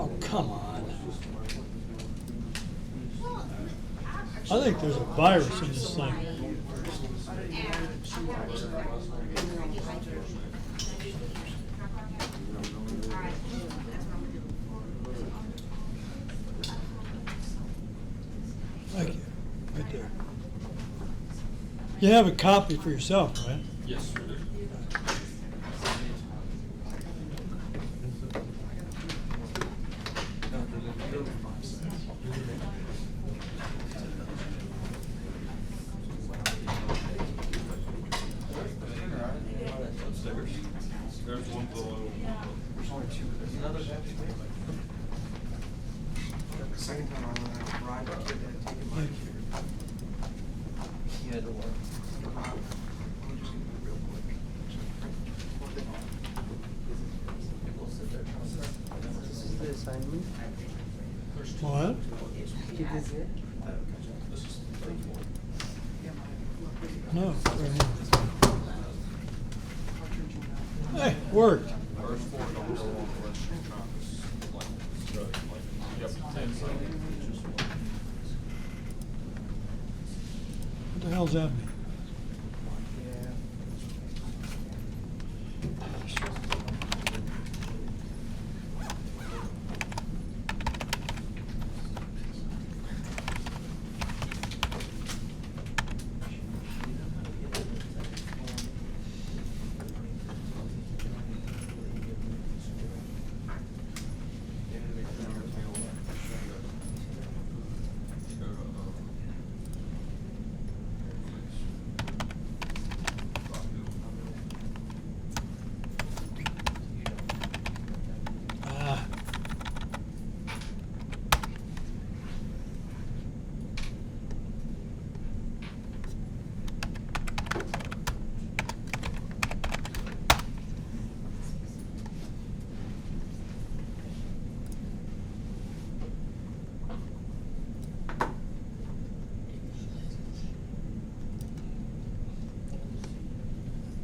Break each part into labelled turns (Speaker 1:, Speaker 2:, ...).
Speaker 1: Oh, come on. I think there's a virus in this thing. Thank you. Right there. You have a copy for yourself, right?
Speaker 2: Yes, we do. Upstairs. There's one below.
Speaker 3: There's only two. There's another. The second time I went out, Ryan did that, taking my
Speaker 1: Thank
Speaker 3: computer. You had to work. I'm just gonna do it real quick. We'll sit there. This is the assignment.
Speaker 1: What?
Speaker 3: Keep this here.
Speaker 2: This is the third floor.
Speaker 1: No. Hey, worked.
Speaker 2: First floor, don't go on unless you're trying to, like, study, like, you have to attend something.
Speaker 1: What the hell's that mean?
Speaker 3: Yeah.
Speaker 1: Ah.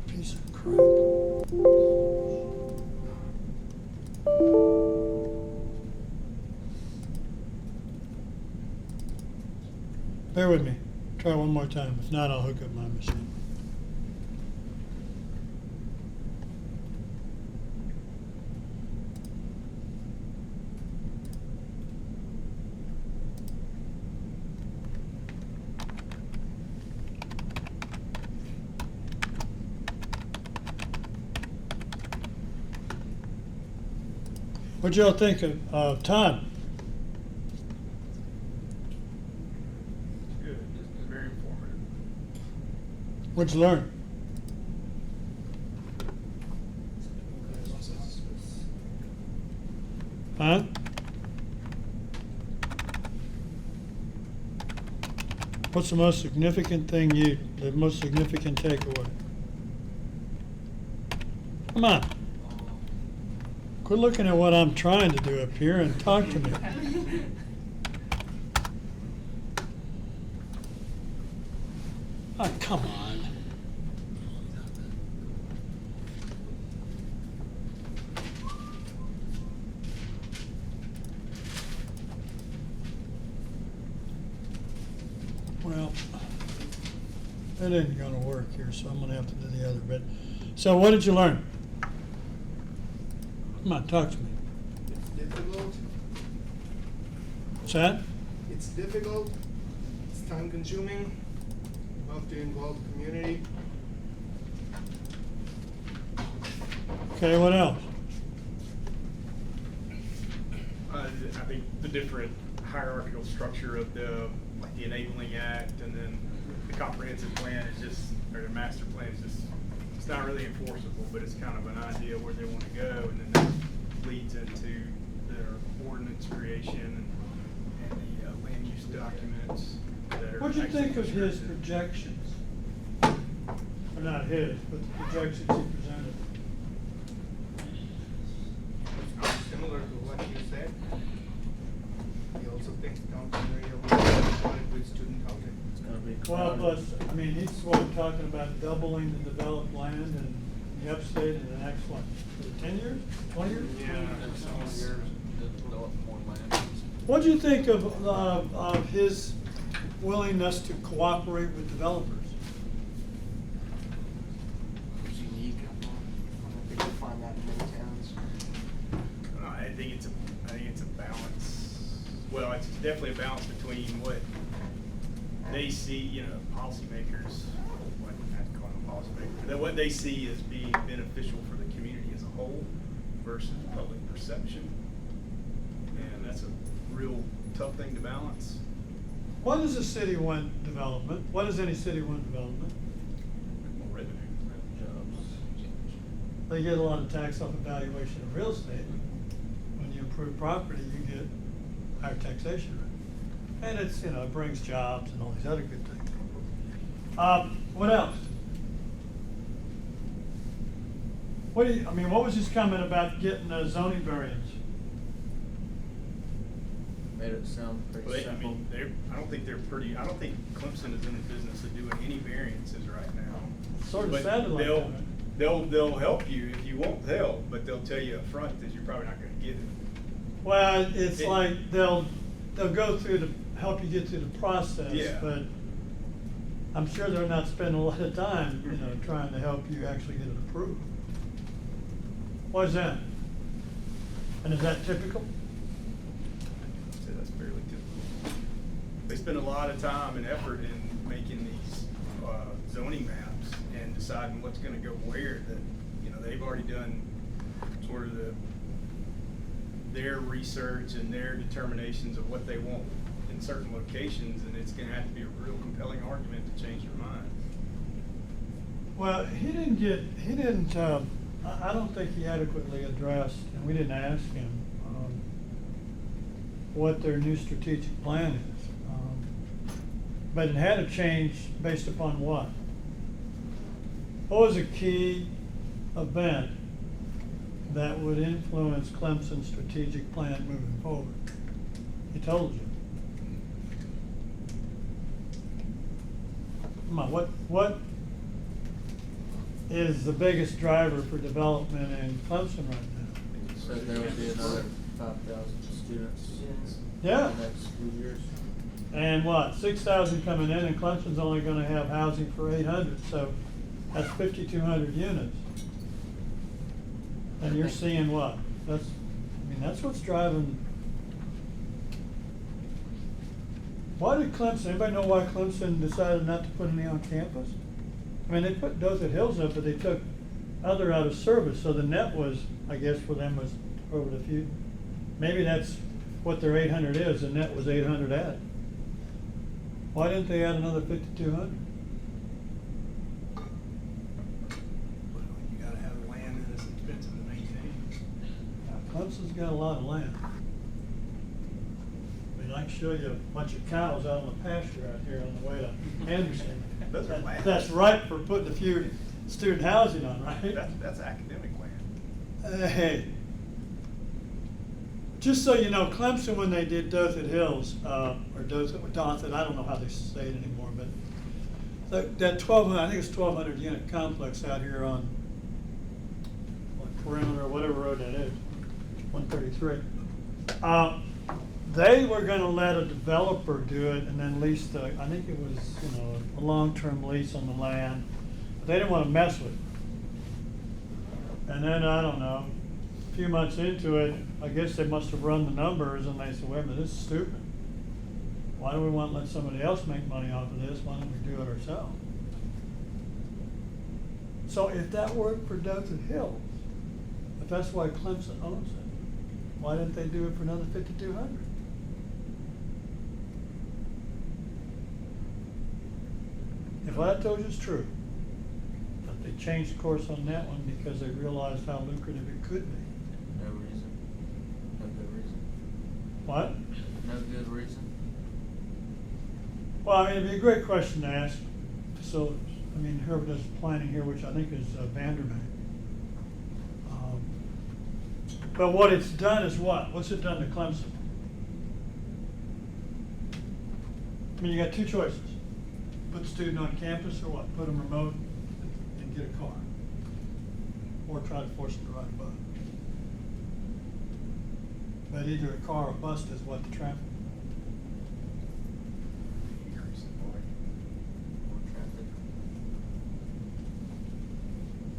Speaker 1: Piece of crap. Bear with me. Try one more time. If not, I'll hook up my machine. What'd y'all think of Todd?
Speaker 4: Good, it's very informative.
Speaker 1: What'd you learn? Huh? What's the most significant thing the most significant takeaway? Come on. Quit looking at what I'm trying to do up here and talk to me. Oh, come on. Well, it ain't gonna work here, so I'm gonna have to do the other bit. So what did you learn? Come on, talk to me.
Speaker 5: It's difficult.
Speaker 1: What's that?
Speaker 5: It's difficult. It's time consuming. You have to involve the community.
Speaker 1: Okay, what else?
Speaker 4: I think the different hierarchical structure of the Enabling Act and then the comprehensive plan is just, or the master plan is just, it's not really enforceable, but it's kind of an idea where they want to go, and then that leads into their ordinance creation and the land use documents that are.
Speaker 1: What'd you
Speaker 4: actually
Speaker 1: think of his
Speaker 4: constructed.
Speaker 1: projections? Or not his, but the projections he presented?
Speaker 5: Similar to what you said. He also thinks downtown area will be a good student housing.
Speaker 3: It's gonna be.
Speaker 1: Well,
Speaker 3: crowded.
Speaker 1: plus, I mean, he's talking about doubling the developed land in the upstate in the next one, 10 years, 20 years?
Speaker 4: Yeah.
Speaker 3: Next 20 years, develop
Speaker 1: What do you think of his willingness to cooperate with developers?
Speaker 3: It's unique. I don't think you'll find that in many towns.
Speaker 4: I think it's a balance. Well, it's definitely a balance between what they see, you know, policymakers, what I have to call them policymakers, that what they see as being beneficial for the community as a whole versus public perception. And that's a real tough thing to balance.
Speaker 1: Why does a city want development? Why does any city want development?
Speaker 2: More revenue, jobs.
Speaker 1: They get a lot of tax off evaluation of real estate. When you improve property, you get higher taxation rate. And it's, you know, it brings jobs and all these other good things. What else? What was his comment about getting a zoning variance?
Speaker 3: Made it sound pretty
Speaker 4: Well,
Speaker 3: simple.
Speaker 4: I don't think Clemson is in the business of doing any variances right now.
Speaker 1: Sort of
Speaker 4: But
Speaker 1: sounded like
Speaker 4: they'll-
Speaker 1: that.
Speaker 4: They'll help you if you want help, but they'll tell you up front that you're probably not gonna get it.
Speaker 1: Well, it's
Speaker 4: It-
Speaker 1: like they'll go through help you get through the process,
Speaker 4: Yeah.
Speaker 1: but I'm sure they're not spending a lot of time, you know, trying to help you actually get it approved. Why is that? And is that typical?
Speaker 4: I'd say that's fairly typical. They spend a lot of time and effort in making these zoning maps and deciding what's gonna go where, that, you know, they've already done sort of their research and their determinations of what they want in certain locations, and it's gonna have to be a real compelling argument to change their mind.
Speaker 1: Well, I don't think he adequately addressed, and we didn't ask him, what their new strategic plan is. But it had to change based upon what? What was a key event that would influence Clemson's strategic plan moving forward? He told you. Come on, what is the biggest driver for development in Clemson right now?
Speaker 3: Said there would be another 5,000 students
Speaker 1: Yeah.
Speaker 3: in the next few years.
Speaker 1: And what, 6,000 coming in, and Clemson's only gonna have housing for 800, so that's 5,200 units. And you're seeing what? That's what's driving. Why did Clemson, anybody know why Clemson decided not to put any on campus? I mean, they put Dothan Hills up, but they took other out of service, so the net was, I guess, for them was over the few. Maybe that's what their 800 is, the net was 800 added. Why didn't they add another 5,200?
Speaker 4: Well, you gotta have land that is expensive to maintain.
Speaker 1: Clemson's got a lot of land. I mean, I can show you a bunch of cows out on the pasture out here on the way to Anderson.
Speaker 4: Those are land.
Speaker 1: That's ripe for putting a few student housing on, right?
Speaker 4: That's academic land.
Speaker 1: Hey, just so you know, Clemson, when they did Dothan Hills, or Dothan, I don't know how they say it anymore, but that 1,200, I think it's 1,200 unit complex out here on Perimeter, or whatever road that is, 133. They were gonna let a developer do it and then lease I think it was, a long-term lease on the land. But they didn't wanna mess with it. And then, I don't know, a few months into it, I guess they must have run the numbers and they said, wait a minute, this is stupid. Why do we want to let somebody else make money off of this? Why don't we do it ourselves? So if that worked for Dothan Hills, if that's why Clemson owns it, why didn't they do it for another 5,200? If what I told you is true, that they changed course on that one because they realized how lucrative it could be.
Speaker 3: No reason. No good reason.
Speaker 1: What?
Speaker 3: No good reason.
Speaker 1: Well, I mean, it'd be a great question to ask facilities. I mean, whoever does planning here, which I think is Vandermeer. But what it's done is what? What's it done to Clemson? I mean, you got two choices. Put the student on campus or what? Put them remote and get a car. Or try to force them to ride a bus. But that either a car or bus does what the traffic.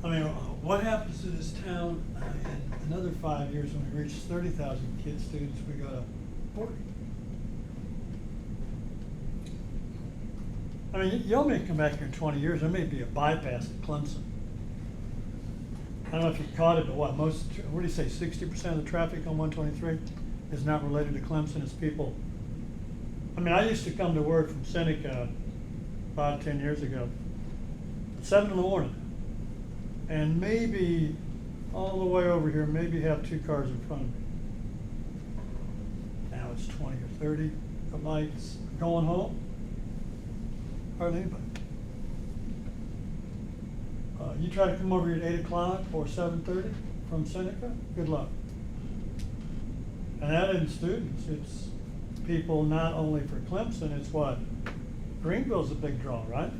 Speaker 1: I mean, what happens to this town in another 5 years when we reach 30,000 kids, students, we go to 40? I mean, y'all may come back here in 20 years, there may be a bypass at Clemson. I don't know if you caught it, but what do you say, 60% of the traffic on 123 is not related to Clemson, it's people. I mean, I used to come to work from Seneca about 10 years ago, at 7 in the morning. And maybe all the way over here, maybe have 2 cars in front of me. Now it's 20 or 30, the lights going home. Hardly anybody. You try to come over here at 8 o'clock or 7:30 from Seneca, good luck. And that isn't students, it's people not only for Clemson, it's what? Greenville's a big draw, right?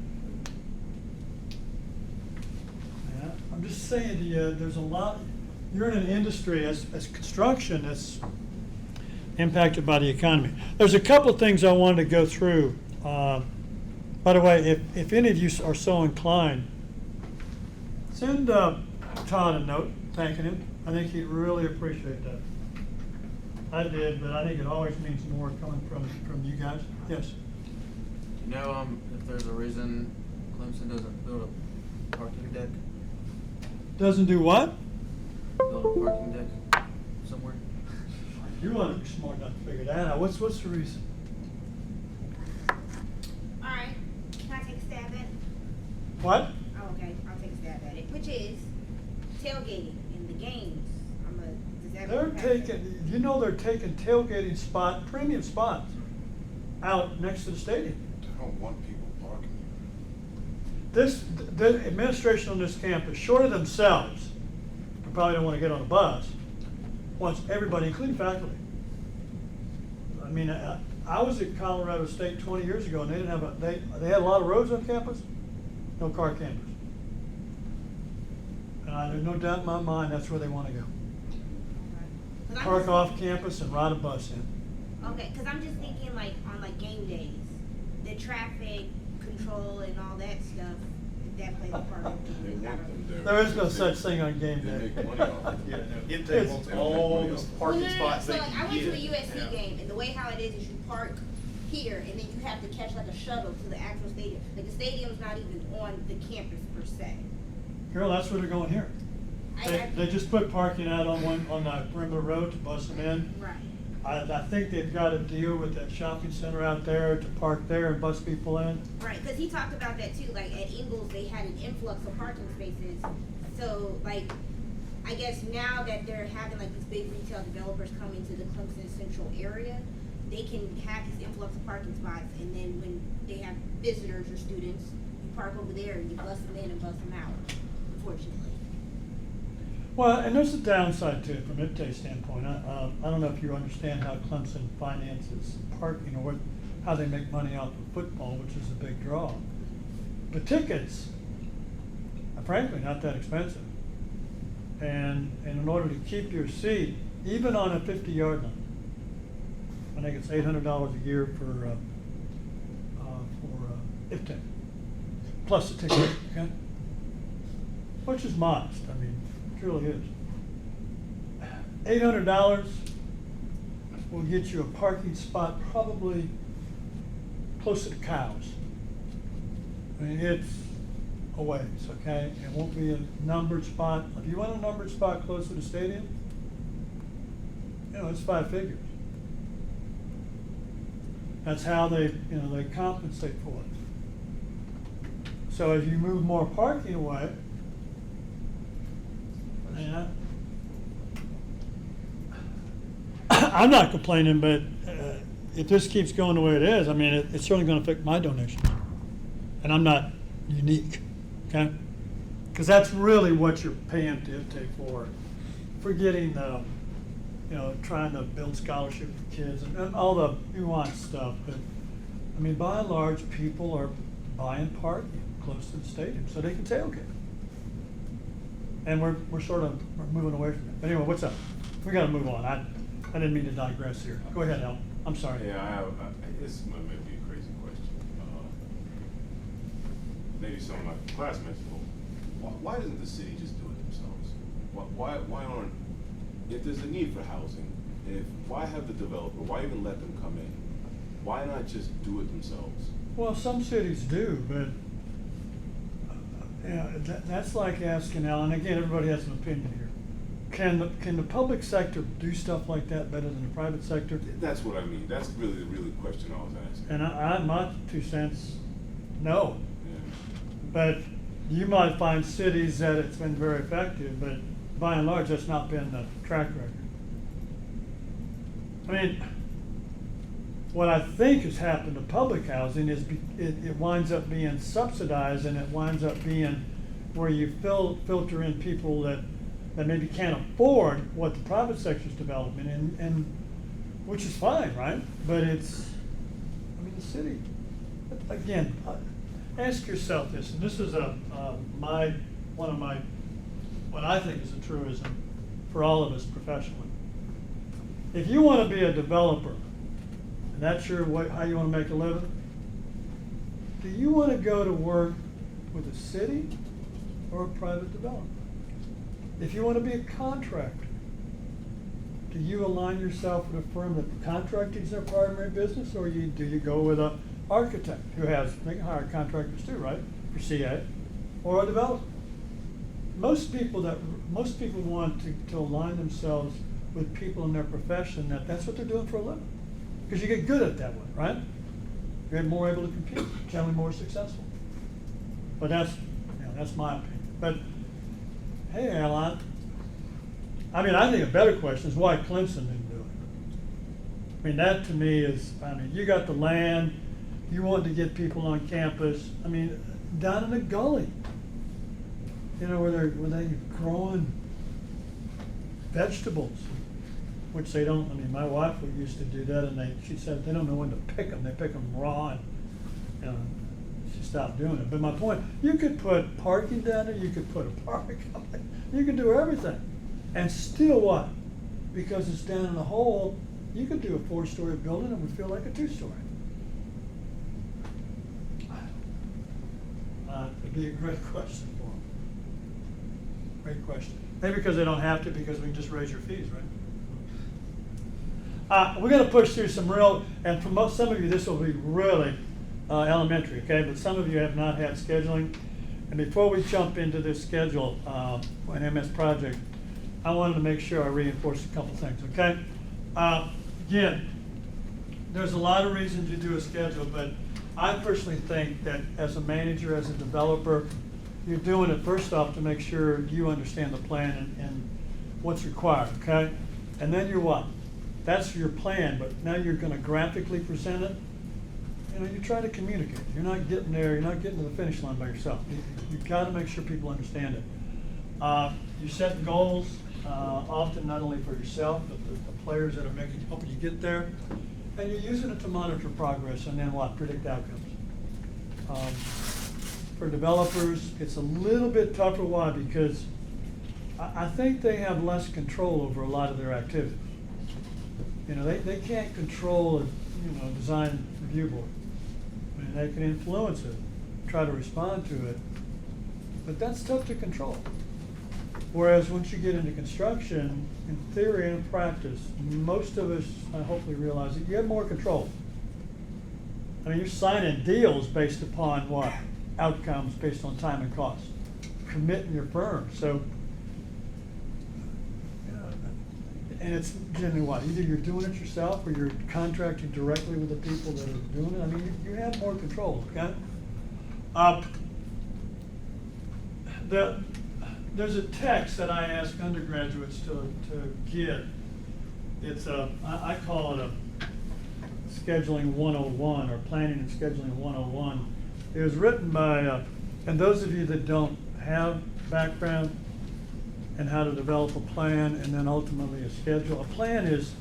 Speaker 1: Yeah, I'm just saying to you, there's a lot, you're in an industry as construction that's impacted by the economy. There's a couple of things I wanted to go through. By the way, if any of you are so inclined, send Todd a note thanking him. I think he'd really appreciate that. I did, but I think it always means more coming from you guys. Yes?
Speaker 3: You know, if there's a reason Clemson doesn't build a parking deck,
Speaker 1: Doesn't do what?
Speaker 3: build a parking deck somewhere?
Speaker 1: You want to be smart enough to figure that out. What's the reason?
Speaker 6: All right, can I take a stab at it?
Speaker 1: What?
Speaker 6: Oh, okay, I'll take a stab at it, which is tailgating in the games. Does that
Speaker 1: They're
Speaker 6: impact it?
Speaker 1: taking, you know, they're taking tailgating premium spots out next to the stadium.
Speaker 7: They don't want people parking.
Speaker 1: The administration on this campus, short of themselves, who probably don't want to get on a bus, wants everybody, including faculty. I mean, I was at Colorado State 20 years ago, and they didn't have they had a lot of roads on campus, no car campers. And there's no doubt in my mind that's where they want to go.
Speaker 6: 'Cause I'm
Speaker 1: Park
Speaker 6: just-
Speaker 1: off campus and ride a bus in.
Speaker 6: Okay, because I'm just thinking like on like game days, the traffic control and all that stuff, if that plays a part of
Speaker 7: They
Speaker 6: it.
Speaker 7: want them there.
Speaker 1: There is no such thing on game
Speaker 7: They
Speaker 1: day.
Speaker 7: make money off it.
Speaker 5: Yeah, no,
Speaker 1: It's-
Speaker 5: Intake wants all the
Speaker 6: Well,
Speaker 5: parking
Speaker 6: no, no, no,
Speaker 5: spots
Speaker 6: so
Speaker 5: they
Speaker 6: like
Speaker 5: can
Speaker 6: I went to a
Speaker 5: get.
Speaker 6: USC
Speaker 5: Yeah.
Speaker 6: game, and the way how it is you park here, and then you have to catch like a shuttle to the actual stadium. Like the stadium's not even on the campus per se.
Speaker 1: Girl, that's where they're going here. They just put parking out on the perimeter road to bus them in.
Speaker 6: Right.
Speaker 1: I think they've got a deal with that shopping center out there to park there and bus people in.
Speaker 6: Right, because he talked about that too. Like at Ingles, they had an influx of parking spaces. So, like, I guess now that they're having like these big retail developers coming to the Clemson Central area, they can have this influx of parking spots. And then when they have visitors or students, you park over there and you bus them in and bus them out. Unfortunately.
Speaker 1: Well, and there's a downside to it from a IPTAY standpoint. I don't know if you understand how Clemson finances parking or how they make money off of football, which is a big draw. The tickets are frankly not that expensive. And in order to keep your seat, even on a 50-yard line, I think it's $800 a year for IPTAY, plus the ticket, okay? Which is modest, I mean, it really is. $800 will get you a parking spot probably close to the cows. I mean, it's a ways, okay? It won't be a numbered spot. If you want a numbered spot close to the stadium, you know, it's 5 figures. That's how they compensate for it. So as you move more parking away, yeah. I'm not complaining, but if this keeps going the way it is, I mean, it's certainly going to affect my donations. And I'm not unique, okay? Because that's really what you're paying to IPTAY for getting the, trying to build scholarship for kids and all the nuanced stuff. But, I mean, by and large, people are buying parking close to the stadium so they can tailgate. And we're moving away from it. But anyway, what's up? We got to move on. I didn't mean to digress here. Go ahead, Al. I'm sorry.
Speaker 8: Yeah, this might be a crazy question. Maybe some of my classmates will. Why doesn't the city just do it themselves? Why aren't, if there's a need for housing, why have the developer, why even let them come in? Why not just do it themselves?
Speaker 1: Well, some cities do, but yeah, that's like asking Al, and again, everybody has an opinion here. Can the public sector do stuff like that better than the private sector?
Speaker 8: That's what I mean. That's really the question I was asking.
Speaker 1: And my 2 cents, no.
Speaker 8: Yeah.
Speaker 1: But you might find cities that it's been very effective, but by and large, that's not been the track record. I mean, what I think has happened to public housing is it winds up being subsidized, and it winds up being where you filter in people that maybe can't afford what the private sector's developing, and which is fine, right? But it's, I mean, the city, again, ask yourself this, and this is one of my, what I think is a truism for all of us professionally. If you want to be a developer, and that's how you want to make a living, do you want to go to work with a city or a private developer? If you want to be a contractor, do you align yourself with a firm that contracting is their primary business, or do you go with an architect who they can hire contractors too, right, for CA, or a developer? Most people want to align themselves with people in their profession that's what they're doing for a living, because you get good at it that way, right? You're more able to compete, generally more successful. But that's my opinion. But hey, Alan, I think a better question is why Clemson didn't do it. I mean, that to me is, you got the land, you wanted to get people on campus, down in the gully, where they're growing vegetables, which they don't, my wife used to do that, and she said they don't know when to pick them. They pick them raw, and she stopped doing it. But my point, you could put parking down there, you could put a park, you could do everything. And still what? Because it's down in the hole, you could do a 4-story building and it would feel like a 2-story. It'd be a great question for them. Great question. Maybe because they don't have to, because we can just raise your fees, right? We're going to push through some real, and for some of you this will be really elementary, okay? But some of you have not had scheduling. And before we jump into this schedule, an MS project, I wanted to make sure I reinforce a couple things, okay? Again, there's a lot of reasons you do a schedule, but I personally think that as a manager, as a developer, you're doing it first off to make sure you understand the plan and what's required, okay? And then you're what? That's your plan, but now you're going to graphically present it. You try to communicate. You're not getting there, you're not getting to the finish line by yourself. You've got to make sure people understand it. You set goals, often not only for yourself, but the players that are helping you get there. And you're using it to monitor progress and then what? Predict outcomes. For developers, it's a little bit tougher. Why? Because I think they have less control over a lot of their activities. They can't control a design review board. They can influence it, try to respond to it, but that's tough to control. Whereas once you get into construction, in theory and in practice, most of us hopefully realize that you have more control. You're signing deals based upon what? Outcomes based on time and cost. Committing your firm. So, and it's generally what? Either you're doing it yourself or you're contracting directly with the people that are doing it. You have more control, okay? There's a text that I ask undergraduates to get. It's I call it a scheduling 101 or planning and scheduling 101. It was written by, and those of you that don't have background in how to develop a plan and then ultimately a schedule. A plan is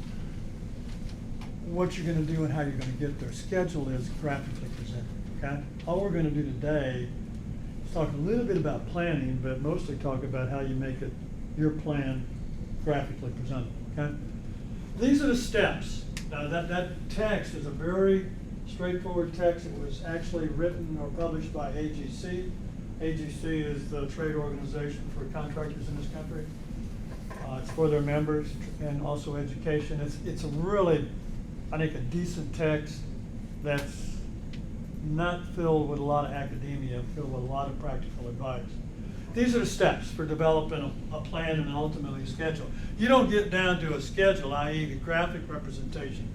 Speaker 1: what you're going to do and how you're going to get there. Schedule is graphically presented, okay? All we're going to do today is talk a little bit about planning, but mostly talk about how you make it, your plan, graphically presentable, okay? these are the steps. Now, that text is a very straightforward text. It was actually written or published by AGC. AGC is the trade organization for contractors in this country. It's for their members and also education. It's a really, I think, a decent text that's not filled with a lot of academia, filled with a lot of practical advice. These are the steps for developing a plan and ultimately a schedule. You don't get down to a schedule, i.e. the graphic representation,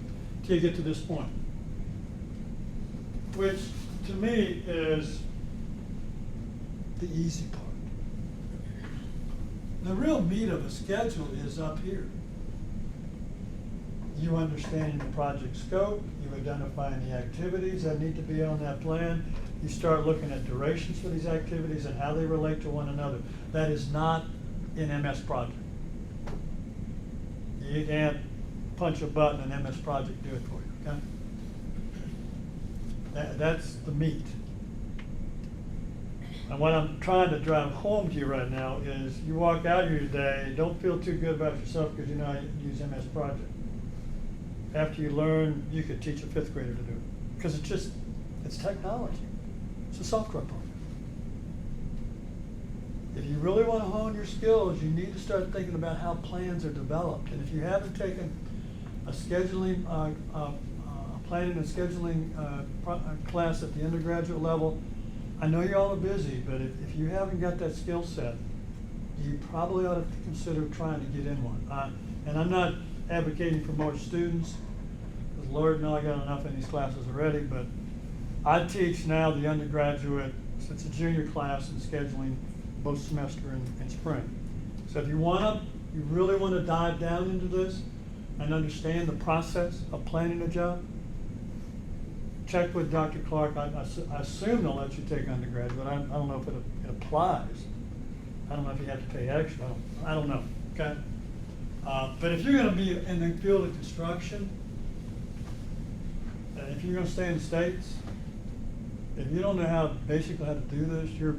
Speaker 1: till you get to this point, which to me is the easy part. The real meat of a schedule is up here. You understanding the project scope, you identifying the activities that need to be on that plan, you start looking at durations for these activities and how they relate to one another. That is not in MS Project. You can't punch a button and MS Project do it for you, okay? That's the meat. And what I'm trying to drive home to you right now is you walk out here today, don't feel too good about yourself because you know how to use MS Project. After you learn, you could teach a fifth grader to do it. Because it's technology. It's a software program. If you really want to hone your skills, you need to start thinking about how plans are developed. And if you haven't taken a scheduling, planning and scheduling class at the undergraduate level, I know you all are busy, but if you haven't got that skill set, you probably ought to consider trying to get in one. And I'm not advocating for more students, because Lord knows I got enough in these classes already, but I teach now the undergraduate, so it's a junior class in scheduling both semester and spring. So if you really want to dive down into this and understand the process of planning a job, check with Dr. Clark. I assume they'll let you take undergraduate. I don't know if it applies. I don't know if you have to pay extra. I don't know, okay? But if you're going to be in the field of construction, and if you're going to stay in the States, if you don't know basically how to do this, you're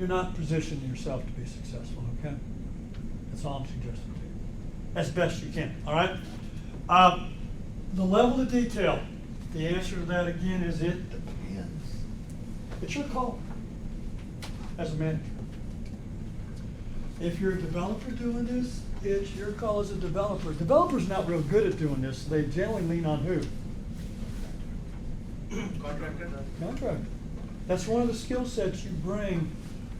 Speaker 1: not positioning yourself to be successful, okay? That's all I'm suggesting to you. As best you can, all right? The level of detail, the answer to that again is it depends. It's your call as a manager. If you're a developer doing this, it's your call as a developer. Developers not real good at doing this. They generally lean on who?
Speaker 5: Contractor?
Speaker 1: Contractor. That's one of the skill sets you bring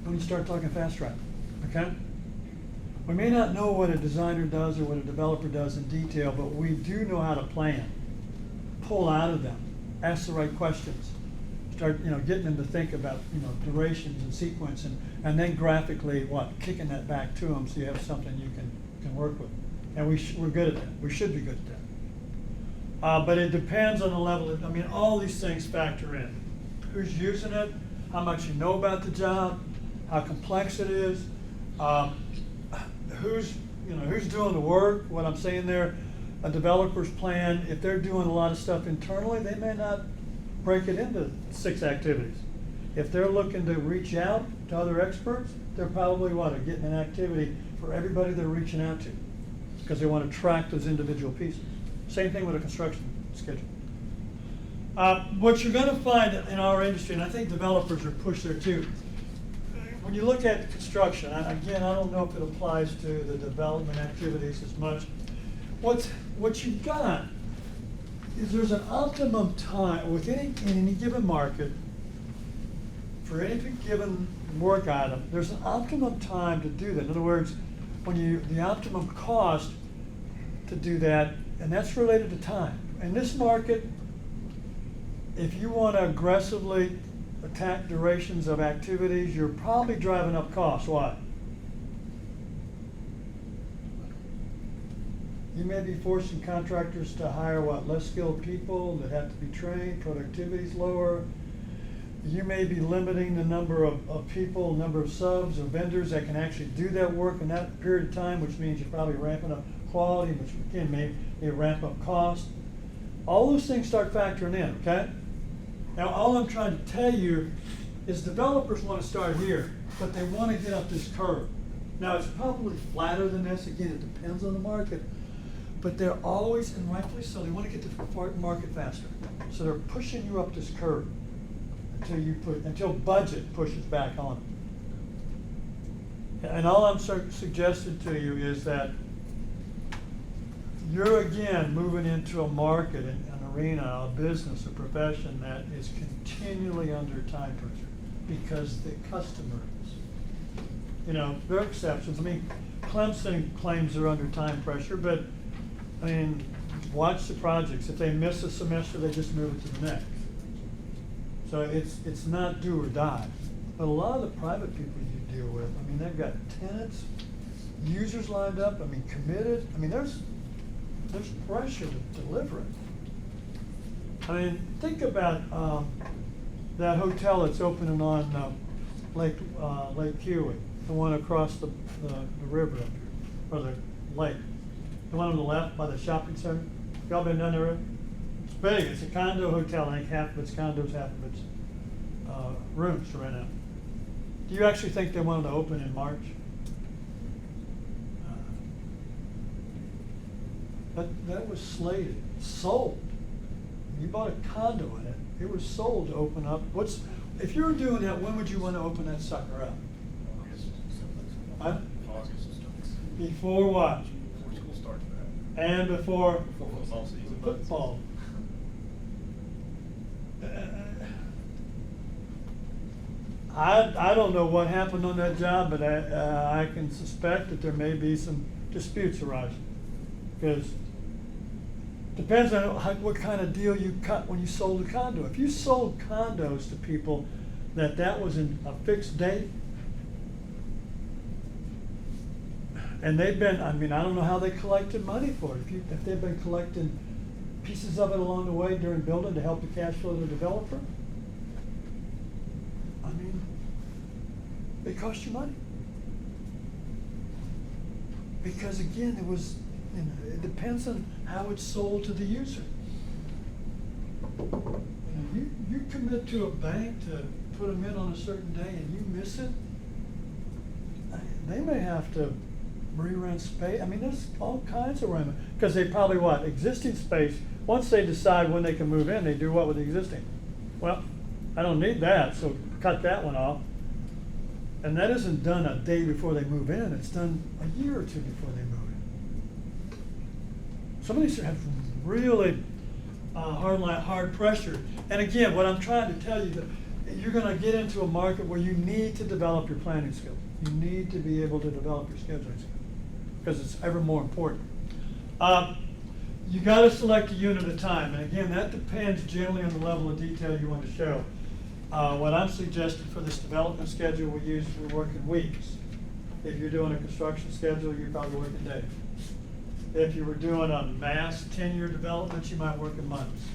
Speaker 1: when you start talking fast track, okay? We may not know what a designer does or what a developer does in detail, but we do know how to plan, pull out of them, ask the right questions, start getting them to think about durations and sequence, and then graphically kicking that back to them so you have something you can work with. And we're good at that. We should be good at that. But it depends on the level. All these things factor in. Who's using it? How much you know about the job? How complex it is? Who's doing the work? What I'm saying there, a developer's plan, if they're doing a lot of stuff internally, they may not break it into 6 activities. If they're looking to reach out to other experts, they're probably getting an activity for everybody they're reaching out to, because they want to track those individual pieces. Same thing with a construction schedule. What you're going to find in our industry, and I think developers are pushed there too, when you look at construction, again, I don't know if it applies to the development activities as much. What you've got is there's an optimum time in any given market for any given work item. There's an optimum time to do that. In other words, the optimum cost to do that, and that's related to time. In this market, if you want to aggressively attack durations of activities, you're probably driving up costs. Why? You may be forcing contractors to hire less skilled people that have to be trained, productivity's lower. You may be limiting the number of people, number of subs or vendors that can actually do that work in that period of time, which means you're probably ramping up quality, which again may ramp up cost. All those things start factoring in, okay? Now, all I'm trying to tell you is developers want to start here, but they want to get up this curve. Now, it's probably flatter than this, again, it depends on the market, but they're always, and rightfully so, they wanna get to the market faster. So they're pushing you up this curve until budget pushes back on them. And all I'm suggesting to you is that you're again moving into a market, an arena, a business, a profession that is continually under time pressure because the customer is. You know, there are exceptions. I mean, Clemson claims they're under time pressure, but I mean, watch the projects. If they miss a semester, they just move it to the next. So it's not do or die. But a lot of the private people you deal with, I mean, they've got tenants, users lined up, I mean, committed. I mean, there's pressure to deliver it. I mean, think about that hotel that's opening on Lake Huey, the one across the river up here, or the lake. The one on the left by the shopping center. Y'all been down there? It's big. It's a condo hotel. I think half of it's condos, half of it's rooms to rent out. Do you actually think they wanted to open in March? That was slated, sold. You bought a condo in it. It was sold to open up. If you were doing that, when would you want to open that sucker up? Huh?
Speaker 2: August.
Speaker 1: Before what?
Speaker 2: Before school starts back.
Speaker 1: And before
Speaker 2: Before football season.
Speaker 1: football. I don't know what happened on that job, but I can suspect that there may be some disputes arising. Because depends on what kind of deal you cut when you sold a condo. If you sold condos to people that was in a fixed date, and they've been, I mean, I don't know how they collected money for it. If they've been collecting pieces of it along the way during building to help the cash flow of the developer, I mean, they cost you money. Because again, it depends on how it's sold to the user. You commit to a bank to put them in on a certain day and you miss it, they may have to re-rent space. I mean, there's all kinds of remedies. Because they probably existing space, once they decide when they can move in, they do what with the existing? Well, I don't need that, so cut that one off. And that isn't done a day before they move in, it's done a year or two before they move in. Some of these have really hard pressure. And again, what I'm trying to tell you, that you're gonna get into a market where you need to develop your planning skills. You need to be able to develop your scheduling skills, because it's ever more important. You gotta select a unit at a time, and again, that depends generally on the level of detail you want to show. What I'm suggesting for this development schedule, we're working weeks. If you're doing a construction schedule, you're probably working days. If you were doing a mass 10-year development, you might work in months.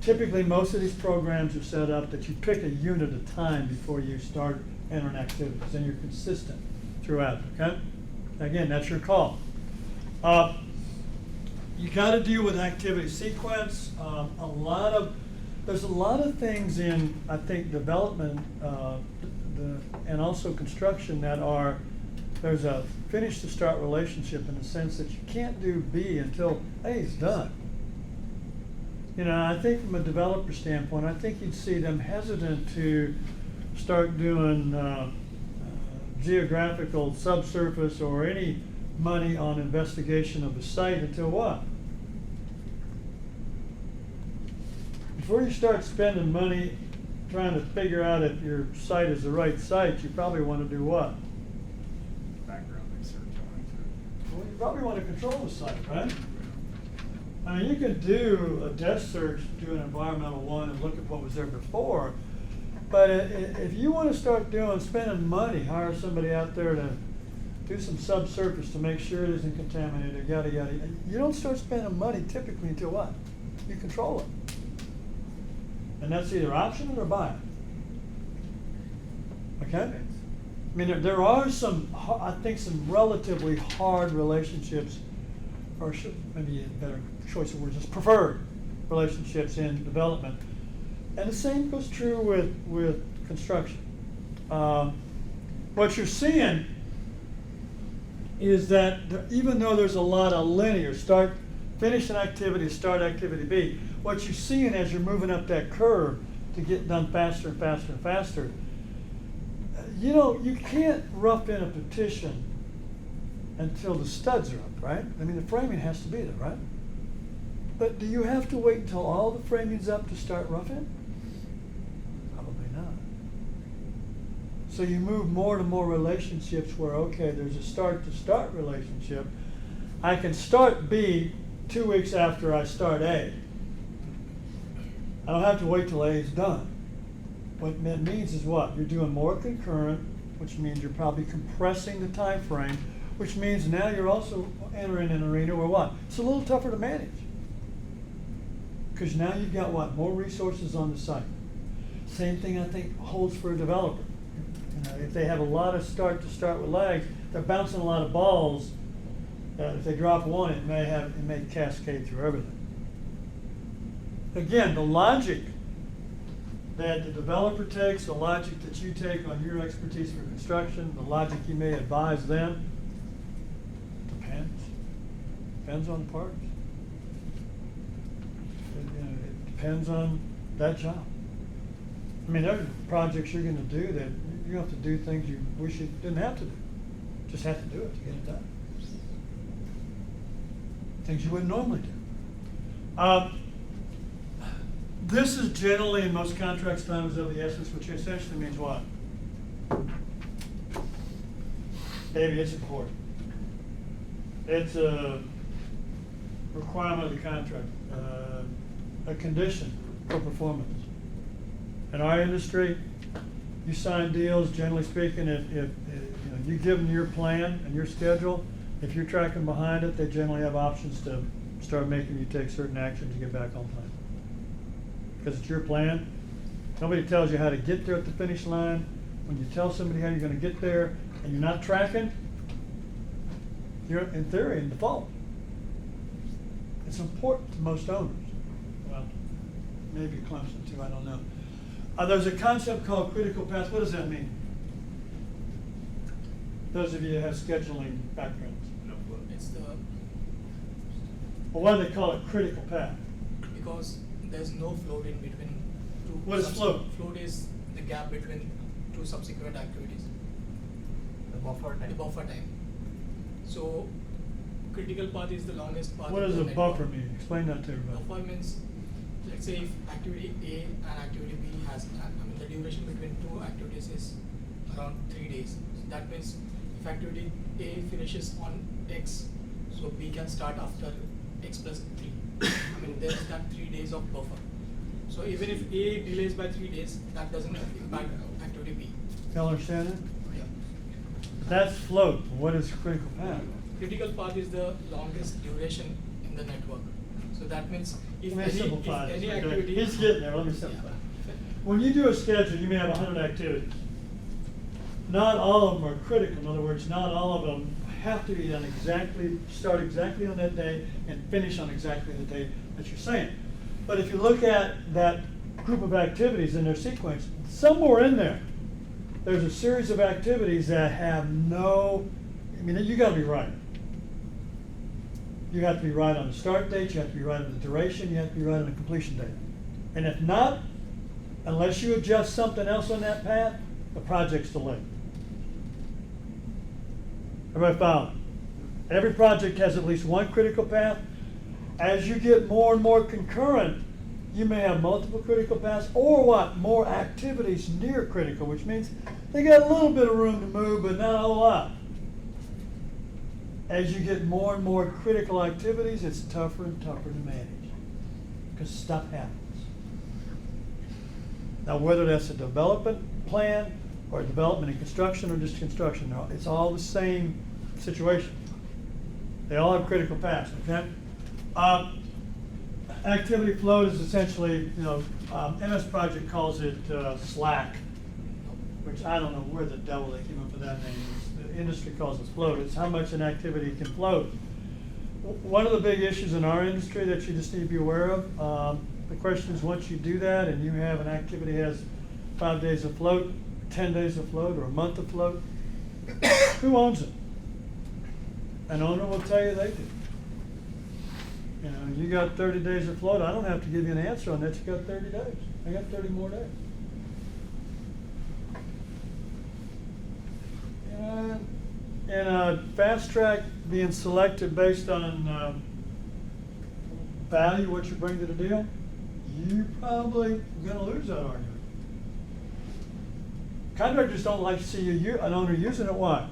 Speaker 1: Typically, most of these programs are set up that you pick a unit at a time before you start entering activities, and you're consistent throughout, okay? Again, that's your call. You gotta deal with activity sequence. There's a lot of things in, I think, development and also construction there's a finish to start relationship in the sense that you can't do B until A is done. You know, I think from a developer standpoint, I think you'd see them hesitant to start doing geographical subsurface or any money on investigation of the site until what? Before you start spending money trying to figure out if your site is the right site, you probably want to do what?
Speaker 4: Background research on it.
Speaker 1: Well, you probably want to control the site, right? I mean, you can do a desk search, do an environmental one, and look at what was there before. But if you want to start spending money, hire somebody out there to do some subsurface to make sure it isn't contaminated, yada, yada. You don't start spending money typically until what? You control it. And that's either option or buy it. Okay? I mean, there are some, I think, some relatively hard relationships, or maybe a better choice of words, is preferred relationships in development. And the same goes true with construction. what you're seeing is that even though there's a lot of linear, finish an activity, start activity B, what you're seeing as you're moving up that curve to get done faster and faster and faster, you can't rough in a petition until the studs are up, right? I mean, the framing has to be there, right? But do you have to wait until all the framing's up to start roughing? Probably not. So you move more to more relationships where, okay, there's a start-to-start relationship. I can start B 2 weeks after I start A. I don't have to wait till A is done. What that means is what? You're doing more concurrent, which means you're probably compressing the time frame, which means now you're also entering an arena where what? It's a little tougher to manage. Because now you've got what? More resources on the site. Same thing I think holds for a developer. If they have a lot of start with legs, they're bouncing a lot of balls. If they drop one, it may cascade through everything. Again, the logic that the developer takes, the logic that you take on your expertise for construction, the logic you may advise them, depends on the parties. It depends on that job. I mean, there are projects you're going to do that you have to do things you wish you didn't have to do. Just have to do it to get it done. Things you wouldn't normally do. This is generally in most contracts time is of the essence, which essentially means what? Maybe it's important. It's a requirement of the contract, a condition for performance. In our industry, you sign deals, generally speaking, if you give them your plan and your schedule, if you're tracking behind it, they generally have options to start making you take certain action to get back on plan. Because it's your plan. Nobody tells you how to get there at the finish line. When you tell somebody how you're going to get there and you're not tracking, you're in theory in default. It's important to most owners. Well, maybe Clemson too, I don't know. There's a concept called critical path. What does that mean? Those of you who have scheduling backgrounds.
Speaker 3: It's the,
Speaker 1: Well, why do they call it critical path?
Speaker 3: because there's no float in between two.
Speaker 1: What is float?
Speaker 3: Float is the gap between two subsequent activities.
Speaker 5: The buffer
Speaker 3: The buffer time. So critical path is the longest path.
Speaker 1: What
Speaker 3: in
Speaker 1: does
Speaker 3: the
Speaker 1: a
Speaker 3: network.
Speaker 1: buffer mean? Explain that to everybody.
Speaker 3: Buffer means, let's say if activity A and activity B has, the duration between two activities is around 3 days. So that means if activity A finishes on X, so B can start after X plus 3. There's that 3 days of buffer. So even if A delays by 3 days, that doesn't impact activity B.
Speaker 1: Y'all understand that?
Speaker 3: Yeah.
Speaker 1: That's float. What is critical path?
Speaker 3: Critical path is the longest duration in the network. So that means if
Speaker 1: Let me
Speaker 3: any,
Speaker 1: simplify
Speaker 3: if
Speaker 1: this,
Speaker 3: any
Speaker 1: okay?
Speaker 3: activity.
Speaker 1: He's getting there. Let me simplify.
Speaker 3: Yeah.
Speaker 1: When you do a schedule, you may have 100 activities. Not all of them are critical. In other words, not all of them have to be done exactly, start exactly on that day and finish on exactly the day that you're saying. But if you look at that group of activities in their sequence, somewhere in there, there's a series of activities that have no, you gotta be right. You have to be right on the start date, you have to be right on the duration, you have to be right on the completion date. And if not, unless you adjust something else on that path, the project's delayed. Everybody follow? Every project has at least one critical path. As you get more and more concurrent, you may have multiple critical paths or what? More activities near critical, which means they got a little bit of room to move, but not a whole lot. As you get more and more critical activities, it's tougher and tougher to manage because stuff happens. Now, whether that's a development plan or development and construction or just construction, it's all the same situation. They all have critical paths, okay? Activity float is essentially, MS Project calls it slack, which I don't know where the devil they came up with that name. The industry calls it float. It's how much an activity can float. One of the big issues in our industry that you just need to be aware of, the question is once you do that and you have an activity has 5 days of float, 10 days of float, or a month of float, Who owns it? An owner will tell you they do. You know, you got 30 days to float. I don't have to give you an answer on that. You got 30 days. I got 30 more days. And fast track being selected based on value, what you bring to the deal, you're probably going to lose that argument. Contractors don't like to see an owner using it. Why?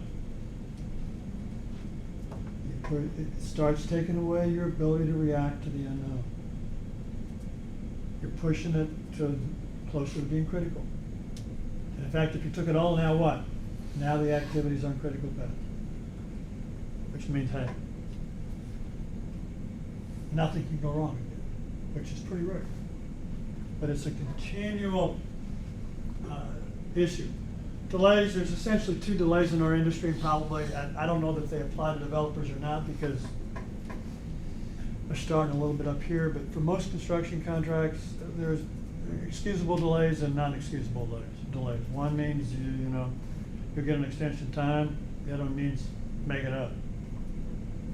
Speaker 1: It starts taking away your ability to react to the unknown. You're pushing it to closer to being critical. And in fact, if you took it all, now what? Now the activity's on critical path. Which means, hey, nothing can go wrong again, which is pretty rare. But it's a continual issue. Delays, there's essentially 2 delays in our industry, probably. I don't know that they apply to developers or not, because they're starting a little bit up here, but for most construction contracts, there's excusable delays and non-excusable delays. One means you'll get an extension time, the other one means make it up.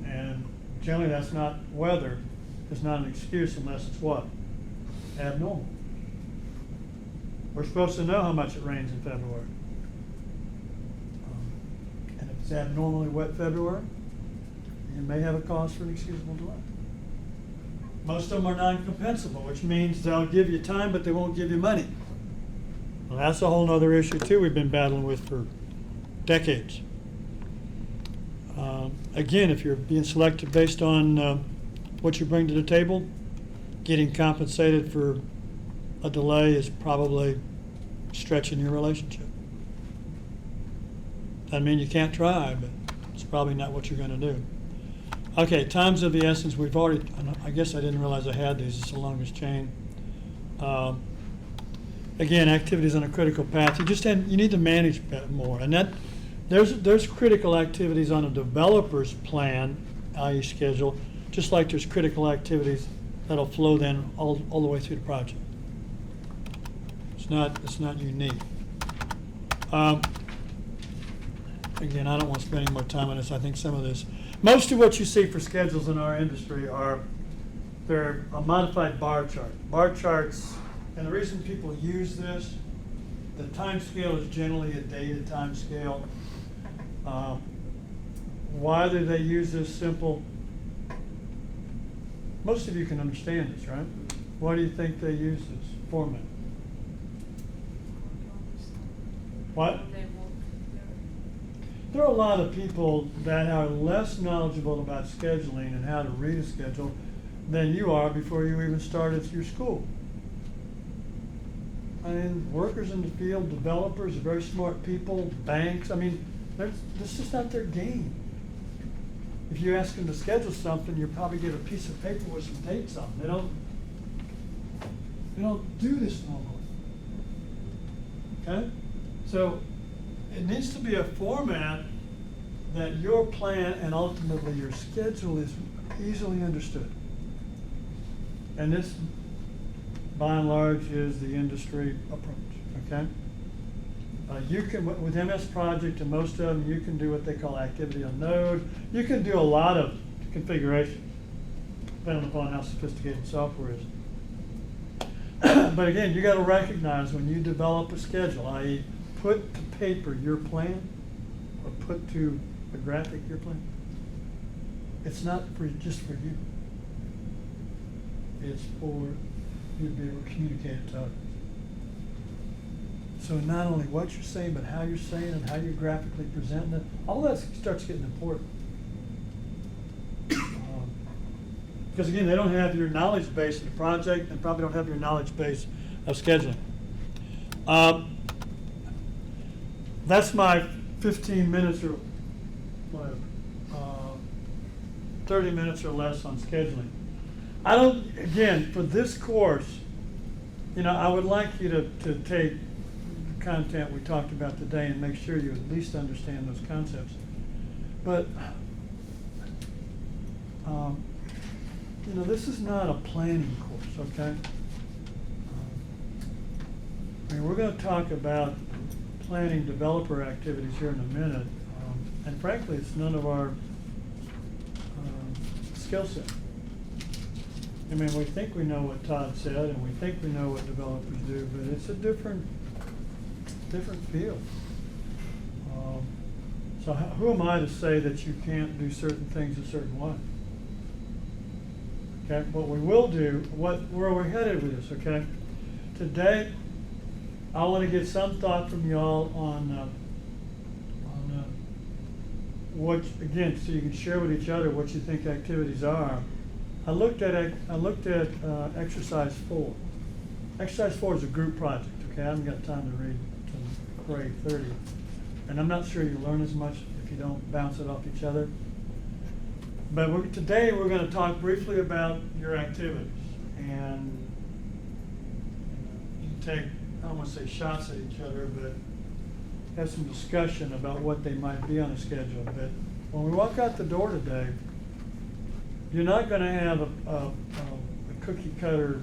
Speaker 1: And generally that's not weather, it's not an excuse unless it's what? Abnormal. We're supposed to know how much it rains in February. And if it's abnormally wet February, you may have a cause for an excusable delay. Most of them are non-compensable, which means they'll give you time, but they won't give you money. Well, that's a whole other issue too we've been battling with for decades. Again, if you're being selected based on what you bring to the table, getting compensated for a delay is probably stretching your relationship. Doesn't mean you can't try, but it's probably not what you're going to do. Okay, times of the essence. We've already, I guess I didn't realize I had these. It's the longest chain. Again, activities on a critical path. You need to manage more. And that there's critical activities on a developer's plan, i.e. schedule, just like there's critical activities that'll flow then all the way through the project. It's not unique. Again, I don't want to spend any more time on this. I think some of this, most of what you see for schedules in our industry they're a modified bar chart. Bar charts, and the reason people use this, the time scale is generally a dated time scale. Why do they use this simple? Most of you can understand this, right? Why do you think they use this format? What? There are a lot of people that are less knowledgeable about scheduling and how to read a schedule than you are before you even started your school. I mean, workers in the field, developers, very smart people, banks, I mean, this is just not their game. If you ask them to schedule something, you probably get a piece of paper with some dates on it. They don't do this normally. Okay? So it needs to be a format that your plan and ultimately your schedule is easily understood. And this, by and large, is the industry approach, okay? You can, with MS Project and most of them, you can do what they call activity on node. You can do a lot of configuration, depending upon how sophisticated software is. But again, you got to recognize when you develop a schedule, i.e. put to paper your plan, or put to a graphic your plan, it's not just for you. It's for you to be able to communicate it to others. So not only what you're saying, but how you're saying it, how you're graphically presenting it, all that starts getting important. Because again, they don't have your knowledge base of the project, and probably don't have your knowledge base of scheduling. That's my 15 minutes or whatever, 30 minutes or less on scheduling. Again, for this course, I would like you to take the content we talked about today and make sure you at least understand those concepts. But, this is not a planning course, okay? We're going to talk about planning developer activities here in a minute. And frankly, it's none of our skill set. I mean, we think we know what Todd said, and we think we know what developers do, but it's a different field. So who am I to say that you can't do certain things a certain way? Okay, what we will do, where we're headed with this, okay? Today, I want to get some thought from y'all on what, again, so you can share with each other what you think activities are. I looked at exercise 4. Exercise 4 is a group project, okay? I haven't got time to read till 8:30. And I'm not sure you learn as much if you don't bounce it off each other. But today we're going to talk briefly about your activities. And you can take, I don't want to say shots at each other, but have some discussion about what they might be on the schedule. But when we walk out the door today, you're not going to have a cookie cutter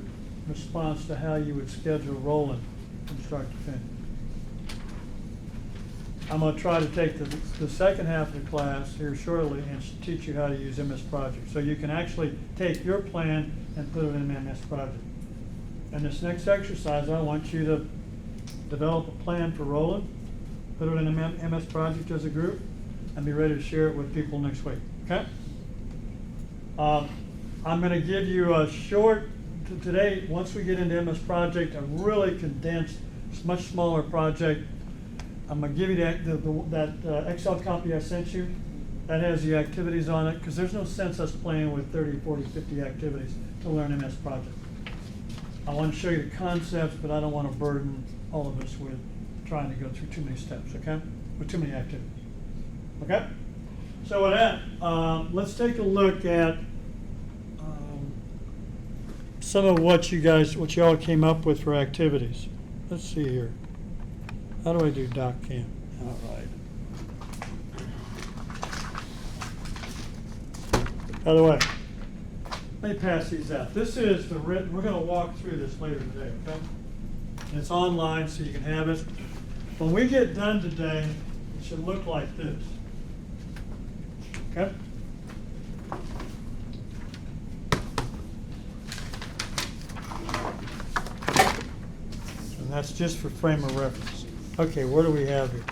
Speaker 1: response to how you would schedule rolling from start to finish. I'm going to try to take the second half of the class here shortly and teach you how to use MS Project. So you can actually take your plan and put it in MS Project. And this next exercise, I want you to develop a plan for rolling, put it in MS Project as a group, and be ready to share it with people next week, okay? I'm going to give you a short, today, once we get into MS Project, a really condensed, much smaller project. I'm going to give you that Excel copy I sent you. That has the activities on it, because there's no sense us playing with 30, 40, 50 activities to learn MS Project. I want to show you the concepts, but I don't want to burden all of us with trying to go through too many steps, okay? With too many activities, okay? So with that, let's take a look at some of what y'all came up with for activities. Let's see here. How do I do DocCam? All right. By the way, let me pass these out. This is the written, we're going to walk through this later today, okay? And it's online so you can have it. When we get done today, it should look like this. Okay? And that's just for frame of reference. Okay, what do we have here?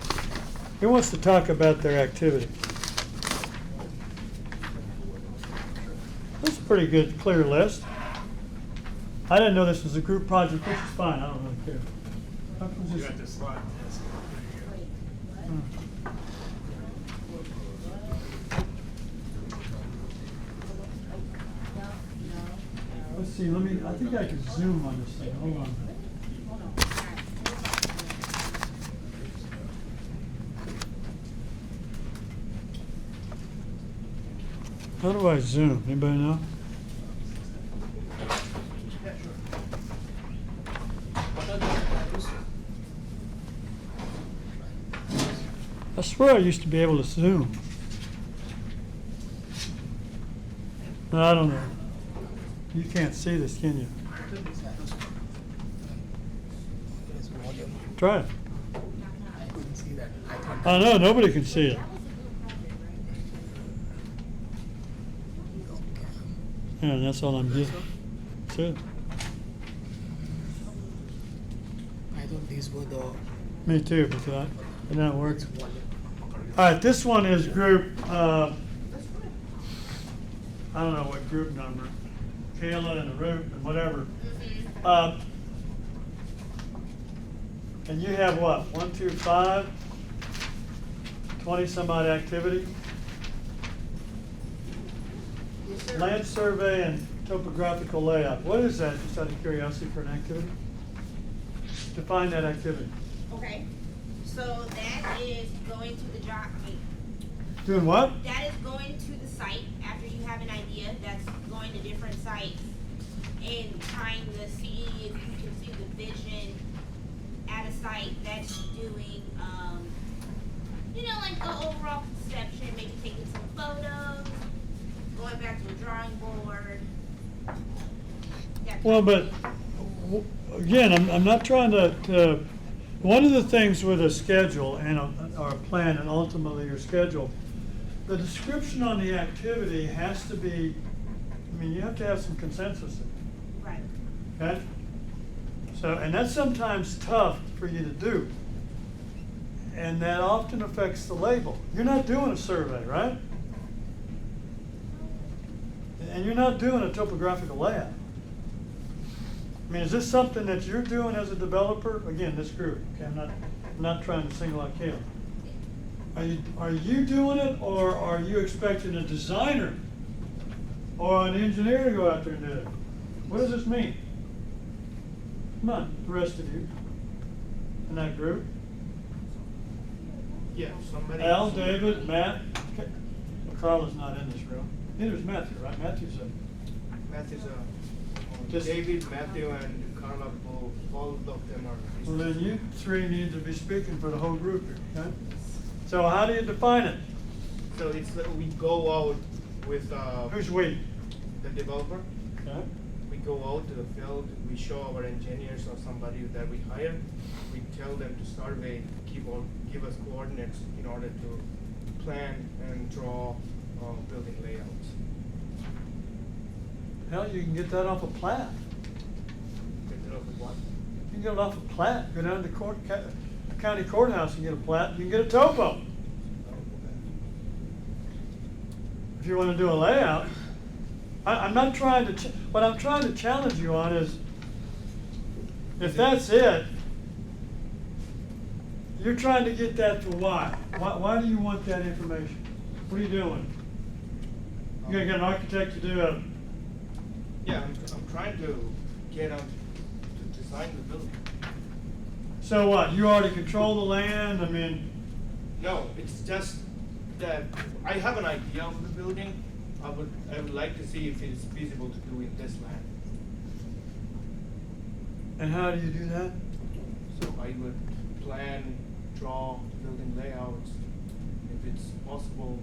Speaker 1: Who wants to talk about their activity? That's a pretty good, clear list. I didn't know this was a group project, which is fine. I don't really care. How come
Speaker 4: You
Speaker 1: this-
Speaker 4: got this slide.
Speaker 1: Let's see, I think I can zoom on this thing. Hold on. How do I zoom? Anybody know? I swear I used to be able to zoom. No, I don't know. You can't see this, can you? Try it.
Speaker 3: I couldn't see that. I thought.
Speaker 1: I know, nobody can see it. Yeah, that's all I'm getting. That's it.
Speaker 3: I thought these were the.
Speaker 1: Me too, but that did not work. All right, this one is group, I don't know what group number, Kayla and the Root and whatever. And you have what, 1, 2, 5, 20 some odd activity? Land survey and topographical layout. What is that, just out of curiosity, for an activity? Define that activity.
Speaker 6: Okay, so that is going to the job,
Speaker 1: Doing what?
Speaker 6: that is going to the site after you have an idea, that's going to different sites and trying to see if you can see the vision at a site that's doing, like the overall conception, maybe taking some photos, going back to the drawing board. that
Speaker 1: Well,
Speaker 6: kind
Speaker 1: but
Speaker 6: of thing.
Speaker 1: again, I'm not trying to, one of the things with a schedule and or a plan and ultimately your schedule the description on the activity has to be, I mean, you have to have some consensus,
Speaker 6: Right.
Speaker 1: okay? So, and that's sometimes tough for you to do. And that often affects the label. You're not doing a survey, right? And you're not doing a topographical layout. I mean, is this something that you're doing as a developer? Again, this group, okay, I'm not trying to single out Caleb. Are you doing it, or are you expecting a designer or an engineer to go out there and do it? What does this mean? Come on, the rest of you in that group.
Speaker 5: Yeah, somebody.
Speaker 1: Al, David, Matt. Okay. Well, Carl is not in this room. Neither is Matthew, right? Matthew's a.
Speaker 5: Matthew's
Speaker 1: Just-
Speaker 5: David, Matthew, and Carla, all of them are.
Speaker 1: Well, then you three need to be speaking for the whole group here, okay? So how do you define it?
Speaker 5: So it's that we go out with
Speaker 1: Who's we?
Speaker 5: the developer.
Speaker 1: Okay?
Speaker 5: We go out to the field. We show our engineers or somebody that we hire. We tell them to survey, give us coordinates in order to plan and draw building layouts.
Speaker 1: Hell, you can get that off a plat.
Speaker 5: Get rid of what?
Speaker 1: You can get it off a plat. Go down to county courthouse and get a plat. You can get a topo. If you want to do a layout, I'm not trying to. What I'm trying to challenge you on is, if that's it, you're trying to get that for why? Why do you want that information? What are you doing? You gonna get an architect to do a?
Speaker 5: Yeah, I'm trying to get them to design the building.
Speaker 1: So what? You already control the land. I mean,
Speaker 5: No, it's just that I have an idea of the building. I would like to see if it's feasible to do in this land.
Speaker 1: and how do you do that?
Speaker 5: So I would plan, draw building layouts, if it's possible.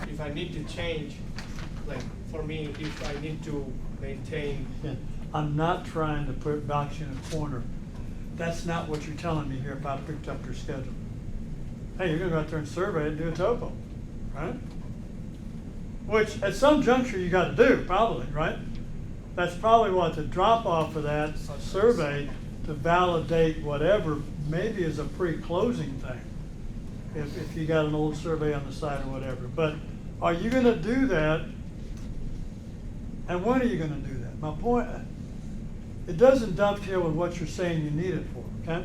Speaker 5: If I need to change, like for me, if I need to maintain,
Speaker 1: Again, I'm not trying to box you in a corner. That's not what you're telling me here if I picked up your schedule. Hey, you're gonna go out there and survey and do a topo, right? Which at some juncture you gotta do, probably, right? That's probably what the drop off of that survey to validate whatever maybe is a pre-closing thing. If you got an old survey on the side or whatever. But are you gonna do that? And when are you gonna do that? My point, it doesn't dovetail with what you're saying you need it for, okay?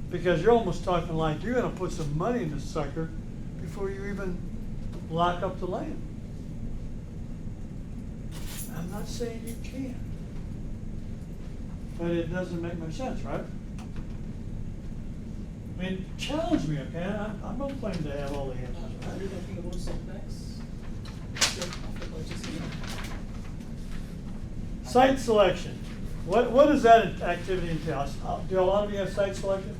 Speaker 1: Because you're almost talking like you're gonna put some money in this sucker before you even lock up the land. I'm not saying you can't. But it doesn't make much sense, right? I mean, challenge me, okay? I'm not claiming to have all the answers,
Speaker 3: Are you
Speaker 1: right?
Speaker 3: talking about setbacks? After purchasing?
Speaker 1: Site selection. What does that activity entail? Do a lot of you have site selection?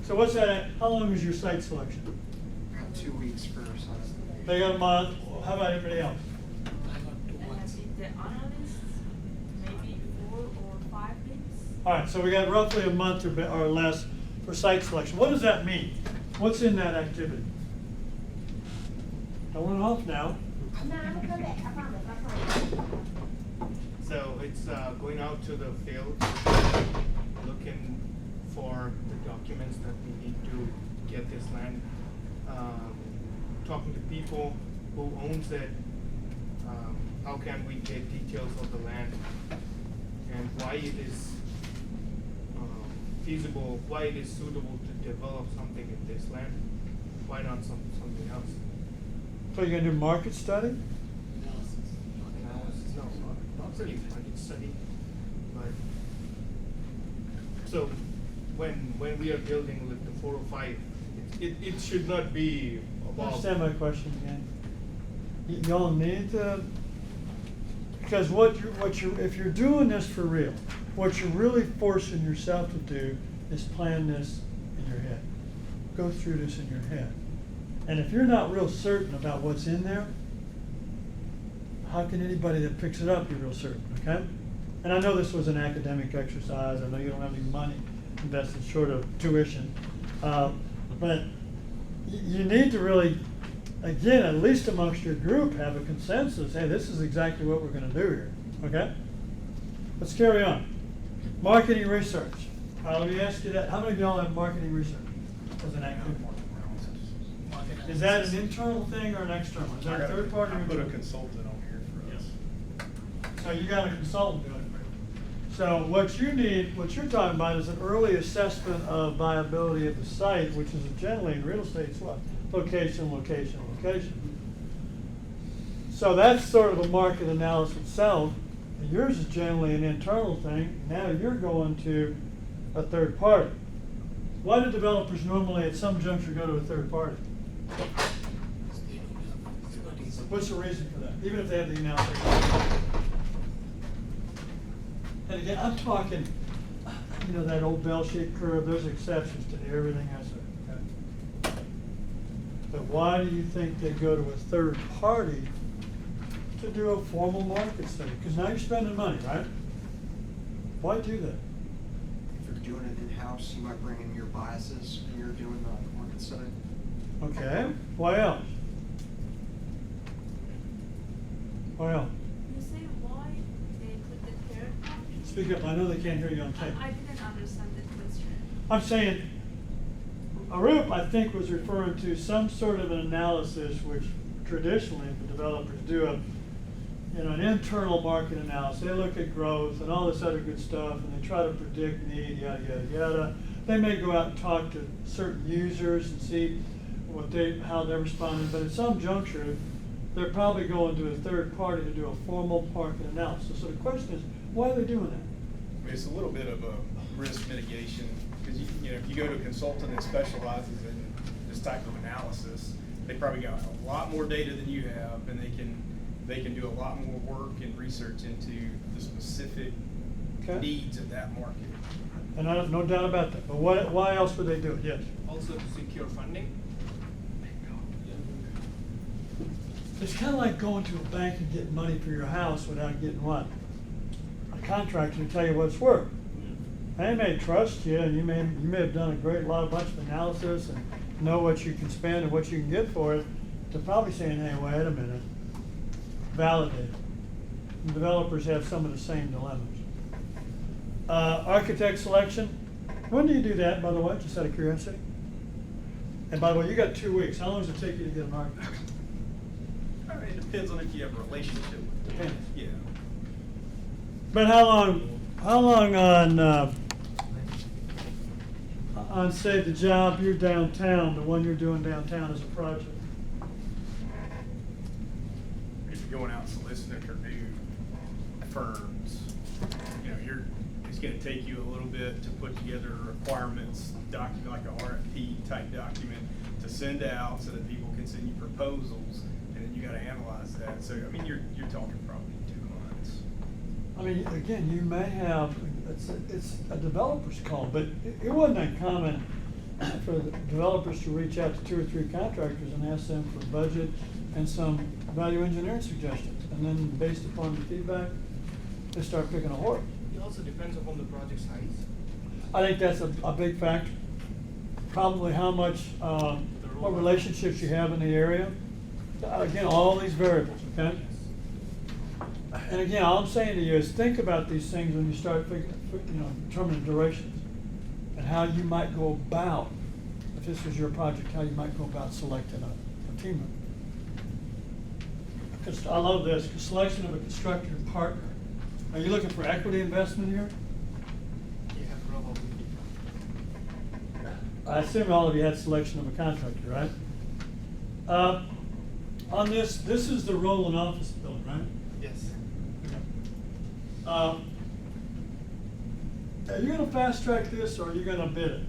Speaker 1: So what's that, how long is your site selection?
Speaker 9: 2 weeks for some.
Speaker 1: They got a month. How about everybody else?
Speaker 3: I got 2 months.
Speaker 10: The analyst, maybe 4 or 5 weeks.
Speaker 1: All right, so we got roughly a month or less for site selection. What does that mean? What's in that activity? I went off now.
Speaker 6: No, I'm gonna come back, I promise, I promise.
Speaker 5: so it's going out to the field, looking for the documents that we need to get this land, talking to people who owns it, how can we get details of the land, and why it is feasible, why it is suitable to develop something in this land, why not something else?
Speaker 1: So you're gonna do market study?
Speaker 5: Analysis, no, not really market study, but, so, when we are building with the 405, it should not be about.
Speaker 1: Understand my question again? Y'all need to, because if you're doing this for real, what you're really forcing yourself to do is plan this in your head. Go through this in your head. And if you're not real certain about what's in there, how can anybody that picks it up be real certain, okay? And I know this was an academic exercise. I know you don't have any money invested short of tuition. But you need to really again, at least amongst your group, have a consensus, hey, this is exactly what we're gonna do here, okay? Let's carry on. Marketing research. Let me ask you that, how many of y'all have marketing research as an activity?
Speaker 3: Market
Speaker 1: Is that
Speaker 3: analysis.
Speaker 1: an internal thing or an external? Is that a third party?
Speaker 4: I
Speaker 1: or
Speaker 4: put a
Speaker 1: internal?
Speaker 4: consultant on here for us.
Speaker 1: So you got a consultant doing it for you. So what you need, what you're talking about is an early assessment of viability of the site, which is generally in real estate, it's what? Location, location, location. So that's sort of a market analysis itself. And yours is generally an internal thing. Now you're going to a third party. Why do developers normally at some juncture go to a third party?
Speaker 3: They don't have expertise.
Speaker 1: What's the reason for that? Even if they have the analysis. And again, I'm talking, you know, that old bell-shaped curve, there's exceptions to everything I said, okay? But why do you think they go to a third party to do a formal market study? Because now you're spending money, right? Why do that?
Speaker 9: If you're doing it in-house, you might bring in your biases when you're doing the market study.
Speaker 1: Okay, why else? Why else?
Speaker 10: You say why they put the third party?
Speaker 1: Speak up, I know they can't hear you on tape.
Speaker 10: I didn't understand the question.
Speaker 1: I'm saying, Arup, I think, was referring to some sort of an analysis which traditionally the developers do an internal market analysis. They look at growth and all this other good stuff, and they try to predict need, yada, yada, yada. They may go out and talk to certain users and see how they're responding, but at some juncture, they're probably going to a third party to do a formal market analysis. So the question is, why are they doing that?
Speaker 4: I mean, it's a little bit of a risk mitigation, because you know, if you go to a consultant that specializes in this type of analysis, they probably got a lot more data than you have, and they can do a lot more work and research into the specific
Speaker 1: Okay.
Speaker 4: needs of that market.
Speaker 1: And I have no doubt about that, but why else would they do it? Yes?
Speaker 5: Also to secure funding.
Speaker 1: It's kind of like going to a bank and getting money for your house without getting what? A contractor to tell you what it's worth. They may trust you, and you may have done a bunch of analysis and know what you can spend and what you can get for it. They're probably saying, hey, wait a minute, validate it. And developers have some of the same dilemmas. Architect selection. When do you do that, by the way, just out of curiosity? And by the way, you got 2 weeks. How long does it take you to get an architect?
Speaker 4: I mean, it depends on if you have a relationship with them.
Speaker 1: Depends.
Speaker 4: Yeah.
Speaker 1: But how long on say the job you're downtown, the one you're doing downtown as a project?
Speaker 4: If you're going out soliciting for new firms, you know, it's gonna take you a little bit to put together a requirements document, like a RFP type document to send out so that people can send you proposals, and then you gotta analyze that. So, I mean, you're talking probably 2 months.
Speaker 1: I mean, again, you may have, it's a developer's call, but it wasn't uncommon for the developers to reach out to 2 or 3 contractors and ask them for budget and some value engineering suggestions. And then based upon the feedback, they start picking a horse.
Speaker 5: It also depends upon the project size.
Speaker 1: I think that's a big factor. Probably how much, what relationships you have in the area. Again, all these variables, okay? And again, all I'm saying to you is think about these things when you start determining durations and how you might go about, if this was your project, how you might go about selecting a team member. Because I love this, selection of a constructor and partner. Are you looking for equity investment here?
Speaker 5: Yeah, probably.
Speaker 1: I assume all of you had selection of a contractor, right? On this is the Roland office building, right?
Speaker 5: Yes.
Speaker 1: Are you gonna fast track this or are you gonna bid it?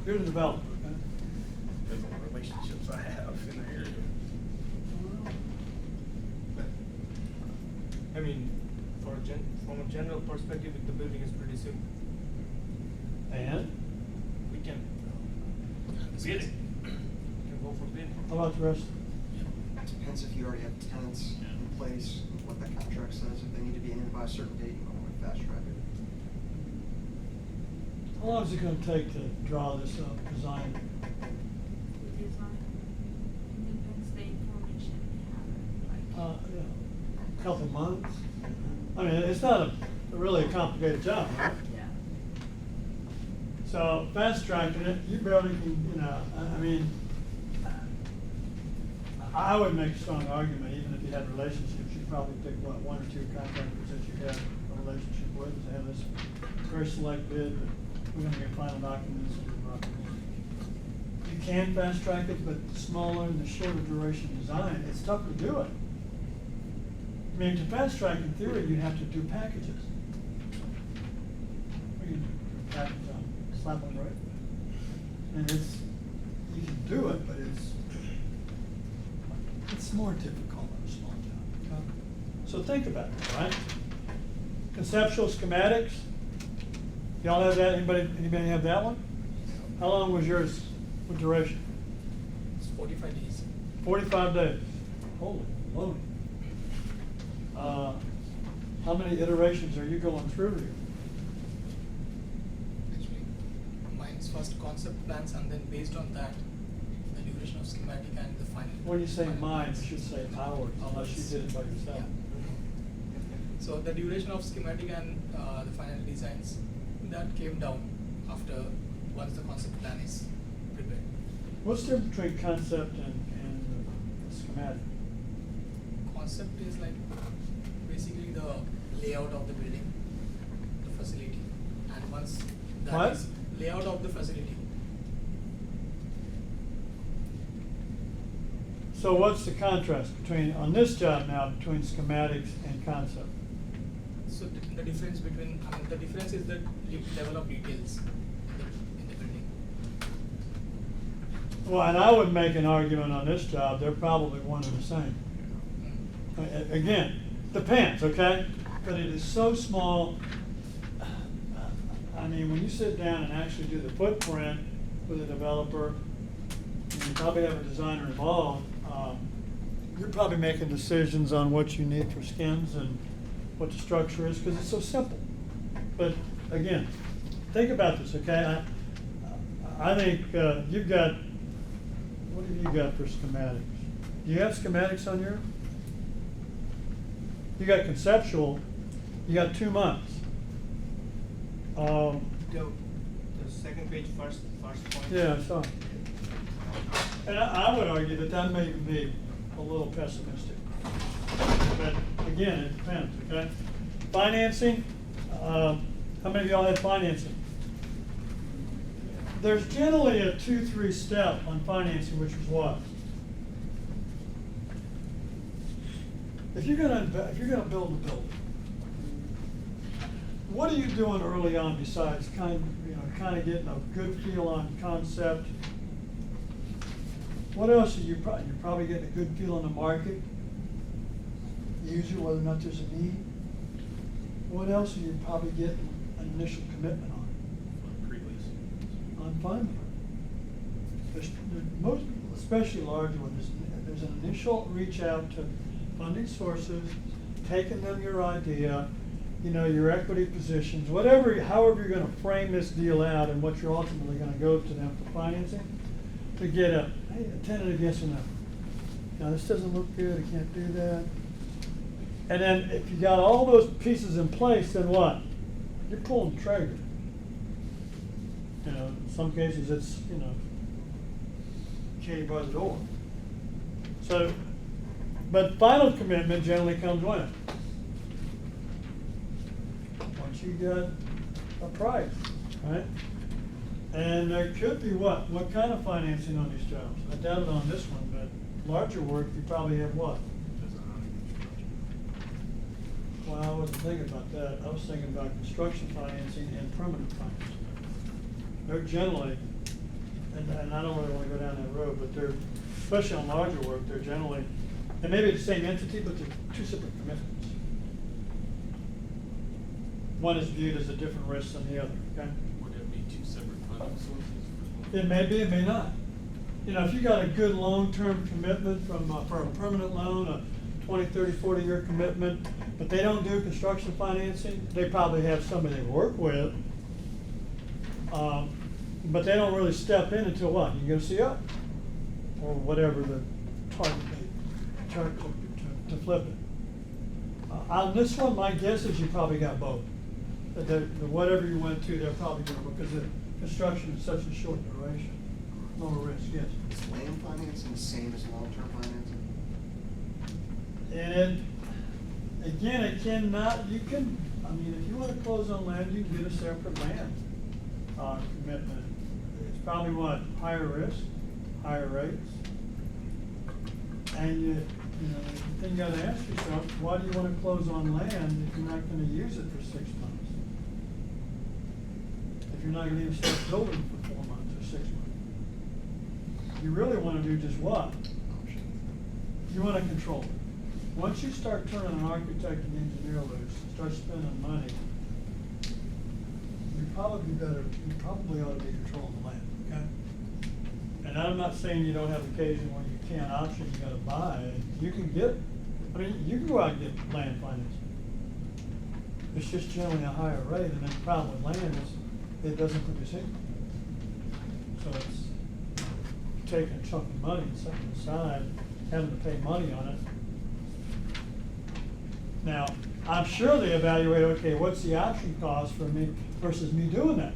Speaker 1: You're the developer, okay?
Speaker 4: Depends on the relationships I have in the area.
Speaker 5: I mean, from a general perspective, the building is pretty simple.
Speaker 1: And
Speaker 5: We can bid it. We can go for bid.
Speaker 1: how about the rest?
Speaker 9: Depends if you already have tenants in place, what that contract says, if they need to be in by a certain date, you want to fast track it.
Speaker 1: How long is it gonna take to draw this up, design? you know, couple months. I mean, it's not a really a complicated job, right?
Speaker 10: Yeah.
Speaker 1: So fast tracking it, you barely can, you know, I mean, I would make a strong argument, even if you had relationships, you'd probably pick, what, one or two contractors that you have a relationship with, and say, hey, this very select bid, but we're gonna get final documents. You can fast track it, but the smaller and the shorter duration design, it's tough to do it. I mean, to fast track in theory, you'd have to do packages. You can do a package on, slap on right. And it's, you can do it, but it's more difficult on a small job. Okay? So think about it, right? Conceptual schematics. Y'all have that? Anybody have that one? How long was yours? What duration?
Speaker 3: It's 45 days.
Speaker 1: 45 days. Holy moly. How many iterations are you going through here?
Speaker 3: Actually, mine's first concept plans, and then based on that, the duration of schematic and the final.
Speaker 1: When you say
Speaker 3: final
Speaker 1: mine,
Speaker 3: plans.
Speaker 1: you should say ours, unless you did it by yourself.
Speaker 3: Yeah. So the duration of schematic and the final designs, that came down after once the concept plan is prepared.
Speaker 1: What's the difference between concept and schematic?
Speaker 3: Concept is like basically the layout of the building, the facility, and once that
Speaker 1: What?
Speaker 3: is layout of the facility.
Speaker 1: So what's the contrast between, on this job now, between schematics and concept?
Speaker 3: So the difference between, I mean, the difference is the level of details in the building.
Speaker 1: Well, and I would make an argument on this job, they're probably one and the same. Again, depends, okay? But it is so small. I mean, when you sit down and actually do the footprint with a developer, and you probably have a designer involved, you're probably making decisions on what you need for skins and what the structure is, because it's so simple. But again, think about this, okay? I think you've got, what have you got for schematics? Do you have schematics on your? You got conceptual, you got 2 months.
Speaker 5: The second page, first point.
Speaker 1: Yeah, I saw it. And I would argue that may be a little pessimistic. But again, it depends, okay? Financing, how many of y'all had financing? There's generally a 2-3 step on financing, which is what? If you're gonna build a building, what are you doing early on besides kind of getting a good feel on concept? What else are you're probably getting a good feel on the market, user, whether or not there's a need. What else are you probably getting an initial commitment on?
Speaker 2: Pre-lease.
Speaker 1: On funding. Most, especially larger ones, there's an initial reach out to funding sources, taking them your idea, your equity positions, however you're gonna frame this deal out and what you're ultimately gonna go to them for financing, to get a tentative yes or no. Now, this doesn't look good, I can't do that. And then if you got all those pieces in place, then what? You're pulling the trigger. In some cases it's, candy by the door. So, but final commitment generally comes when? Once you got a price, right? And there could be what? What kind of financing on these jobs? I doubt it on this one, but larger work, you probably have what? Well, I wasn't thinking about that. I was thinking about construction financing and permanent financing. They're generally, and I don't really want to go down that road, but they're, especially on larger work, they're generally, they may be the same entity, but they're 2 separate commitments. One is viewed as a different risk than the other, okay?
Speaker 2: Would there be 2 separate funding sources?
Speaker 1: It may be, it may not. If you got a good long-term commitment for a permanent loan, a 20, 30, 40-year commitment, but they don't do construction financing, they probably have somebody they work with, but they don't really step in until what? You go CO, or whatever the target date, to flip it. On this one, my guess is you probably got both. Whatever you went to, they're probably gonna, because the construction is such a short duration, lower risk, yes.
Speaker 9: Is land financing the same as long-term financing?
Speaker 1: And again, it cannot, you can, I mean, if you wanna close on land, you can get a separate land, commitment. It's probably what, higher risk, higher rates. And you know, the thing you gotta ask yourself, why do you wanna close on land if you're not gonna use it for 6 months? If you're not gonna even start building for 4 months or 6 months? You really wanna do just what? You wanna control it. Once you start turning an architect and engineer loose, start spending money, you probably ought to be controlling the land, okay? And I'm not saying you don't have occasion when you can't option, you gotta buy. You can get, I mean, you can go out and get land financing. It's just generally a higher rate, and then the problem with land is it doesn't produce income. So it's taking a chunk of money and setting it aside, having to pay money on it. Now, I'm sure they evaluate, okay, what's the option cost for me versus me doing that?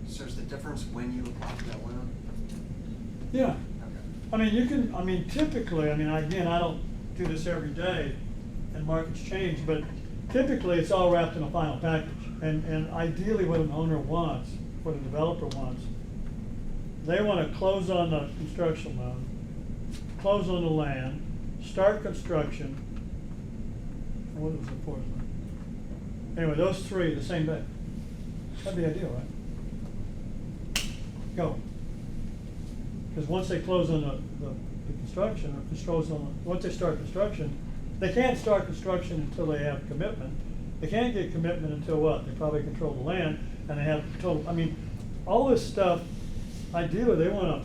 Speaker 9: So is the difference when you apply for that loan?
Speaker 1: Yeah.
Speaker 9: Okay.
Speaker 1: I mean, you can, I mean, typically, I mean, again, I don't do this every day and markets change, but typically it's all wrapped in a final package. And ideally what an owner wants, what a developer wants, they want to close on the construction loan, close on the land, start construction. And what was the fourth one? Anyway, those three the same day. That'd be ideal, right? Go. Because once they close on the construction, or once they start construction, they can't start construction until they have commitment. They can't get commitment until what? They probably control the land, and they have total, I mean, all this stuff, ideally, they wanna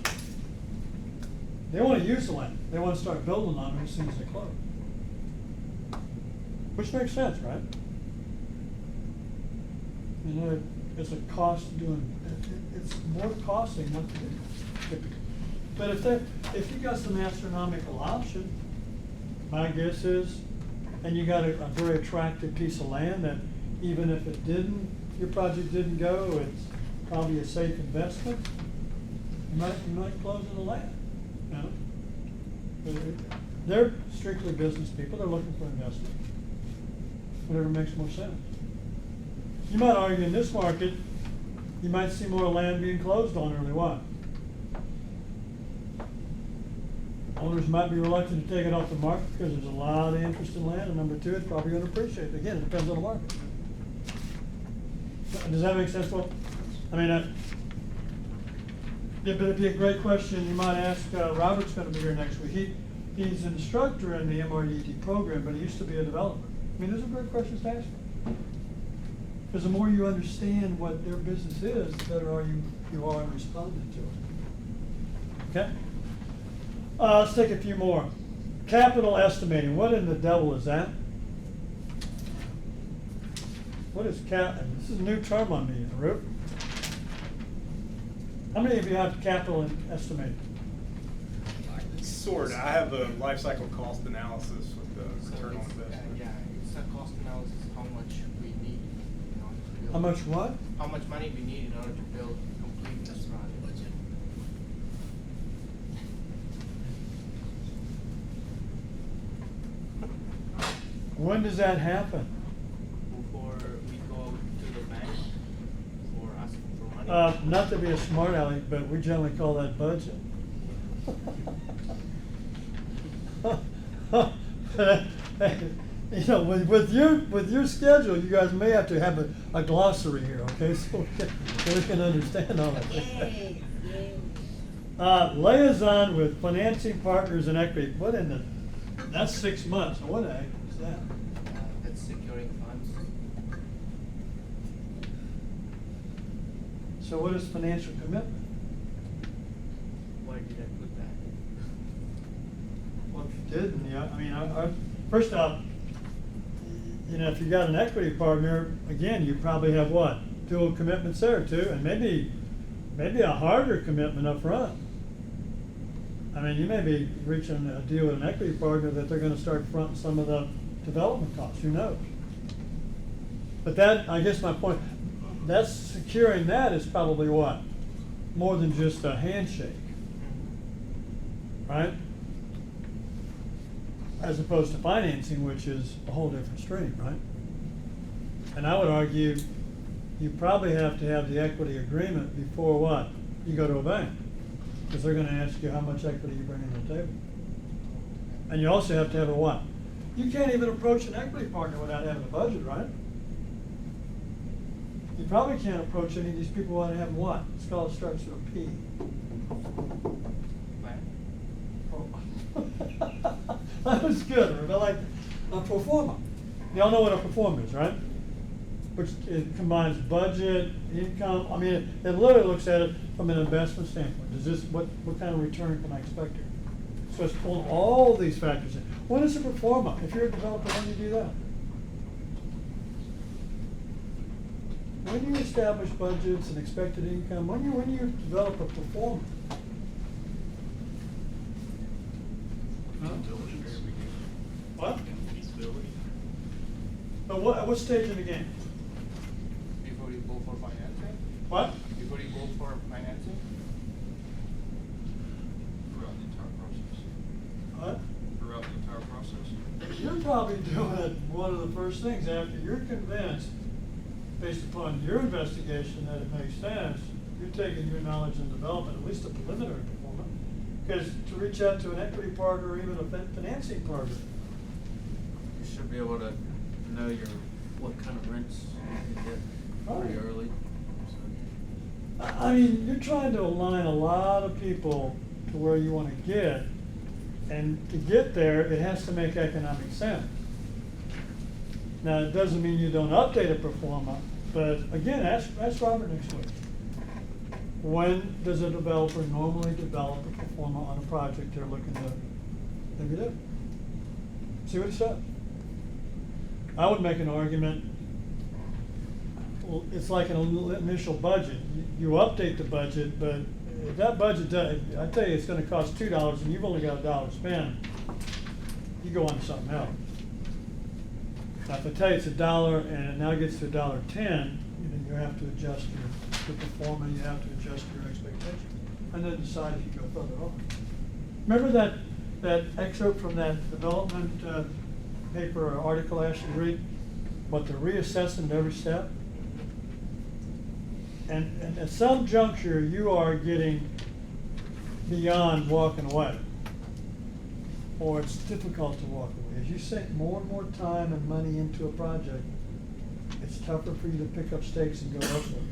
Speaker 1: use the land. They wanna start building on it as soon as they close. Which makes sense, right? You know, it's a cost doing, it's more costly not to do typically. But if you got some astronomical option, my guess is, and you got a very attractive piece of land that even if your project didn't go, it's probably a safe investment, you might close on the land, you know? They're strictly business people, they're looking for investment. Whatever makes more sense. You might argue in this market, you might see more land being closed on early on. Owners might be reluctant to take it off the market because there's a lot of interest in land, and number two, it's probably going to appreciate. Again, it depends on the market. Does that make sense, Will? I mean, yeah, but it'd be a great question you might ask, Robert's going to be here next week. He's an instructor in the MRED program, but he used to be a developer. I mean, those are great questions to ask. Because the more you understand what their business is, the better you are in responding to it. Okay? Let's take a few more. Capital estimating. What in the devil is that? What is this is a new term on me, Roop. How many of you have capital estimating?
Speaker 4: Sort of. I have a life cycle cost analysis with the
Speaker 5: So
Speaker 4: return on
Speaker 5: it's,
Speaker 4: investment.
Speaker 5: yeah, it's a cost analysis, how much we need in order to build.
Speaker 1: How much what?
Speaker 5: How much money we need in order to build, complete this project.
Speaker 1: When does that happen?
Speaker 5: Before we go to the bank for asking for money.
Speaker 1: Not to be a smart aleck, but we generally call that budget. You know, with your schedule, you guys may have to have a glossary here, okay, so we can understand all that.
Speaker 6: Yes, yes.
Speaker 1: Liaison with financing partners and equity. What in the? That's 6 months. What the heck is that?
Speaker 5: That's securing funds.
Speaker 1: So what is financial commitment?
Speaker 5: Why did I put that?
Speaker 1: Well, if you didn't, yeah, I mean, first off, you know, if you got an equity partner, again, you probably have what? Dual commitments there too, and maybe a harder commitment up front. I mean, you may be reaching a deal with an equity partner that they're gonna start fronting some of the development costs, who knows? But that, I guess my point, that's securing that is probably what? More than just a handshake, right? As opposed to financing, which is a whole different stream, right? And I would argue, you probably have to have the equity agreement before what? You go to a bank, because they're gonna ask you how much equity you bring to the table. And you also have to have a what? You can't even approach an equity partner without having a budget, right? You probably can't approach any of these people without having what? It's called, starts with a P. That was good, I like a pro forma. Y'all know what a pro forma is, right? Which it combines budget, income, I mean, it literally looks at it from an investment standpoint. Does this, what kind of return can I expect here? So it's pulling all these factors in. When is a pro forma? If you're a developer, when do you do that? When do you establish budgets and expected income? When you develop a pro forma? Huh? What?
Speaker 2: Feasibility.
Speaker 1: But what stage in the game?
Speaker 5: Before you go for financing?
Speaker 1: What?
Speaker 5: Before you go for financing?
Speaker 2: Throughout the entire process.
Speaker 1: What?
Speaker 2: Throughout the entire process.
Speaker 1: You're probably doing it, one of the first things, after you're convinced, based upon your investigation, that it makes sense, you're taking your knowledge and development, at least a preliminary performance, because to reach out to an equity partner or even a financing partner.
Speaker 11: You should be able to know what kind of rents you can get pretty
Speaker 1: Right.
Speaker 11: early.
Speaker 1: I mean, you're trying to align a lot of people to where you want to get, and to get there, it has to make economic sense. Now, it doesn't mean you don't update a pro forma, but again, ask Robert next week. When does a developer normally develop a pro forma on a project they're looking to maybe do? See what he says. I would make an argument, well, it's like an initial budget. You update the budget, but if that budget, I tell you, it's gonna cost $2 and you've only got $1 to spend, you go on to something else. Now, if I tell you it's $1 and it now gets to $1.10, you have to adjust your pro forma, you have to adjust your expectations, and then decide if you go further on. Remember that excerpt from that development paper or article I asked you to read? What they're reassessing at every step? And at some juncture, you are getting beyond walking away. Or it's difficult to walk away. As you sink more and more time and money into a project, it's tougher for you to pick up stakes and go elsewhere.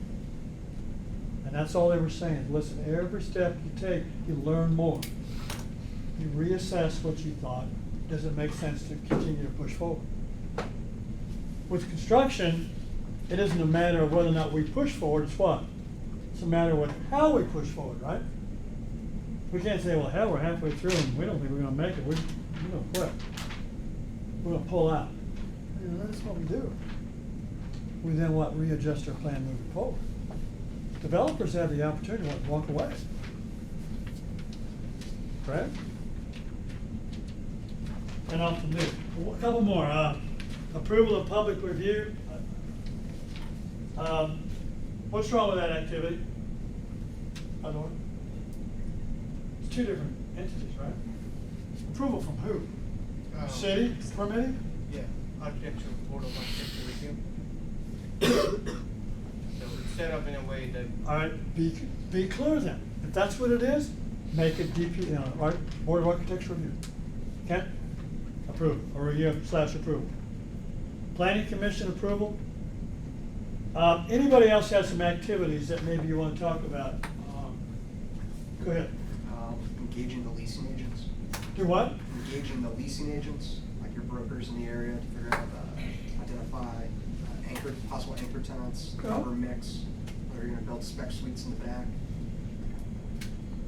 Speaker 1: And that's all they were saying. Listen, every step you take, you learn more. You reassess what you thought. Does it make sense to continue to push forward? With construction, it isn't a matter of whether or not we push forward, it's what? It's a matter of how we push forward, right? We can't say, well, hell, we're halfway through and we don't think we're gonna make it, we're gonna quit. We're gonna pull out. You know, that's what we do. We then what, readjust our plan moving forward. Developers have the opportunity to walk away. Right? And off to new. A couple more. Approval of public review. What's wrong with that activity? I don't know. It's two different entities, right? Approval from who? City permitting?
Speaker 5: Yeah, architecture, board of architecture review. So it's set up in a way that.
Speaker 1: All right, be clear then. If that's what it is, make it DP, Board of Architecture review. Okay? Approve, or review/approval. Planning Commission approval. Anybody else has some activities that maybe you want to talk about? Go ahead.
Speaker 9: Engaging the leasing agents.
Speaker 1: Do what?
Speaker 9: Engaging the leasing agents, like your brokers in the area, to figure out, identify possible anchor tenants,
Speaker 1: Okay.
Speaker 9: cover mix, whether you're gonna build spec suites in the back.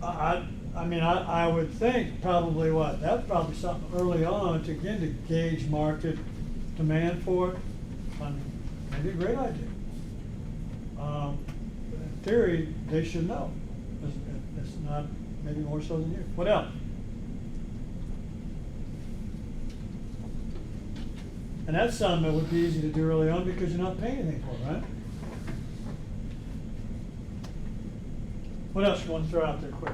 Speaker 1: I mean, I would think probably that's probably something early on to again to gauge market demand for it. Maybe a great idea. In theory, they should know. It's not, maybe more so than you. What else? And that's something that would be easy to do early on because you're not paying anything for it, right? What else you wanna throw out there quick?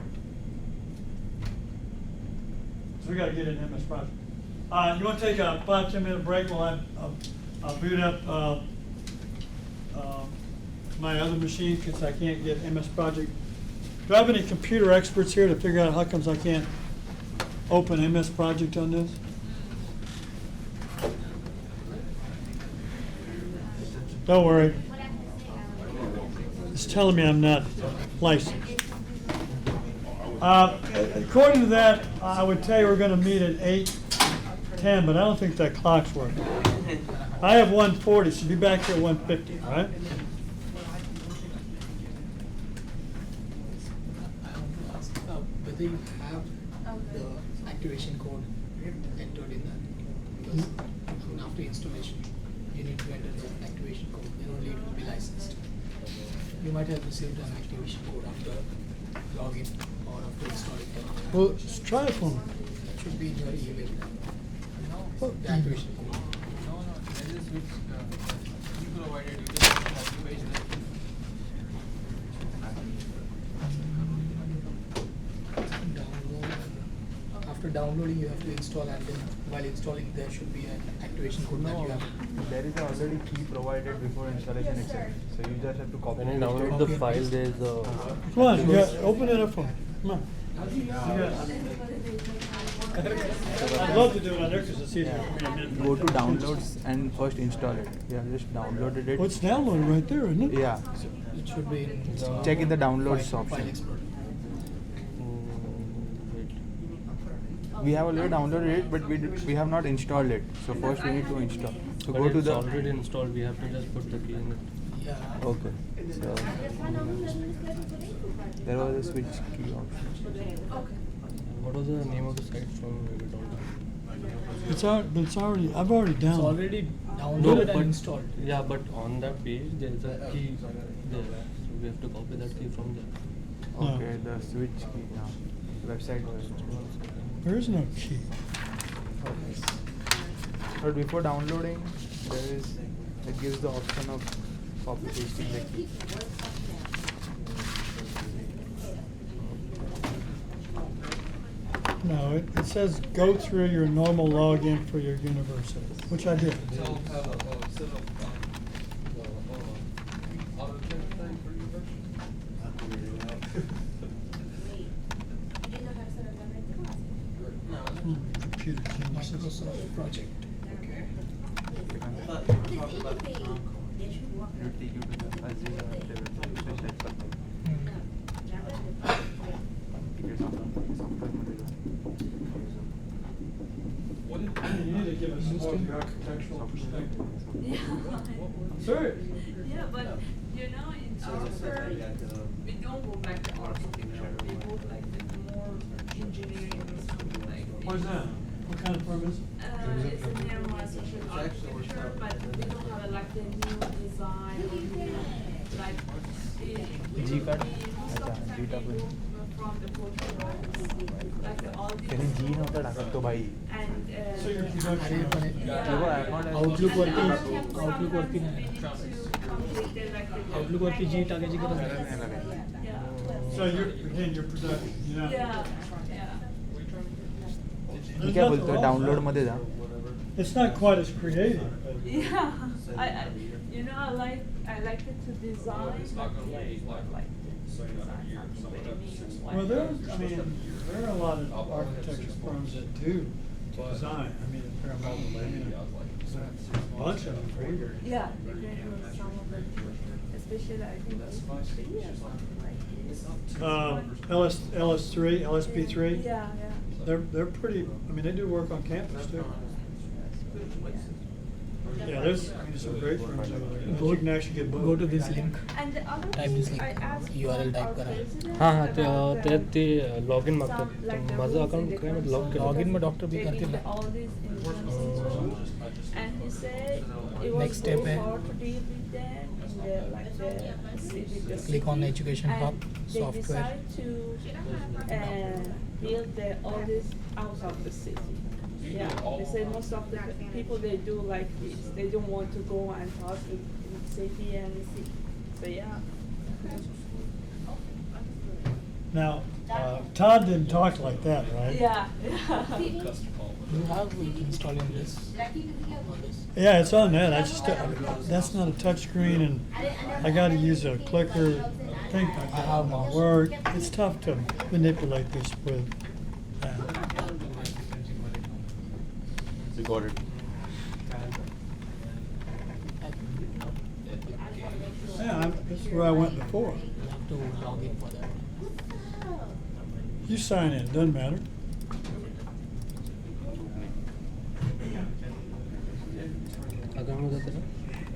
Speaker 1: So we gotta get in MS Project. You wanna take a 5-10 minute break while I'll boot up, my other machine, cause I can't get MS Project. Do I have any computer experts here to figure out how comes I can't open MS Project on this? Don't worry. It's telling me I'm not licensed. According to that, I would tell you we're gonna meet at 8:10, but I don't think that clock's working. I have 1:40, so be back here at 1:50, all right?
Speaker 3: Whether you have the activation code entered in that, because soon after installation, you need to enter the activation code, then only it will be licensed. You might have received an activation code after login or after installing it.
Speaker 1: Well, just try it for me.
Speaker 3: It should be in your email.
Speaker 1: What?
Speaker 3: The activation code.
Speaker 11: No, there is which, you provided, you just activate the.
Speaker 3: Download. After downloading, you have to install, and then while installing, there should be an activation code that you have.
Speaker 5: There is already key provided before installation itself, so you just have to copy.
Speaker 12: When you download the file, there is a.
Speaker 1: Come on, you got, open it up for me. Come on. You got- I'd love to do it on there because it's easier for me.
Speaker 5: Go to downloads and first install it. You have just downloaded it.
Speaker 1: Well, it's downloaded right there, isn't it?
Speaker 5: Yeah.
Speaker 3: It should be in.
Speaker 5: Check in the downloads
Speaker 3: File
Speaker 5: option.
Speaker 3: Explorer.
Speaker 5: We have already downloaded it, but we have not installed it. So first we need to install. So
Speaker 12: But
Speaker 5: go to
Speaker 12: it's
Speaker 5: the.
Speaker 12: already installed, we have to just put the key in it.
Speaker 3: Yeah.
Speaker 5: Okay. So there was a switch key option.
Speaker 12: What was the name of the site from where we downloaded?
Speaker 1: But it's already, I've already
Speaker 3: It's
Speaker 1: downloaded.
Speaker 3: already
Speaker 12: No,
Speaker 3: downloaded
Speaker 12: but-
Speaker 3: and installed.
Speaker 12: Yeah, but on that page, there is a key there, so we have to copy that key from there.
Speaker 1: No.
Speaker 5: Okay, the switch key now. Website was.
Speaker 1: There is no key.
Speaker 5: But before downloading, there is, it gives the option of copy pasting the key.
Speaker 1: No, it says go through your normal login for your university, which I did. Computer geniuses.
Speaker 3: Microsoft project. Okay.
Speaker 5: It will take you to the Azure special purpose.
Speaker 1: You need to give us more of the architectural perspective.
Speaker 10: Yeah.
Speaker 1: I'm serious.
Speaker 10: Yeah, but you know, in our firm, we don't go back to architecture. We go like with more engineering or something like.
Speaker 1: What's that? What kind of firm is it?
Speaker 10: It's a near social architecture, but we don't have like the new design or new like.
Speaker 5: G-card?
Speaker 10: Most of the time we go from the Portugal, like all these.
Speaker 5: त्याने G नव्हता टाकत तो भाई.
Speaker 10: And.
Speaker 1: So your
Speaker 3: अरे
Speaker 1: production.
Speaker 3: पण
Speaker 5: तेव्हा account आहे.
Speaker 3: Outlook वरती
Speaker 10: Sometimes
Speaker 3: आउटलुक वरती
Speaker 10: we
Speaker 3: नाही.
Speaker 10: need to complete it like the.
Speaker 3: Outlook वरती जी टाकायची गरज नाही.
Speaker 10: Yeah.
Speaker 1: So again, your production, you know.
Speaker 10: Yeah, yeah.
Speaker 5: मी काय बोलतोय डाउनलोड मध्ये जा.
Speaker 1: It's not quite as creative. but-
Speaker 10: Yeah, you know, I like it to design, but yeah, it's not like design something very neat.
Speaker 1: Well, there are a lot of architecture firms that do design. I mean, a fair amount of, a bunch of them for either.
Speaker 10: Yeah, depending on some of them, especially I think it's or something like this.
Speaker 1: LS3, LSP3.
Speaker 10: Yeah, yeah.
Speaker 1: They're pretty, I mean, they do work on campus too. Yeah, there's some great firms over there. You can actually get both.
Speaker 3: Go to this link.
Speaker 10: And the other
Speaker 3: Type this
Speaker 10: thing I
Speaker 3: link.
Speaker 10: asked
Speaker 3: URL
Speaker 10: from
Speaker 3: type
Speaker 10: our
Speaker 3: करा.
Speaker 10: president
Speaker 12: हां हां
Speaker 10: about
Speaker 12: त्यात ते log in
Speaker 10: some,
Speaker 12: मागतात
Speaker 10: like, the
Speaker 12: माझं
Speaker 10: rules
Speaker 12: account
Speaker 10: in
Speaker 12: काय
Speaker 10: the
Speaker 12: lock केलं
Speaker 3: Login में डॉक्टर भी
Speaker 10: They
Speaker 3: करते
Speaker 10: did
Speaker 3: हैं.
Speaker 10: all this in one system. And he said it was
Speaker 3: Next step
Speaker 10: so
Speaker 3: है.
Speaker 10: hard to deal with them in the like the city.
Speaker 3: Click on Education
Speaker 10: And
Speaker 3: Hub
Speaker 10: they
Speaker 3: software.
Speaker 10: decide to build all this out of the city. Yeah, They say most of the people they do like this. They don't want to go and talk in city and so yeah.
Speaker 1: Now, Todd didn't talk like that, right?
Speaker 10: Yeah.
Speaker 3: You have installed in this.
Speaker 1: Yeah, it's on that. I just, that's not a touch screen, and I gotta use a clicker. I think I have my work. It's tough to manipulate this with that.
Speaker 2: Recorded.
Speaker 1: Yeah, that's where I went before.
Speaker 3: You have to log in for that.
Speaker 1: You sign in, doesn't matter.
Speaker 12: Account में जाते ना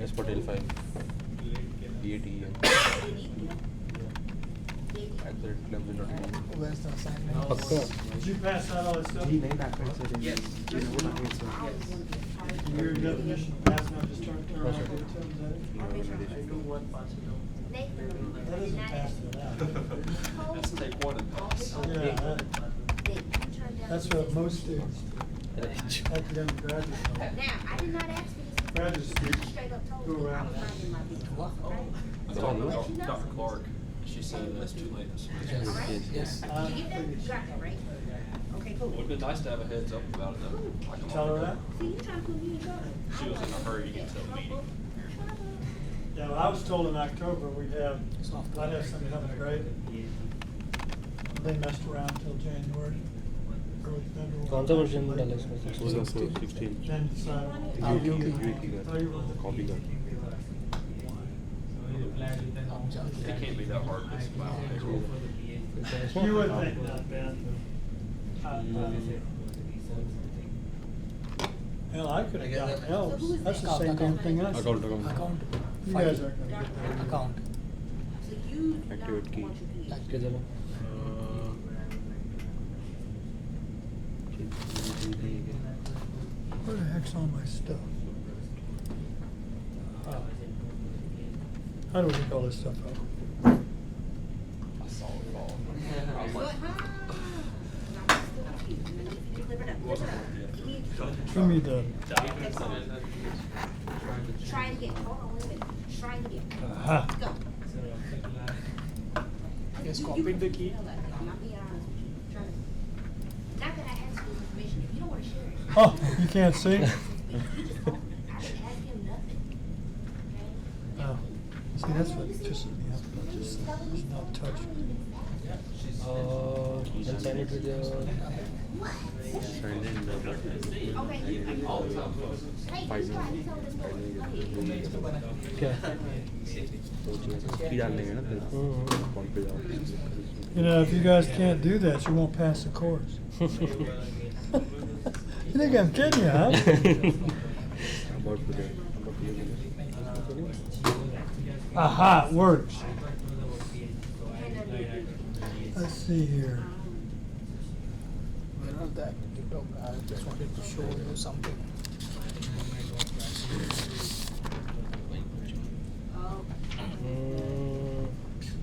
Speaker 2: S Patel 5. DAT.
Speaker 3: Where's the assignment?
Speaker 12: पक्का
Speaker 1: Did you pass out all that stuff?
Speaker 5: Yes.
Speaker 1: Your definition of pass out, just turn around. and give it to them, is that it? That doesn't pass it out.
Speaker 2: Let's take one and pass.
Speaker 1: Yeah, that's what most students do. Academic graduates.
Speaker 6: Now, I did not ask for this.
Speaker 1: Graduate students
Speaker 6: Straight up told
Speaker 1: go
Speaker 6: me I
Speaker 1: around
Speaker 6: was
Speaker 1: that.
Speaker 6: finding my people, right?
Speaker 2: Dr. Clark, she said that's too late this semester.
Speaker 6: All right?
Speaker 3: Yes.
Speaker 6: Did you get that? You got that, right? Okay, cool.
Speaker 2: Would've been nice to have a heads up about it though. Like a
Speaker 1: Tell her
Speaker 2: month
Speaker 1: that?
Speaker 2: ago.
Speaker 6: See, you trying to put me in trouble.
Speaker 2: She was in a hurry to get to a meeting.
Speaker 1: Yeah, well, I was told in October we'd have, I'd have somebody help me grade it. They messed around till January, early February.
Speaker 12: कौन सा version डाला इसमें
Speaker 8: 16.
Speaker 1: Then decide.
Speaker 8: Copy that.
Speaker 2: It can't be that hard to spell.
Speaker 1: You would think not, Ben. Hell, I could have gotten help. That's the same damn thing I said.
Speaker 3: Account.
Speaker 1: You guys aren't gonna get that.
Speaker 3: Account.
Speaker 6: So you do not
Speaker 8: Activate key.
Speaker 6: want your kids.
Speaker 12: के चलो
Speaker 1: Where the heck's all my stuff? How do we call this stuff out?
Speaker 2: I saw it fall. I was
Speaker 6: What,
Speaker 2: like,
Speaker 6: huh? I'm still confused. And then you flip it up, flip it up. Give me a-
Speaker 1: Give me the,
Speaker 6: Trying to get, hold on, wait a minute. Trying to get.
Speaker 1: aha.
Speaker 6: Go.
Speaker 3: Yes,
Speaker 6: You-
Speaker 3: copied the key.
Speaker 6: I'm not being honest with you. Trying to, not that I asked you this information, if you don't wanna share it.
Speaker 1: Oh, you can't see?
Speaker 6: You just don't, I didn't ask him nothing. Okay?
Speaker 1: Oh, see, that's what pisses me off about this, there's no touch.
Speaker 12: and sign it with your
Speaker 6: Okay, you can. Hey, he's right, he's over this way.
Speaker 12: क्या
Speaker 1: You know, if you guys can't do that, you won't pass the course. You think I'm kidding you, huh? Aha, it works. Let's see here.
Speaker 3: Where are the activity talk? I just wanted to show you something.
Speaker 6: Oh,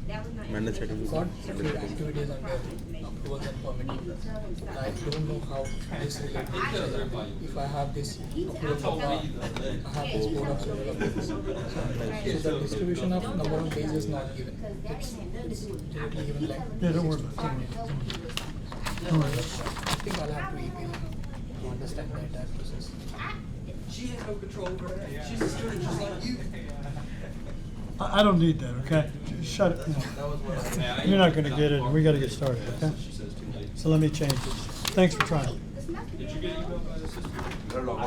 Speaker 6: that was not.
Speaker 8: Mandate setting.
Speaker 3: Got few activities under approval and permitting. I don't know how this relates to each other. If I have this approval from I have this board of surveillance. So the distribution of number of days is not given. It's directly given like.
Speaker 1: Yeah, don't worry about it. Don't worry about it.
Speaker 3: I think I'll have to email to understand the entire process.
Speaker 11: She has no control over that. She's a student just like you.
Speaker 1: I don't need that, okay? Just shut it down. You're not gonna get it, we gotta get started, okay?
Speaker 2: She says too late.
Speaker 1: So let me change this. Thanks for trying.
Speaker 2: Did you get emailed by the sister? There's, I'm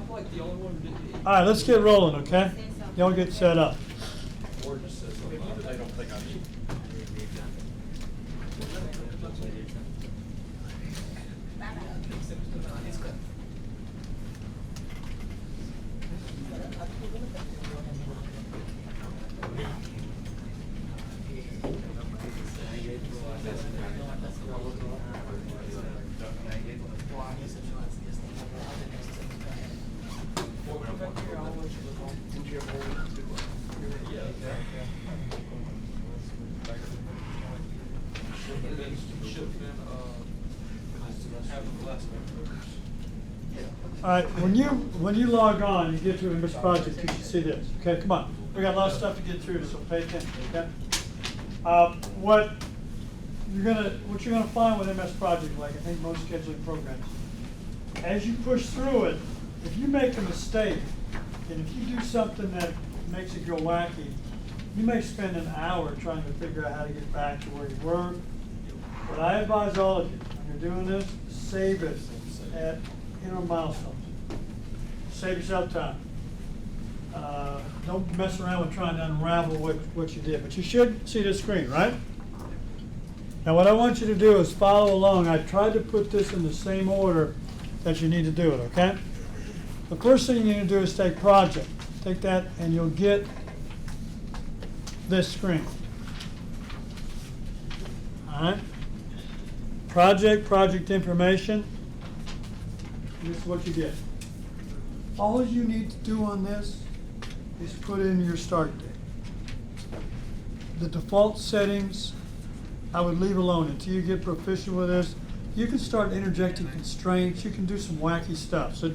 Speaker 2: like the only one who didn't.
Speaker 1: All right, let's get rolling, okay? Y'all get set up.
Speaker 2: Or just says something, but they don't think I need. Should've been,
Speaker 1: All right, when you log on, you get to MS Project, you should see this. Okay, come on. We got a lot of stuff to get through, so pay attention. Okay. What you're gonna find with MS Project, like I think most scheduling programs, as you push through it, if you make a mistake, and if you do something that makes it go wacky, you may spend an hour trying to figure out how to get back to where you were. But I advise all of you, when you're doing this, save it at milestones. Save yourself time. Don't mess around with trying to unravel what you did. But you should see this screen, right? Now what I want you to do is follow along. I tried to put this in the same order that you need to do it, okay? The first thing you need to do is take project. Take that and you'll get this screen. All right? Project information. This is what you get. All you need to do on this is put in your start date. The default settings, I would leave alone until you get proficient with this. You can start interjecting constraints. You can do some wacky stuff. So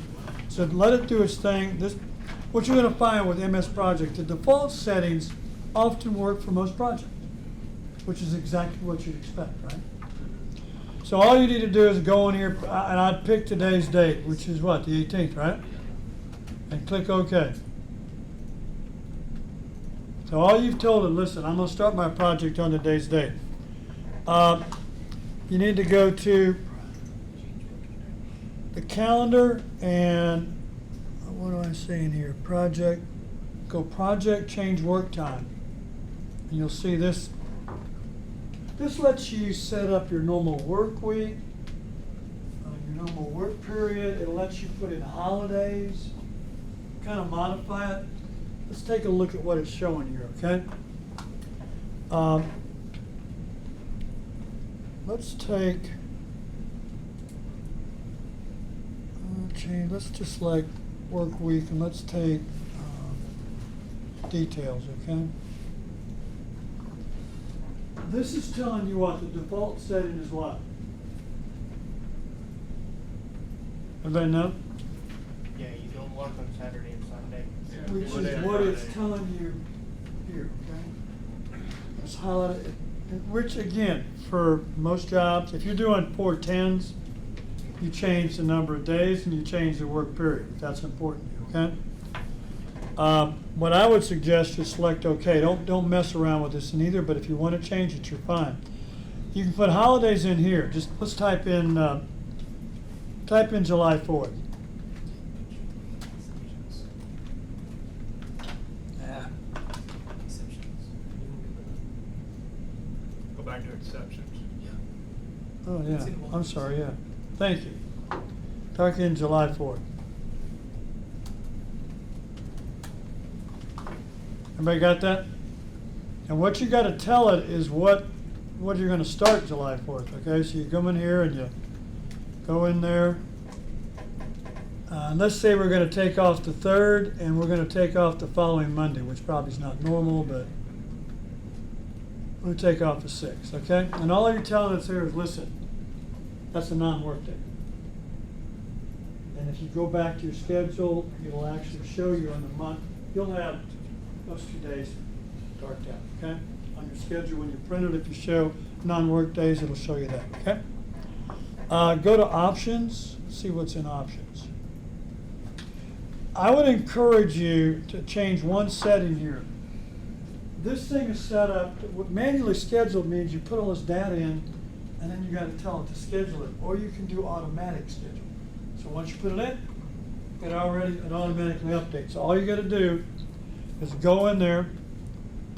Speaker 1: let it do its thing. What you're going to find with MS Project, the default settings often work for most projects, which is exactly what you'd expect, right? So all you need to do is go in here, and I'd pick today's date, which is what, the 18th, right? And click OK. So all you've told it, listen, I'm going to start my project on today's date. You need to go to the calendar and what do I say in here? Project, go project, change work time. And you'll see this. This lets you set up your normal work week, your normal work period. It lets you put in holidays, kind of modify it. Let's take a look at what it's showing here, okay? Let's take, let's just select work week and let's take details, okay? This is telling you what the default setting is what? Everybody know?
Speaker 5: Yeah, you don't work on Saturday and Sunday.
Speaker 1: Which is what it's telling you here, okay? Let's highlight it. Which again, for most jobs, if you're doing 410s, you change the number of days and you change the work period. That's important, okay? What I would suggest is select OK. Don't mess around with this in either, but if you want to change it, you're fine. You can put holidays in here. Just let's type in July 4th.
Speaker 4: Go back to exceptions.
Speaker 1: Oh, yeah. I'm sorry, yeah. Thank you. Type in July 4th. Everybody got that? And what you got to tell it is what you're going to start July 4th, okay? So you come in here and you go in there. Let's say we're going to take off the 3rd and we're going to take off the following Monday, which probably is not normal, but we'll take off the 6th, okay? And all you're telling us here is, listen, that's a non-work day. And if you go back to your schedule, it'll actually show you in the month. You'll have those 2 days darked out, okay? On your schedule, when you print it, if you show non-work days, it'll show you that, okay? Go to options, see what's in options. I would encourage you to change one setting here. This thing is set up, manually scheduled means you put all this data in and then you got to tell it to schedule it, or you can do automatic schedule. So once you put it in, it automatically updates. So all you got to do is go in there,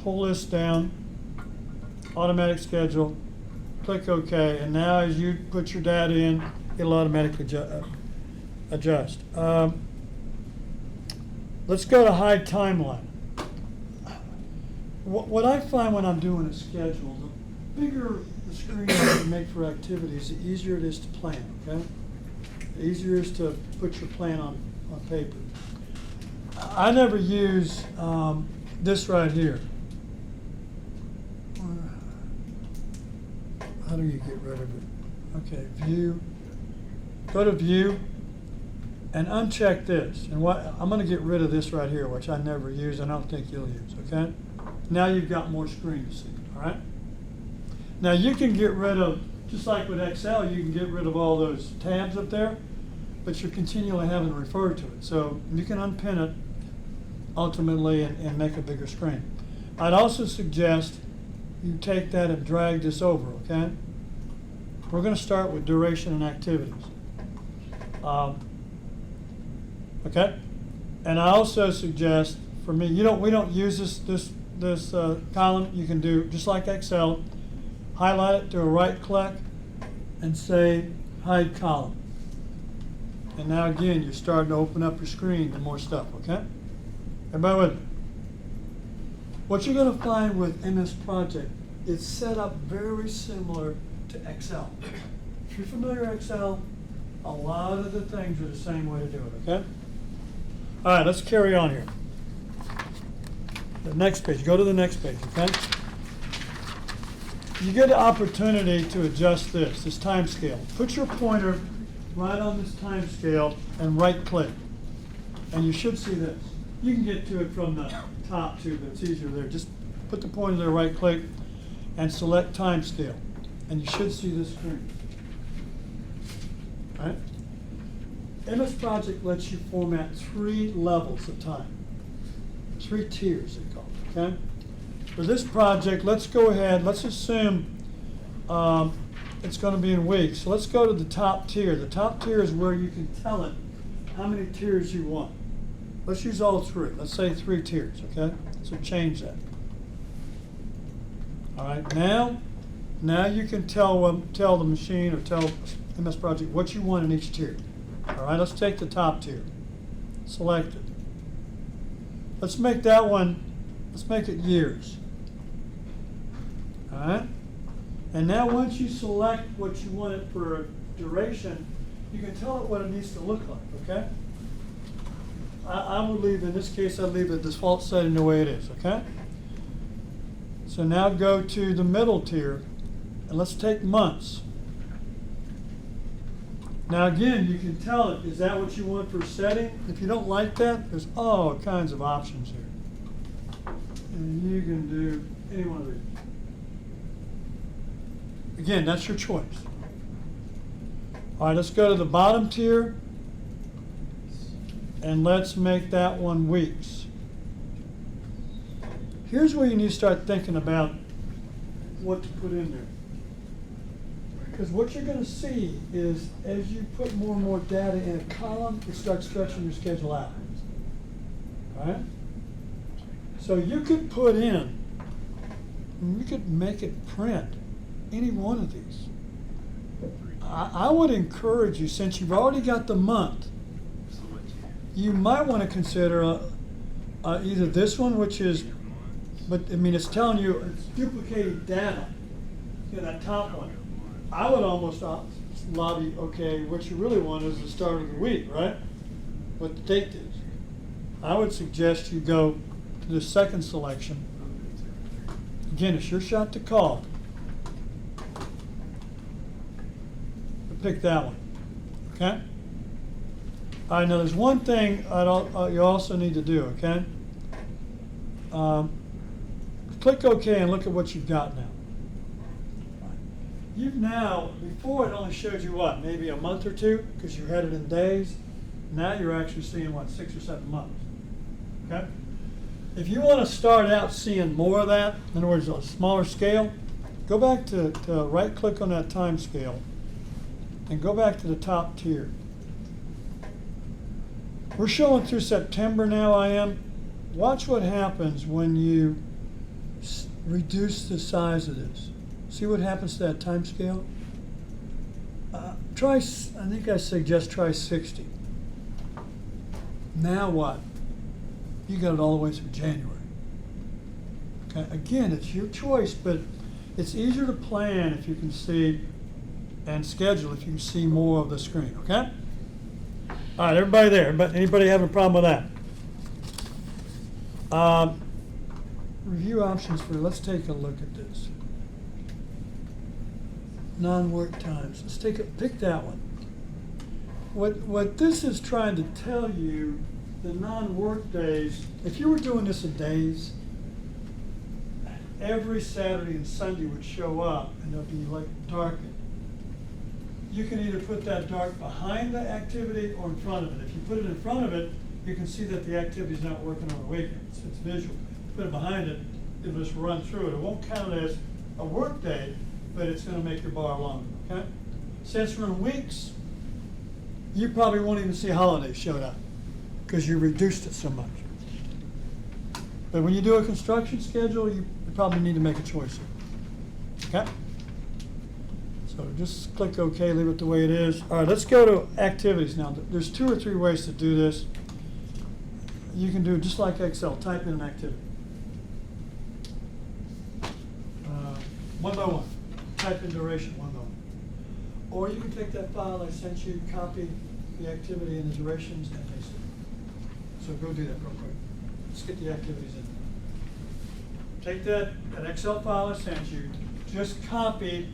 Speaker 1: pull this down, automatic schedule, click OK, and now as you put your data in, it'll automatically adjust. Let's go to hide timeline. What I find when I'm doing a schedule, the bigger the screen you make for activities, the easier it is to plan, okay? The easier it is to put your plan on paper. I never use this right here. How do you get rid of it? Okay, view, go to View, and uncheck this. And what I'm going to get rid of this right here, which I never use, and I don't think you'll use. Okay. Now you've got more screen to see. All right. Now you can get rid of, just like with Excel, you can get rid of all those tabs up there, but you're continually having to refer to it. So you can unpin it ultimately and make a bigger screen. I'd also suggest you take that and drag this over, okay? We're going to start with duration and activities. Okay? And I also suggest, for me, we don't use this column. You can do, just like Excel, highlight it, do a right click, and say hide column. And now again, you're starting to open up your screen to more stuff, okay? Everybody with me? What you're going to find with MS Project, it's set up very similar to Excel. If you're familiar with Excel, a lot of the things are the same way to do it, okay? All right, let's carry on here. The next page, go to the next page, okay? You get the opportunity to adjust this time scale. Put your pointer right on this time scale and right click. And you should see this. You can get to it from the top too, but it's easier there. Just put the pointer there, right click, and select time scale. And you should see this screen. All right? MS Project lets you format 3 levels of time. 3 tiers, they call it, okay? For this project, let's go ahead, let's assume it's going to be in weeks. So let's go to the top tier. The top tier is where you can tell it how many tiers you want. Let's use all 3. Let's say 3 tiers, okay? So change that. All right, now you can tell the machine or tell MS Project what you want in each tier. All right, let's take the top tier. Select it. Let's make that one, let's make it years. All right? And now once you select what you want it for duration, you can tell it what it needs to look like, okay? I would leave, in this case, I'd leave the default setting the way it is, okay? So now go to the middle tier, and let's take months. Now again, you can tell it, is that what you want for setting? If you don't like that, there's all kinds of options here. And you can do any one of these. Again, that's your choice. All right, let's go to the bottom tier, and let's make that one weeks. Here's where you need to start thinking about what to put in there. Because what you're going to see is as you put more and more data in a column, it starts stretching your schedule out. All right? So you could put in, you could make it print any one of these. I would encourage you, since you've already got the month, you might want to consider either this one, which is, but I mean, it's telling you it's duplicating data. You know, that top one. I would almost lobby, okay, what you really want is the start of the week, right? What the date is. I would suggest you go to the second selection. Again, it's your shot to call. But pick that one, okay? All right, now there's one thing you also need to do, okay? Click OK and look at what you've got now. You've now, before it only showed you what, maybe a month or 2, because you had it in days. Now you're actually seeing what, 6 or 7 months, okay? If you want to start out seeing more of that, in other words, a smaller scale, go back to right click on that time scale and go back to the top tier. We're showing through September now, I am. Watch what happens when you reduce the size of this. See what happens to that time scale? I think I suggest try 60. Now what? You got it all the way through January. Okay, again, it's your choice, but it's easier to plan if you can see and schedule if you can see more of the screen, okay? All right, everybody there. But anybody having a problem with that? Review options for, let's take a look at this. Non-work times. Let's pick that one. what this is trying to tell you, the non-work days, if you were doing this in days, every Saturday and Sunday would show up and they'll be like darkened. You can either put that dark behind the activity or in front of it. If you put it in front of it, you can see that the activity's not working on the weekends. It's visual. Put it behind it, it'll just run through it. It won't count as a work day, but it's gonna make your bar longer, okay? Since we're in weeks, you probably won't even see holidays showed up because you reduced it so much. But when you do a construction schedule, you probably need to make a choice here, okay? So just click OK, leave it the way it is. All right, let's go to activities now. There's 2 or 3 ways to do this. You can do it just like Excel, type in an activity. One by one, type in duration one by one. Or you can take that file I sent you, copy the activity and the durations and paste it. So go do that real quick. Let's get the activities in. Take that Excel file I sent you, just copy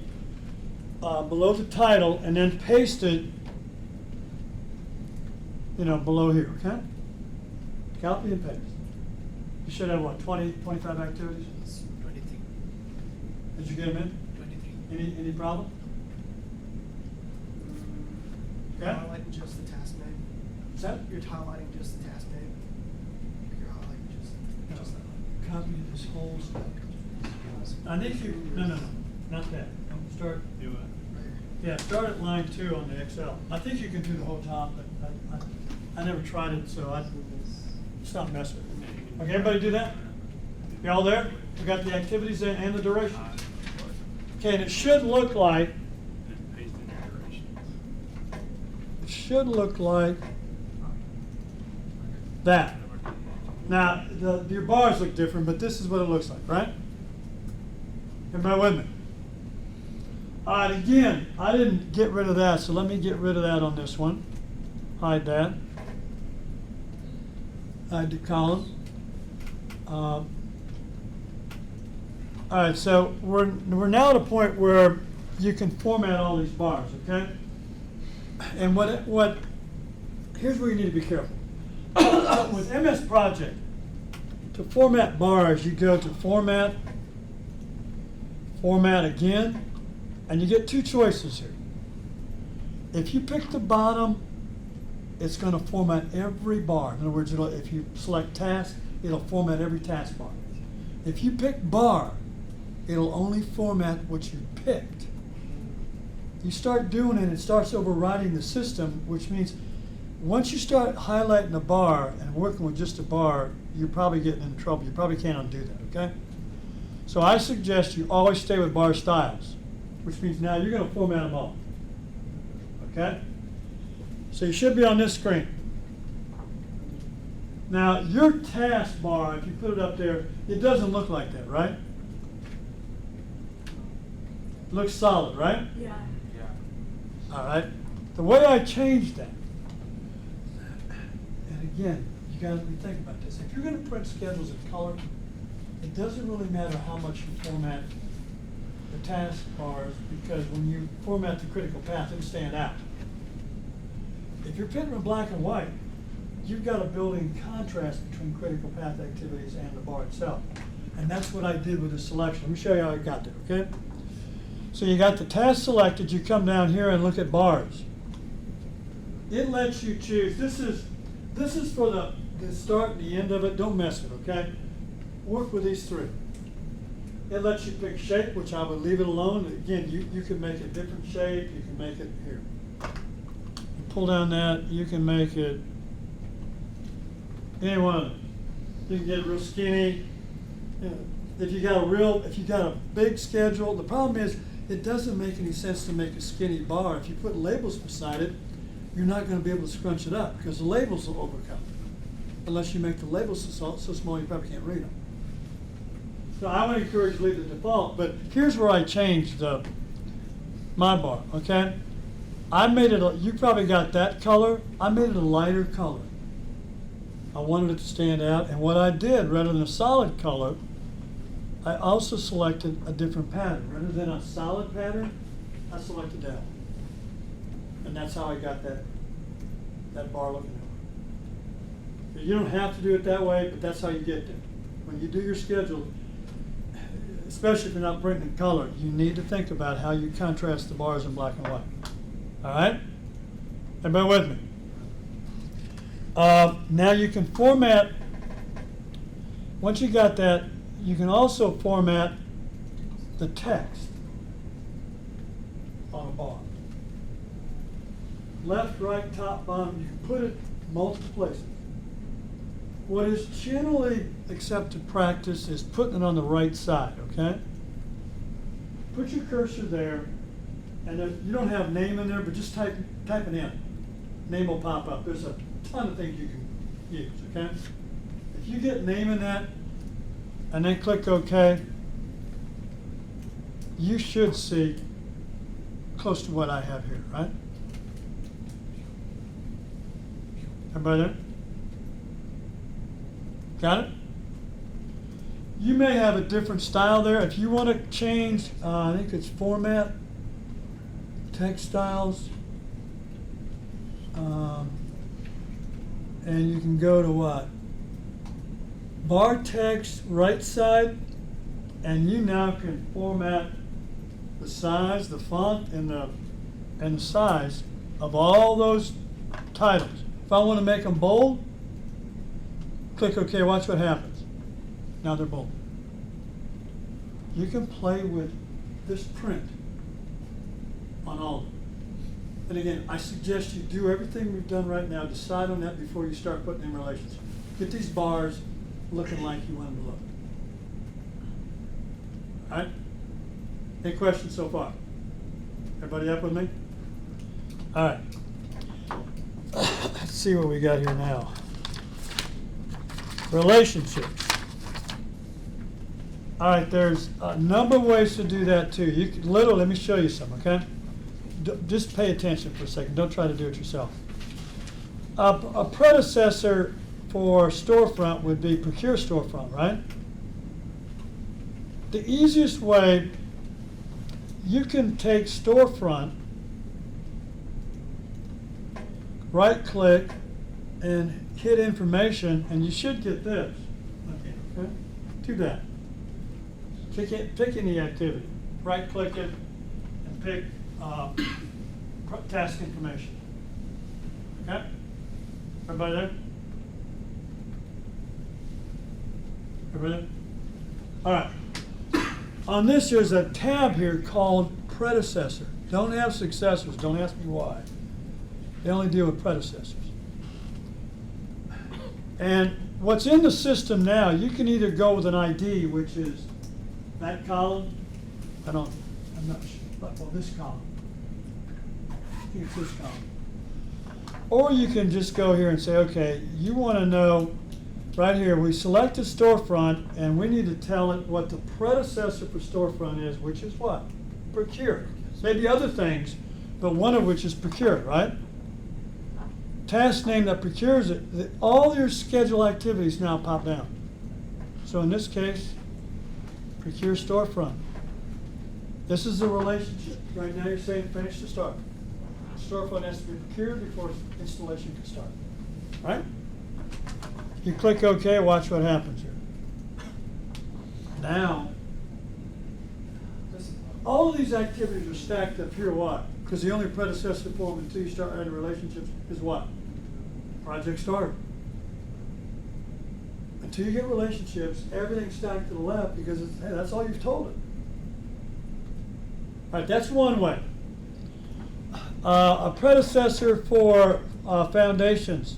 Speaker 1: below the title and then paste it, below here, okay? Copy and paste. You should have what, 20, 25 activities?
Speaker 3: 23.
Speaker 1: Did you get them in?
Speaker 3: 23.
Speaker 1: Any problem? Okay?
Speaker 9: Highlighting just the task name.
Speaker 1: What's that?
Speaker 9: You're highlighting just the task name. You're highlighting just that.
Speaker 1: Copy this whole stuff. I think you, no, not that. Start.
Speaker 4: Do it.
Speaker 1: Yeah, start at line 2 on the Excel. I think you can do the whole top, but I never tried it, so it's not messing with it. Okay, everybody do that? Y'all there? We got the activities in and the duration. Okay, and it should look like, that. Now, your bars look different, but this is what it looks like, right? Everybody with me? All right, again, I didn't get rid of that, so let me get rid of that on this one. Hide that. Hide the column. All right, so we're now at a point where you can format all these bars, okay? And here's where you need to be careful. With MS Project, to format bars, you go to Format, Format again, and you get 2 choices here. If you pick the bottom, it's going to format every bar. In other words, if you select Task, it'll format every task bar. If you pick Bar, it'll only format what you picked. You start doing it, it starts overriding the system, which means once you start highlighting a bar and working with just a bar, you're probably getting into trouble. You probably can't undo that, okay? So I suggest you always stay with bar styles, which means now you're going to format them all, okay? So you should be on this screen. Now, your task bar, if you put it up there, it doesn't look like that, right? It looks solid, right?
Speaker 10: Yeah.
Speaker 1: All right. The way I changed that, and again, you got to be thinking about this. If you're going to print schedules in color, it doesn't really matter how much you format the task bars, because when you format the critical path, it'll stand out. If you're printing in black and white, you've got a built-in contrast between critical path activities and the bar itself. And that's what I did with the selection. Let me show you how I got there, okay? So you got the task selected, you come down here and look at bars. It lets you choose, this is for the start and the end of it, don't mess with it, okay? Work with these 3. It lets you pick shape, which I would leave it alone. Again, you can make a different shape, you can make it here. You pull down that, you can make it any one of them. You can get it real skinny. If you got a big schedule, the problem is it doesn't make any sense to make a skinny bar. If you put labels beside it, you're not going to be able to scrunch it up because the labels will overcome it. Unless you make the labels so small you probably can't read them. So I would encourage you to leave the default, but here's where I changed my bar, okay? I made it, you probably got that color, I made it a lighter color. I wanted it to stand out, and what I did, rather than a solid color, I also selected a different pattern. Rather than a solid pattern, I selected that one. And that's how I got that that bar looking over. You don't have to do it that way, but that's how you get there. When you do your schedule, especially if you're not printing in color, you need to think about how you contrast the bars in black and white. All right? Everybody with me? Now you can format, once you got that, you can also format the text on a bar. Left, right, top, bottom, you can put it multiple places. What is generally accepted practice is putting it on the right side, okay? Put your cursor there, and if you don't have name in there, but just type it in. Name will pop up. There's a ton of things you can use, okay? If you get name in that, and then click OK, you should see close to what I have here, right? Everybody there? Got it? You may have a different style there. If you want to change, I think it's format, text styles, and you can go to what? Bar text, right side, and you now can format the size, the font, and the size of all those titles. If I want to make them bold, click OK, watch what happens. Now they're bold. You can play with this print on all of them. And again, I suggest you do everything we've done right now, decide on that before you start putting in relations. Get these bars looking like you want them to look. All right? Any questions so far? Everybody up with me? All right. Let's see what we got here now. Relationships. All right, there's a number of ways to do that too. You can, literally, let me show you some, okay? Just pay attention for a second. Don't try to do it yourself. A predecessor for storefront would be Procure Storefront, right? The easiest way, you can take Storefront, right-click, and hit information, and you should get this. Okay? Do that. Pick any activity. Right-click it, and pick task information. Okay? Everybody there? Everybody there? All right. On this, there's a tab here called predecessor. Don't have successors. Don't ask me why. They only deal with predecessors. And what's in the system now, you can either go with an ID, which is that column. I'm not sure, but well, this column. I think it's this column. Or you can just go here and say, okay, you want to know, right here, we selected Storefront, and we need to tell it what the predecessor for Storefront is, which is what? Procure. Maybe other things, but one of which is Procure, right? Task name that procures it, all your schedule activities now pop down. So in this case, Procure Storefront. This is the relationship. Right now you're saying finish to start. Storefront has to be procured before installation can start. Right? You click OK, watch what happens here. Now, all of these activities are stacked up here, why? Because the only predecessor for them until you start adding relationships is what? Project Starter. Until you get relationships, everything's stacked to the left because it's, hey, that's all you've told it. All right, that's one way. A predecessor for foundations,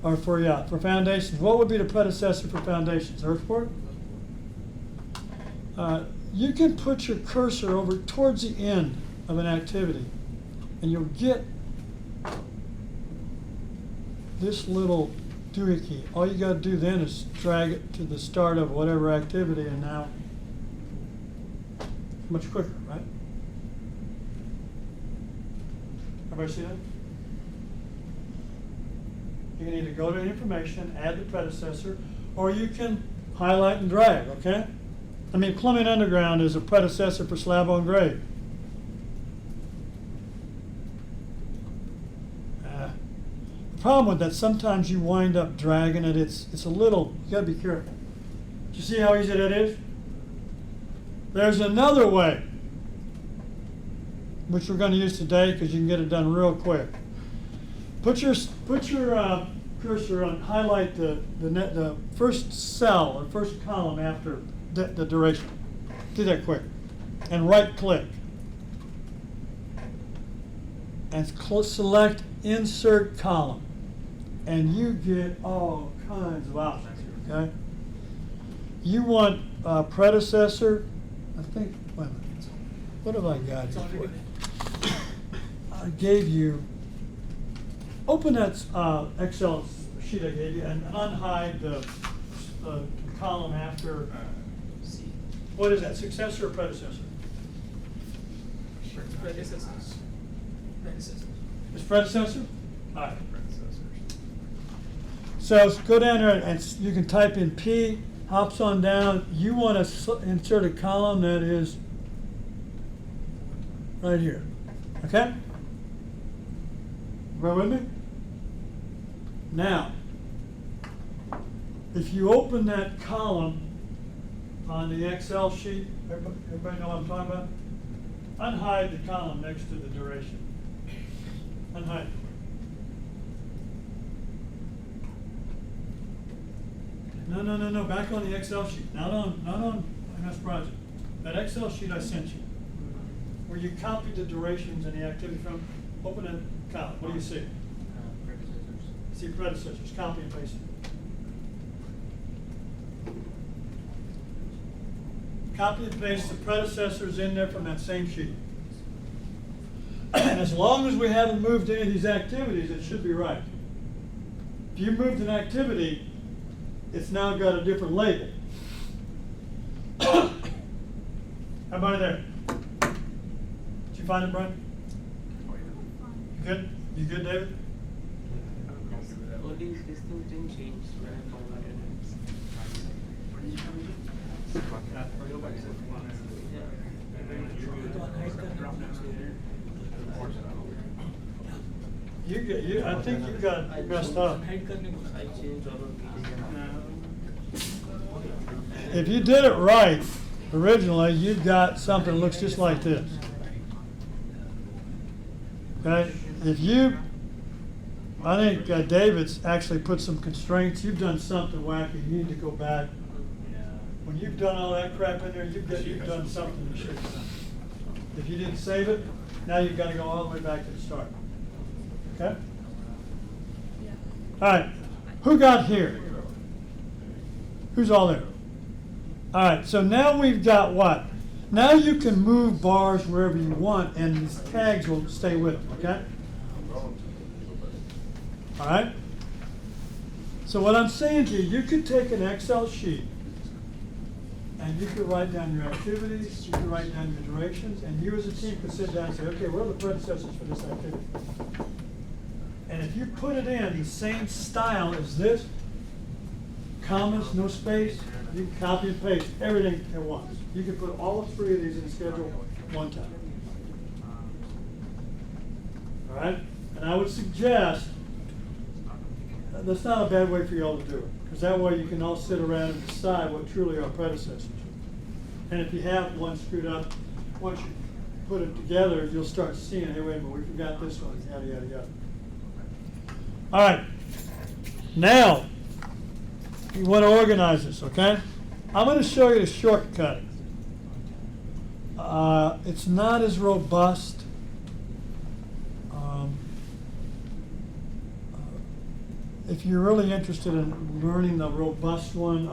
Speaker 1: or for foundations. What would be the predecessor for foundations? Earthwork? You can put your cursor over towards the end of an activity, and you'll get this little doohickey. All you got to do then is drag it to the start of whatever activity, and now much quicker, right? Everybody see that? You can either go to information, add the predecessor, or you can highlight and drag, okay? I mean, Plumbing Underground is a predecessor for Slab on Grade. problem with that, sometimes you wind up dragging it. It's a little, you gotta be careful. Do you see how easy that is? There's another way, which we're gonna use today because you can get it done real quick. Put your cursor on, highlight the first cell or first column after the duration. Do that quick. And right click. And select insert column. And you get all kinds of options here, okay? You want predecessor, I think, wait a minute. What have I got
Speaker 3: It's
Speaker 1: here
Speaker 3: already
Speaker 1: for you?
Speaker 3: there.
Speaker 1: I gave you, open that Excel sheet I gave you and unhide the column after, what is that, successor or predecessor?
Speaker 3: Predecessors. Predecessors.
Speaker 1: It's predecessor? All right.
Speaker 4: Predecessors.
Speaker 1: So go down there and you can type in P, hops on down. You want to insert a column that is right here. Okay? Right with me? Now, if you open that column on the Excel sheet, everybody know what I'm talking about? Unhide the column next to the duration. Unhide. No, back on the Excel sheet, not on MS Project. That Excel sheet I sent you, where you copied the durations and the activity from, open that column, what do you see?
Speaker 11: Predecessors.
Speaker 1: See predecessors, copy and paste it. Copy and paste the predecessors in there from that same sheet. And as long as we haven't moved any of these activities, it should be right. If you moved an activity, it's now got a different label. Everybody there? Did you find it, Brian? You good? You good, David?
Speaker 13: Only this thing didn't change when I formatted
Speaker 1: I think you got messed up.
Speaker 13: I changed all of these.
Speaker 1: If you did it right originally, you've got something that looks just like this. Okay? I think David's actually put some constraints. You've done something wacky. You need to go back. When you've done all that crap in there, you've done something you shouldn't have done. If you didn't save it, now you've got to go all the way back to the start. Okay? All right. Who got here? Who's all there? All right. So now we've got what? Now you can move bars wherever you want, and these tags will stay with them. Okay? All right? So what I'm saying to you, you could take an Excel sheet and you could write down your activities, you could write down your durations, and you as a team could sit down and say, okay, what are the predecessors for this activity? And if you put it in the same style as this, commas, no space, you can copy and paste everything at once. You can put all three of these in the schedule one time. All right? And I would suggest, that's not a bad way for you all to do it, because that way you can all sit around and decide what truly are predecessors. And if you have one screwed up, once you put it together, you'll start seeing, hey, wait a minute, we forgot this one, yada, yada, yada. All right. Now, you want to organize this, okay? I'm going to show you the shortcut. It's not as robust. If you're really interested in learning the robust one,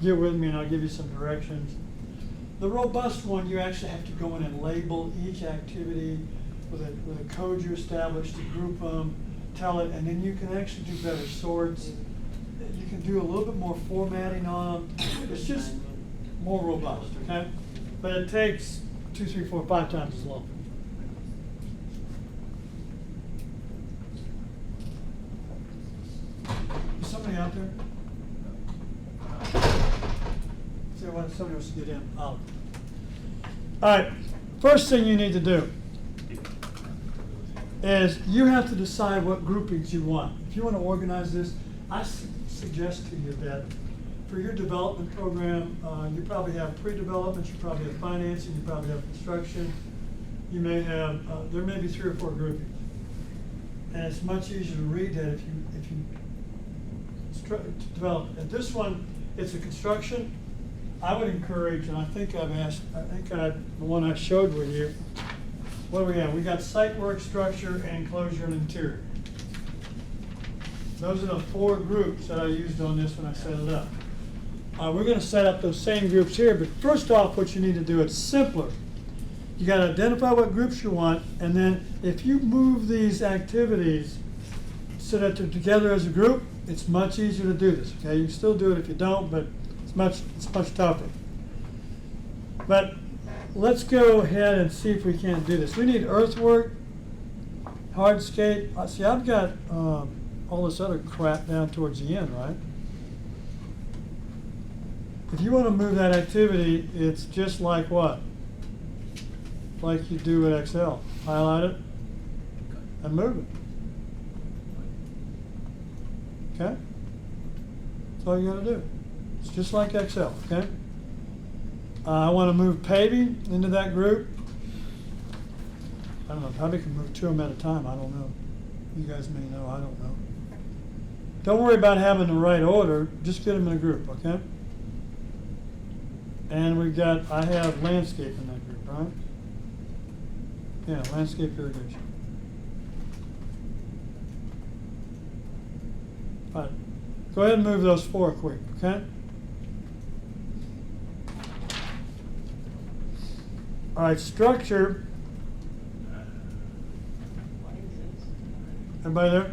Speaker 1: get with me and I'll give you some directions. The robust one, you actually have to go in and label each activity with a code you established to group them, tell it, and then you can actually do better sorts. You can do a little bit more formatting on them. It's just more robust, okay? But it takes 2, 3, 4, 5 times as long. Is somebody out there? Somebody wants to get in. All right. First thing you need to do. is you have to decide what groupings you want. If you want to organize this, I suggest to you that for your development program, you probably have pre-development, you probably have financing, you probably have construction. You may have, there may be 3 or 4 groupings. And it's much easier to read that if you develop. And this one, it's a construction. I would encourage, and I think the one I showed with you, what do we have? We got site work, structure, enclosure, and interior. Those are the 4 groups that I used on this when I set it up. We're gonna set up those same groups here, but first off, what you need to do, it's simpler. You gotta identify what groups you want, and then if you move these activities so that they're together as a group, it's much easier to do this, okay? You can still do it if you don't, but it's much tougher. But let's go ahead and see if we can't do this. We need earthwork, hardscape. See, I've got all this other crap down towards the end, right? If you want to move that activity, it's just like what? Like you do with Excel. Highlight it and move it. Okay? That's all you got to do. It's just like Excel, okay? I want to move paving into that group. I don't know, probably can move 2 of them at a time. I don't know. You guys may know, I don't know. Don't worry about having the right order. Just get them in a group, okay? And I have landscape in that group, right? Yeah, landscape irrigation. All right, go ahead and move those 4 quick, okay? All right, structure. Everybody there?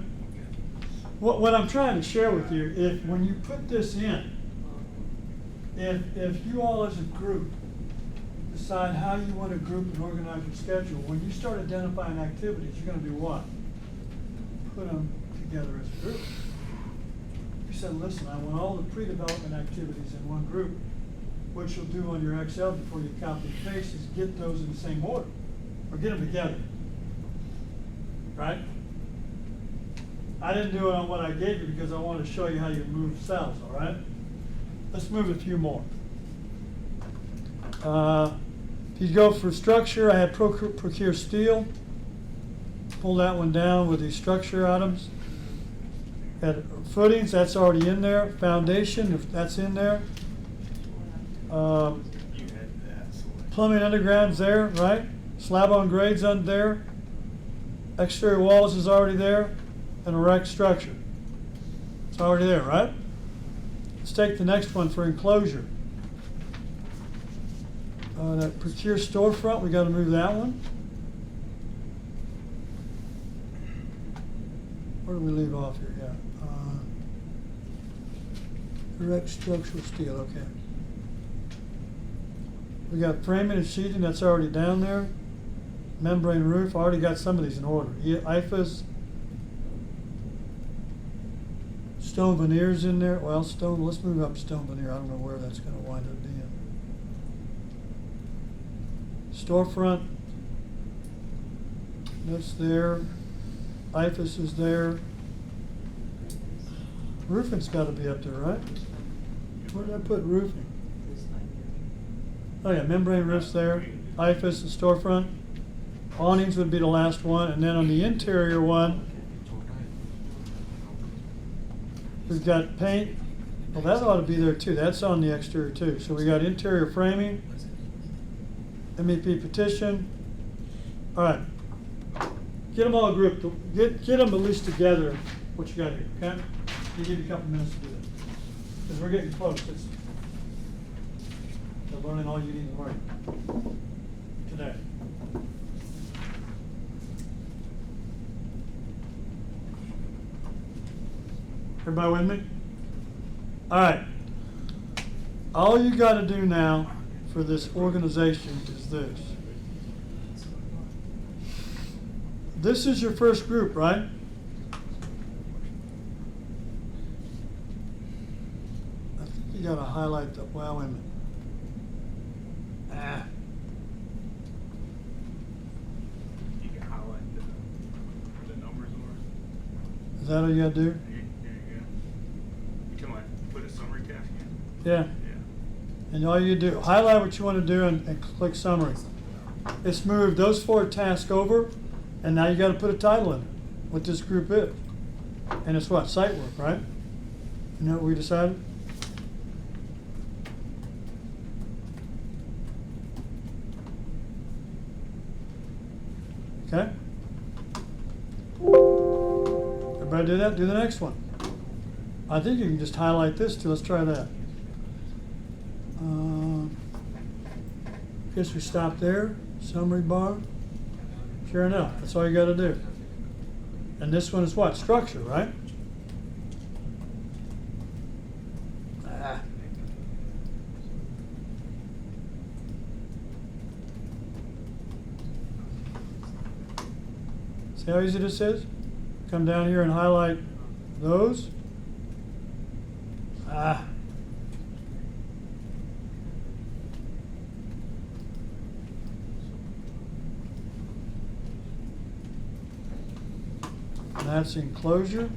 Speaker 1: What I'm trying to share with you, when you put this in, if you all as a group decide how you want to group and organize your schedule, when you start identifying activities, you're going to do what? Put them together as a group. You said, listen, I want all the pre-development activities in one group. What you'll do on your Excel before you copy and paste is get those in the same order, or get them together, right? I didn't do it on what I gave you because I wanted to show you how you move cells, all right? Let's move a few more. If you go for structure, I had procure steel. Pull that one down with these structure items. Got footings, that's already in there. Foundation, if that's in there. Plumbing underground's there, right? Slab on grade's on there. Exterior walls is already there. And erect structure. It's already there, right? Let's take the next one for enclosure. That procure storefront, we got to move that one. Where do we leave off here? Yeah. Erect structural steel, okay. We got framing and sheathing, that's already down there. Membrane roof, I already got some of these in order. IFAS. Stone veneers in there. Well, let's move up stone veneer. I don't know where that's going to wind up being. Storefront, that's there. IFAS is there. Roofing's got to be up there, right? Where did I put roofing? Oh yeah, membrane roof's there. IFAS and storefront. Awnings would be the last one. And then on the interior one, we've got paint. Well, that ought to be there too. That's on the exterior too. So we got interior framing, MEP petition. All right. Get them all grouped. Get them at least together, what you got here, okay? I'll give you a couple minutes to do that. Because we're getting close. You're learning all you need to learn today. Everybody with me? All right. All you got to do now for this organization is this. This is your first group, right? I think you got to highlight the, well, wait a minute.
Speaker 4: You can highlight
Speaker 1: Is that all you gotta do?
Speaker 4: There you go. You come on, put a summary task in.
Speaker 1: Yeah.
Speaker 4: Yeah.
Speaker 1: And all you do, highlight what you want to do and click summary. It's moved those 4 tasks over, and now you got to put a title in it, what this group is. And it's what, site work, right? You know what we decided? Okay? Everybody do that? Do the next one. I think you can just highlight this too. Let's try that. Guess we stop there. Summary bar. Sure enough, that's all you got to do. And this one is what? Structure, right? Ah. See how easy this is? Come down here and highlight those. Ah. And that's enclosure.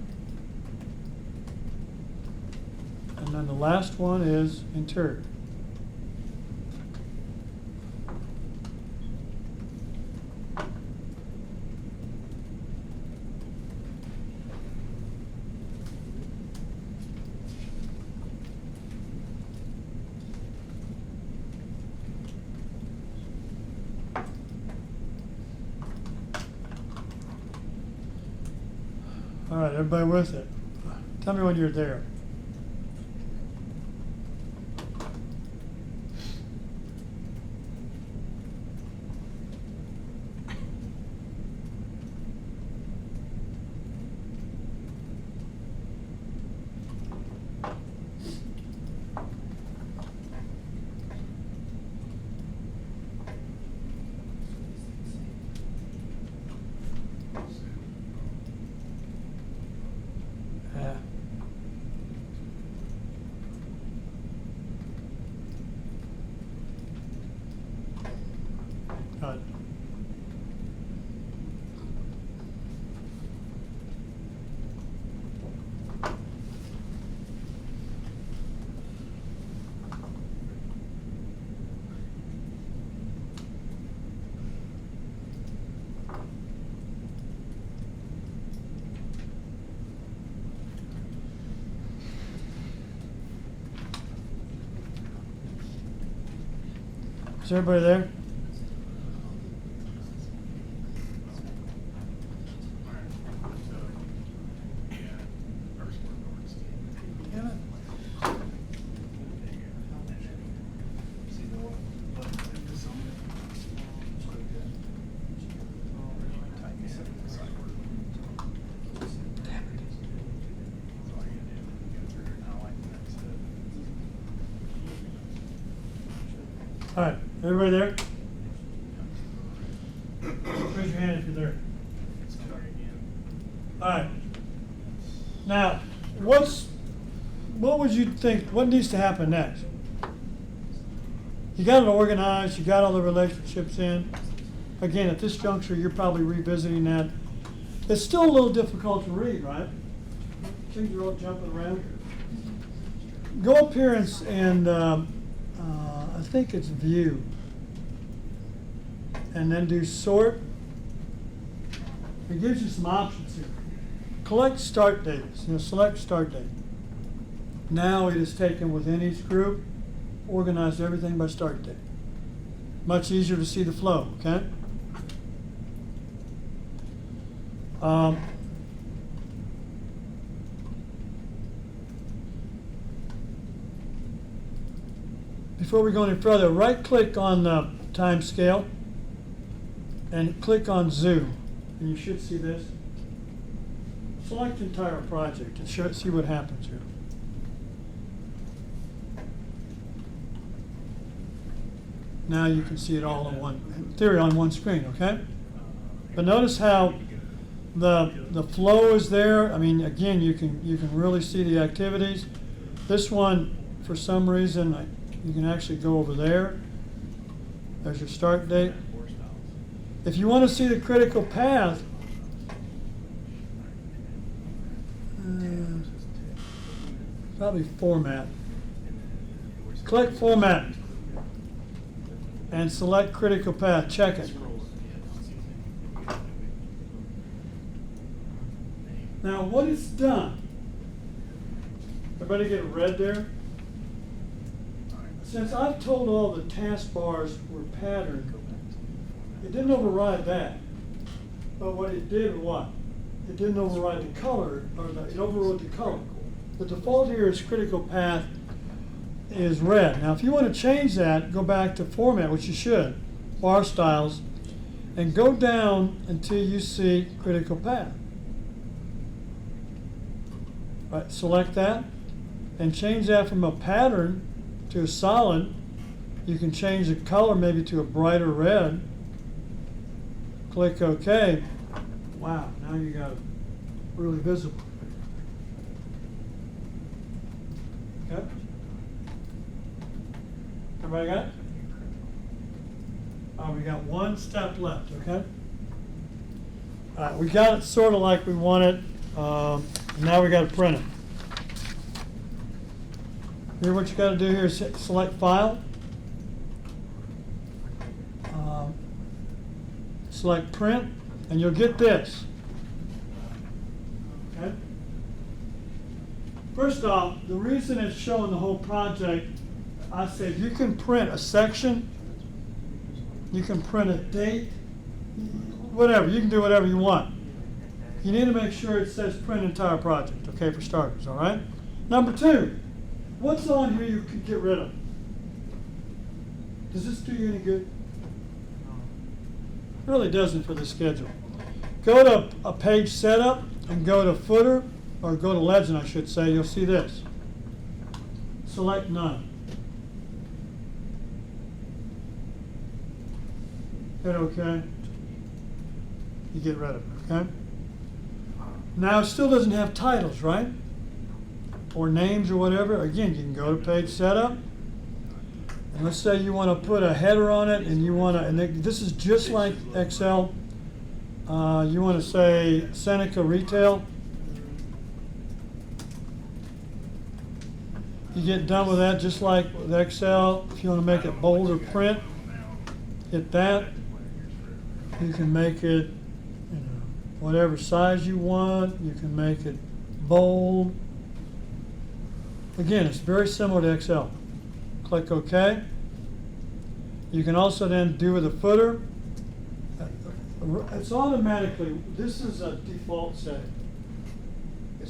Speaker 1: And then the last one is interior. All right, everybody with it? Tell me when you're there. Good. Is everybody there? All right, everybody there? Raise your hand if you're there. All right. Now, what would you think, what needs to happen next? You got it organized, you got all the relationships in. Again, at this juncture, you're probably revisiting that. It's still a little difficult to read, right? Things are all jumping around. Go up here and I think it's view. And then do sort. It gives you some options here. Collect start dates. Select start date. Now it is taken within each group, organized everything by start date. Much easier to see the flow, okay? Before we go any further, right-click on the time scale and click on zoom, and you should see this. Select entire project and see what happens here. Now you can see it all in one, in theory, on one screen, okay? But notice how the flow is there. I mean, again, you can really see the activities. This one, for some reason, you can actually go over there. There's your start date. If you want to see the critical path, probably format. Click format and select critical path, check it. Now what it's done, everybody get red there? Since I've told all the taskbars were patterned, it didn't override that. But what it did was what? It didn't override the color, it overrode the color. The default here is critical path is red. Now if you want to change that, go back to format, which you should, bar styles, and go down until you see critical path. Right, select that and change that from a pattern to a solid. You can change the color maybe to a brighter red. Click OK. Wow, now you got it really visible. Okay? Everybody got it? We got one step left, okay? All right, we got it sort of like we want it. Now we got to print it. Here, what you got to do here is select File, select Print, and you'll get this. Okay. First off, the reason it's showing the whole project, I said you can print a section, you can print a date, whatever. You can do whatever you want. You need to make sure it says print entire project, okay, for starters, all right? Number two, what's on here you can get rid of? Does this do you any good? It really doesn't for the schedule. Go to a page setup and go to footer, or go to legend, I should say. You'll see this. Select none. Hit OK. You get rid of it, okay? Now it still doesn't have titles, right? Or names or whatever. Again, you can go to page setup. And let's say you want to put a header on it, and you want to, and this is just like Excel. You want to say Seneca Retail. You get done with that just like with Excel. If you want to make it bold or print, hit that. You can make it, whatever size you want. You can make it bold. Again, it's very similar to Excel. Click OK. You can also then do with a footer. It's automatically, this is a default setting. It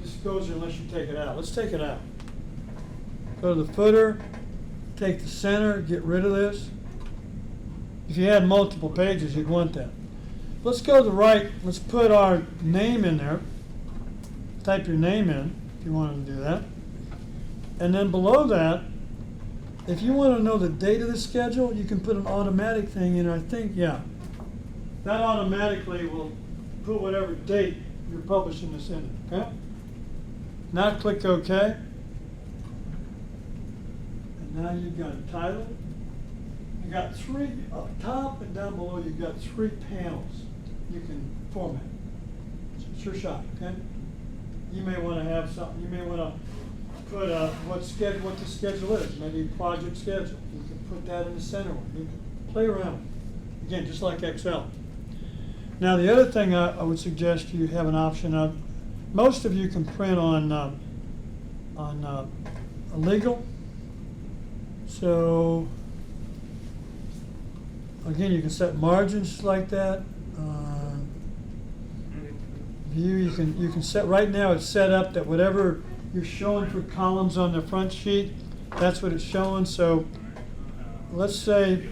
Speaker 1: just goes there unless you take it out. Let's take it out. Go to the footer, take the center, get rid of this. If you had multiple pages, you'd want that. Let's go to the right. Let's put our name in there. Type your name in if you wanted to do that. And then below that, if you want to know the date of the schedule, you can put an automatic thing in. I think, yeah. That automatically will put whatever date you're publishing this in. Okay? Now click OK. And now you've got a title. You got three, up top and down below, you've got three panels you can format. It's your shot, okay? You may want to have something, you may want to put what the schedule is, maybe project schedule. You can put that in the center one. You can play around. Again, just like Excel. Now the other thing I would suggest you have an option of, most of you can print on legal. So again, you can set margins like that. View, you can set, right now it's set up that whatever you're showing for columns on the front sheet, that's what it's showing. So let's say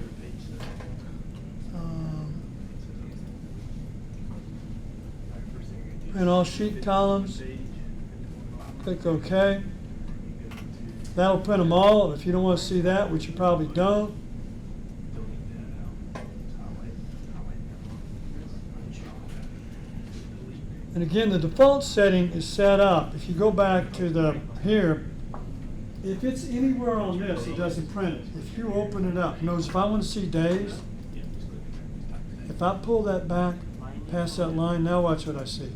Speaker 1: and all sheet columns, click OK. That'll print them all. If you don't want to see that, which you probably don't, and again, the default setting is set up. If you go back to the here, if it's anywhere on this, it doesn't print it. If you open it up, notice if I want to see days, if I pull that back past that line, now watch what I see.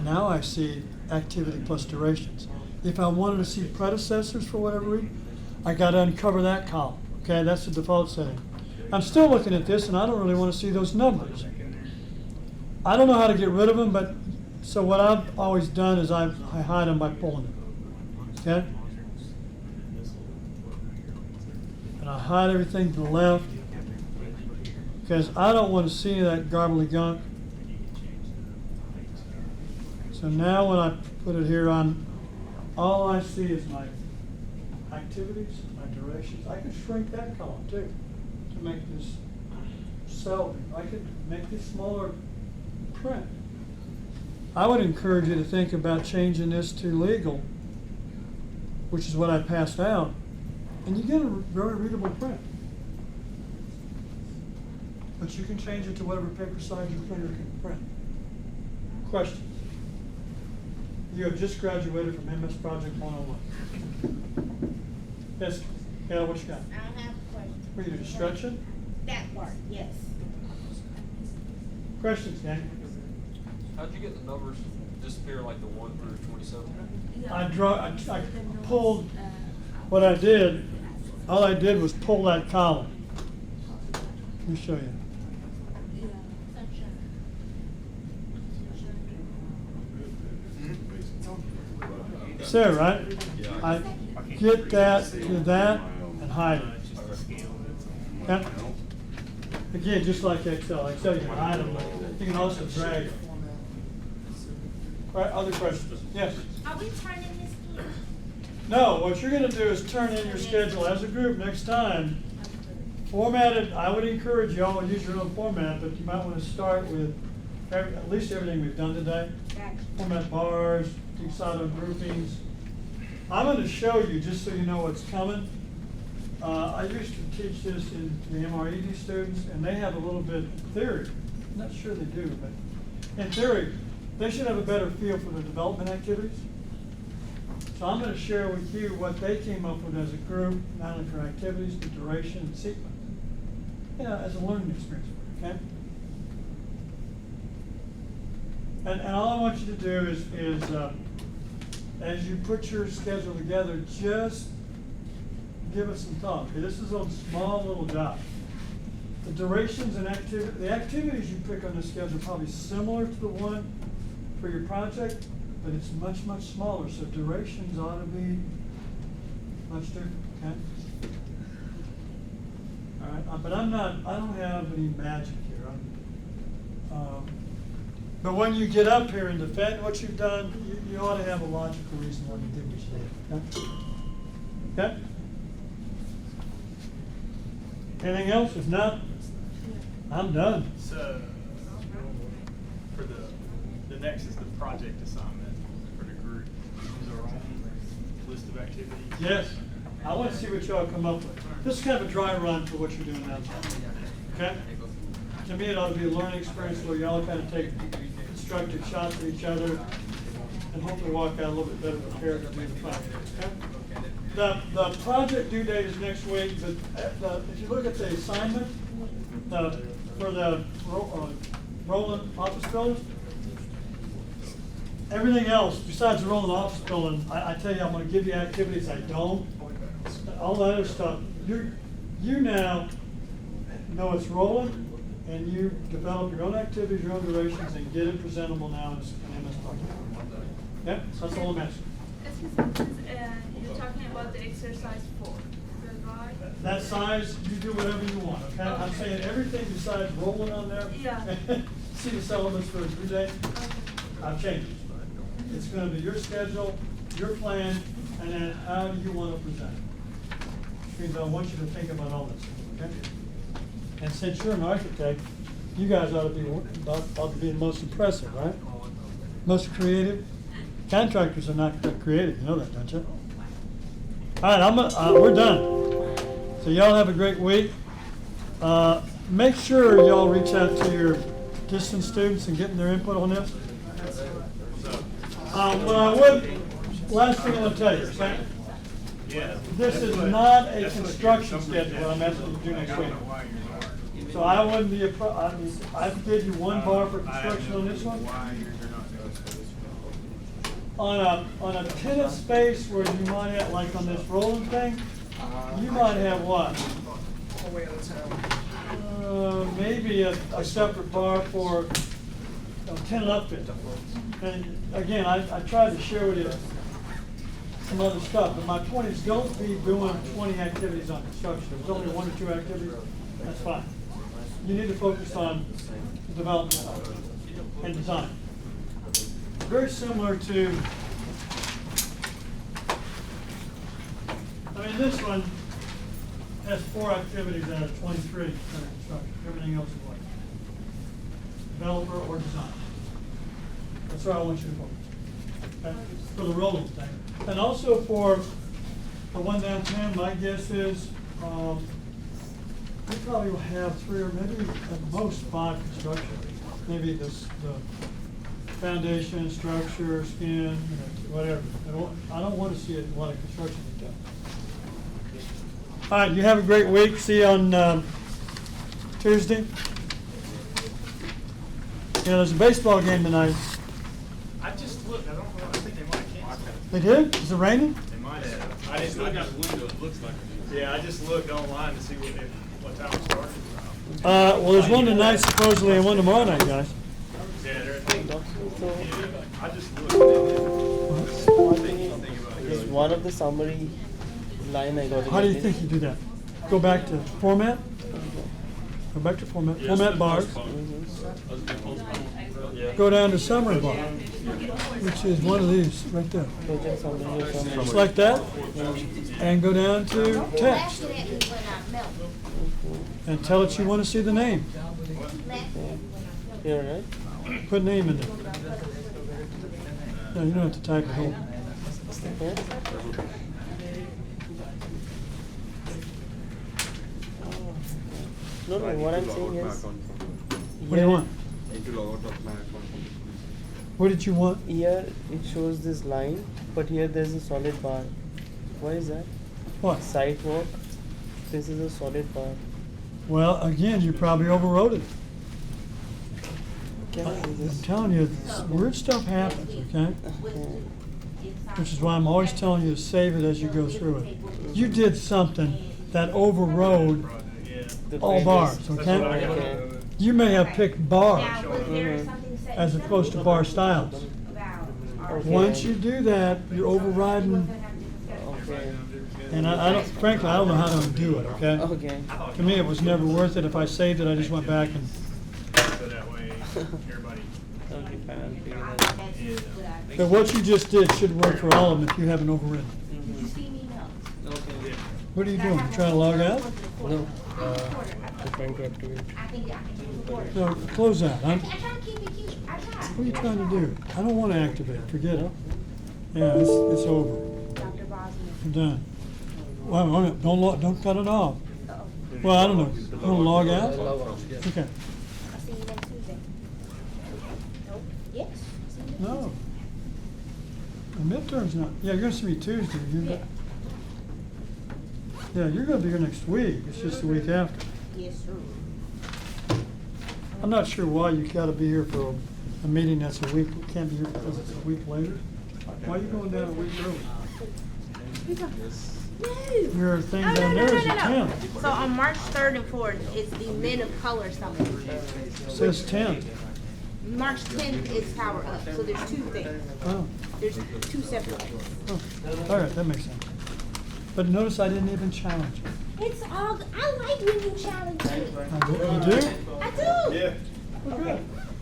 Speaker 1: now I see activity plus durations. If I wanted to see predecessors for whatever reason, I gotta uncover that column, okay, that's the default setting. I'm still looking at this and I don't really wanna see those numbers. I don't know how to get rid of them, but, so what I've always done is I hide them by pulling them, okay? And I hide everything to the left, because I don't want to see that garbly-gunk. So now when I put it here on, all I see is my activities, my durations. I can shrink that column too, to make this cell, I could make this smaller print. I would encourage you to think about changing this to legal, which is what I passed out, and you get a very readable print. But you can change it to whatever paper size your printer can print. Questions? You have just graduated from MS Project 101. Yes, Gail, what you got?
Speaker 6: I don't have a question.
Speaker 1: Were you doing stretching?
Speaker 6: That part, yes.
Speaker 1: Questions, gang?
Speaker 2: How'd you get the numbers disappear like the 1 through 27?
Speaker 1: I pulled, what I did, all I did was pull that column. Let me show you. There, right? I get that to that and hide it. Okay? Again, just like Excel. Excel, you can hide them, but you can also drag it. All right, other questions? Yes?
Speaker 6: Are we turning this in?
Speaker 1: No, what you're gonna do is turn in your schedule as a group next time. Format it, I would encourage you all to use your own format, but you might wanna start with at least everything we've done today.
Speaker 6: Gotcha.
Speaker 1: Format bars, decide on groupings. I'm gonna show you, just so you know what's coming. I used to teach this in the MRED students, and they have a little bit of theory. I'm not sure they do, but in theory, they should have a better feel for the development activities. So I'm gonna share with you what they came up with as a group, not only for activities, but duration and sequence. As a learning experience, okay? And all I want you to do is as you put your schedule together, just give it some thought. Okay, this is a small little job. The durations and the activities you pick on the schedule are probably similar to the one for your project, but it's much, much smaller, so durations ought to be much different, okay? All right, but I don't have any magic here. But when you get up here and defend what you've done, you ought to have a logical reason why you did what you did, okay? Okay? Anything else? If not, I'm done.
Speaker 4: So, for the next is the project assignment for the group. Use our own list of activities.
Speaker 1: Yes, I want to see what y'all come up with. This is kind of a dry run for what you're doing now, okay? To me, it ought to be a learning experience where y'all kind of take constructive shots at each other and hopefully walk out a little bit better prepared to do the project, okay? The project due date is next week, but if you look at the assignment, for the Roland office building, everything else besides the Roland office building, I tell you, I'm gonna give you activities I don't. All that other stuff, you now know it's Roland, and you develop your own activities, your own durations, and get it presentable now as an MS project. Yeah, that's all I'm asking.
Speaker 10: Excuse me, you're talking about the exercise 4, right?
Speaker 1: That size, you do whatever you want, okay? I'm saying everything besides rolling on there.
Speaker 10: Yeah.
Speaker 1: See the syllabus for due date?
Speaker 10: Okay.
Speaker 1: I've changed it. It's gonna be your schedule, your plan, and then how do you wanna present it. Which means I want you to think about all this, okay? And since you're an architect, you guys ought to be the most impressive, right? Most creative. Contractors are not that creative, you know that, don't you? All right, we're done. So y'all have a great week. Make sure y'all reach out to your distance students and getting their input on this. What I would, last thing I want to tell you, okay? This is not a construction schedule, what I'm asking you to do next week. So I wouldn't be, I give you one bar for construction on this one. on a tenant space where you might have, like on this rolling thing, you might have what? Maybe a separate bar for tenant upfit. And again, I tried to share with you some other stuff, but my point is, don't be doing 20 activities on construction. If there's only 1 or 2 activities, that's fine. You need to focus on development and design. Very similar to, I mean, this one has 4 activities out of 23 under construction. Everything else is what? Developer or design. That's where I want you to focus. Okay? For the rolling thing. And also for the one downtown, my guess is, we probably will have 3 or maybe at most 5 construction. Maybe the foundation, structure, skin, whatever. I don't want to see a lot of construction done. All right, you have a great week. See you on Tuesday. Yeah, there's a baseball game tonight.
Speaker 4: I just looked, I don't know, I think they might have canceled.
Speaker 1: They did? Is it raining?
Speaker 4: They might have. I just looked out the window, it looks like it is. Yeah, I just looked online to see what time it started.
Speaker 1: Well, there's one tonight supposedly and one tomorrow night, guys.
Speaker 4: Yeah, they're, I just looked.
Speaker 13: Is one of the summary line I got.
Speaker 1: How do you think you do that? Go back to format? Go back to format. Format bars. Go down to summary bar, which is one of these right there. Select that and go down to text. And tell it you want to see the name.
Speaker 13: Yeah, right?
Speaker 1: Put name in there. No, you don't have to type it here.
Speaker 13: No, what I'm saying is,
Speaker 1: What do you want? What did you want?
Speaker 13: here it shows this line, but here there's a solid bar. Why is that?
Speaker 1: What?
Speaker 13: Sidewalk, this is a solid bar.
Speaker 1: Well, again, you probably overwrote it.
Speaker 13: Can I do
Speaker 1: I'm
Speaker 13: this?
Speaker 1: telling you, weird stuff happens, okay? Which is why I'm always telling you to save it as you go through it. You did something that overrode
Speaker 13: The
Speaker 1: all
Speaker 13: previous-
Speaker 1: bars, okay?
Speaker 13: Okay.
Speaker 1: You may have picked bars
Speaker 6: Now, was there something set
Speaker 1: as
Speaker 6: in
Speaker 1: opposed to bar styles.
Speaker 6: about our?
Speaker 13: Okay.
Speaker 1: Once you do that, you're overriding,
Speaker 13: Okay.
Speaker 1: and I don't, frankly, I don't know how to undo it, okay?
Speaker 13: Okay.
Speaker 1: To me, it was never worth it. If I saved it, I just went back and,
Speaker 4: So that way, everybody.
Speaker 13: Okay, fine, I'll figure
Speaker 6: I-
Speaker 13: that out.
Speaker 6: that's
Speaker 4: Yeah.
Speaker 6: what I-
Speaker 1: but what you just did should work for all of them if you haven't overridden.
Speaker 6: Did you see me? No.
Speaker 13: Okay.
Speaker 1: What are you doing? You trying to log out?
Speaker 12: No, I'm trying to activate.
Speaker 6: I think I can record it.
Speaker 1: No, close that.
Speaker 6: I try to keep it cute. I try.
Speaker 1: What are you trying to do? I don't want to activate. Forget it. Yeah, it's over.
Speaker 6: Dr. Bosman.
Speaker 1: I'm done. Well, wait a minute. Don't cut it off.
Speaker 6: Uh-oh.
Speaker 1: Well, I don't know. You want to log out?
Speaker 12: Log out, yeah.
Speaker 1: Okay.
Speaker 6: I'll see you next Tuesday. Nope. Yes. See you next
Speaker 1: No.
Speaker 6: Tuesday.
Speaker 1: The midterm's not. Yeah, you're gonna see me Tuesday. Yeah, you're gonna be here next week. It's just the week after.
Speaker 6: Yes, sir.
Speaker 1: I'm not sure why you gotta be here for a meeting that's a week, can't be here because it's a week later. Why are you going down a week early?
Speaker 6: No.
Speaker 1: Your thing
Speaker 6: Oh,
Speaker 1: down
Speaker 6: no,
Speaker 1: there
Speaker 6: no,
Speaker 1: is the
Speaker 6: no, no.
Speaker 1: 10th.
Speaker 6: So on March 3rd and 4th is the Men of Color Summit.
Speaker 1: Says 10th.
Speaker 6: March 10th is Power Up. So there's 2 things.
Speaker 1: Oh,
Speaker 6: There's 2 separate things.
Speaker 1: oh. All right, that makes sense. But notice I didn't even challenge you.
Speaker 6: It's all. I like when you challenge me.
Speaker 1: You do?
Speaker 6: I do.
Speaker 4: Yeah.
Speaker 1: Okay.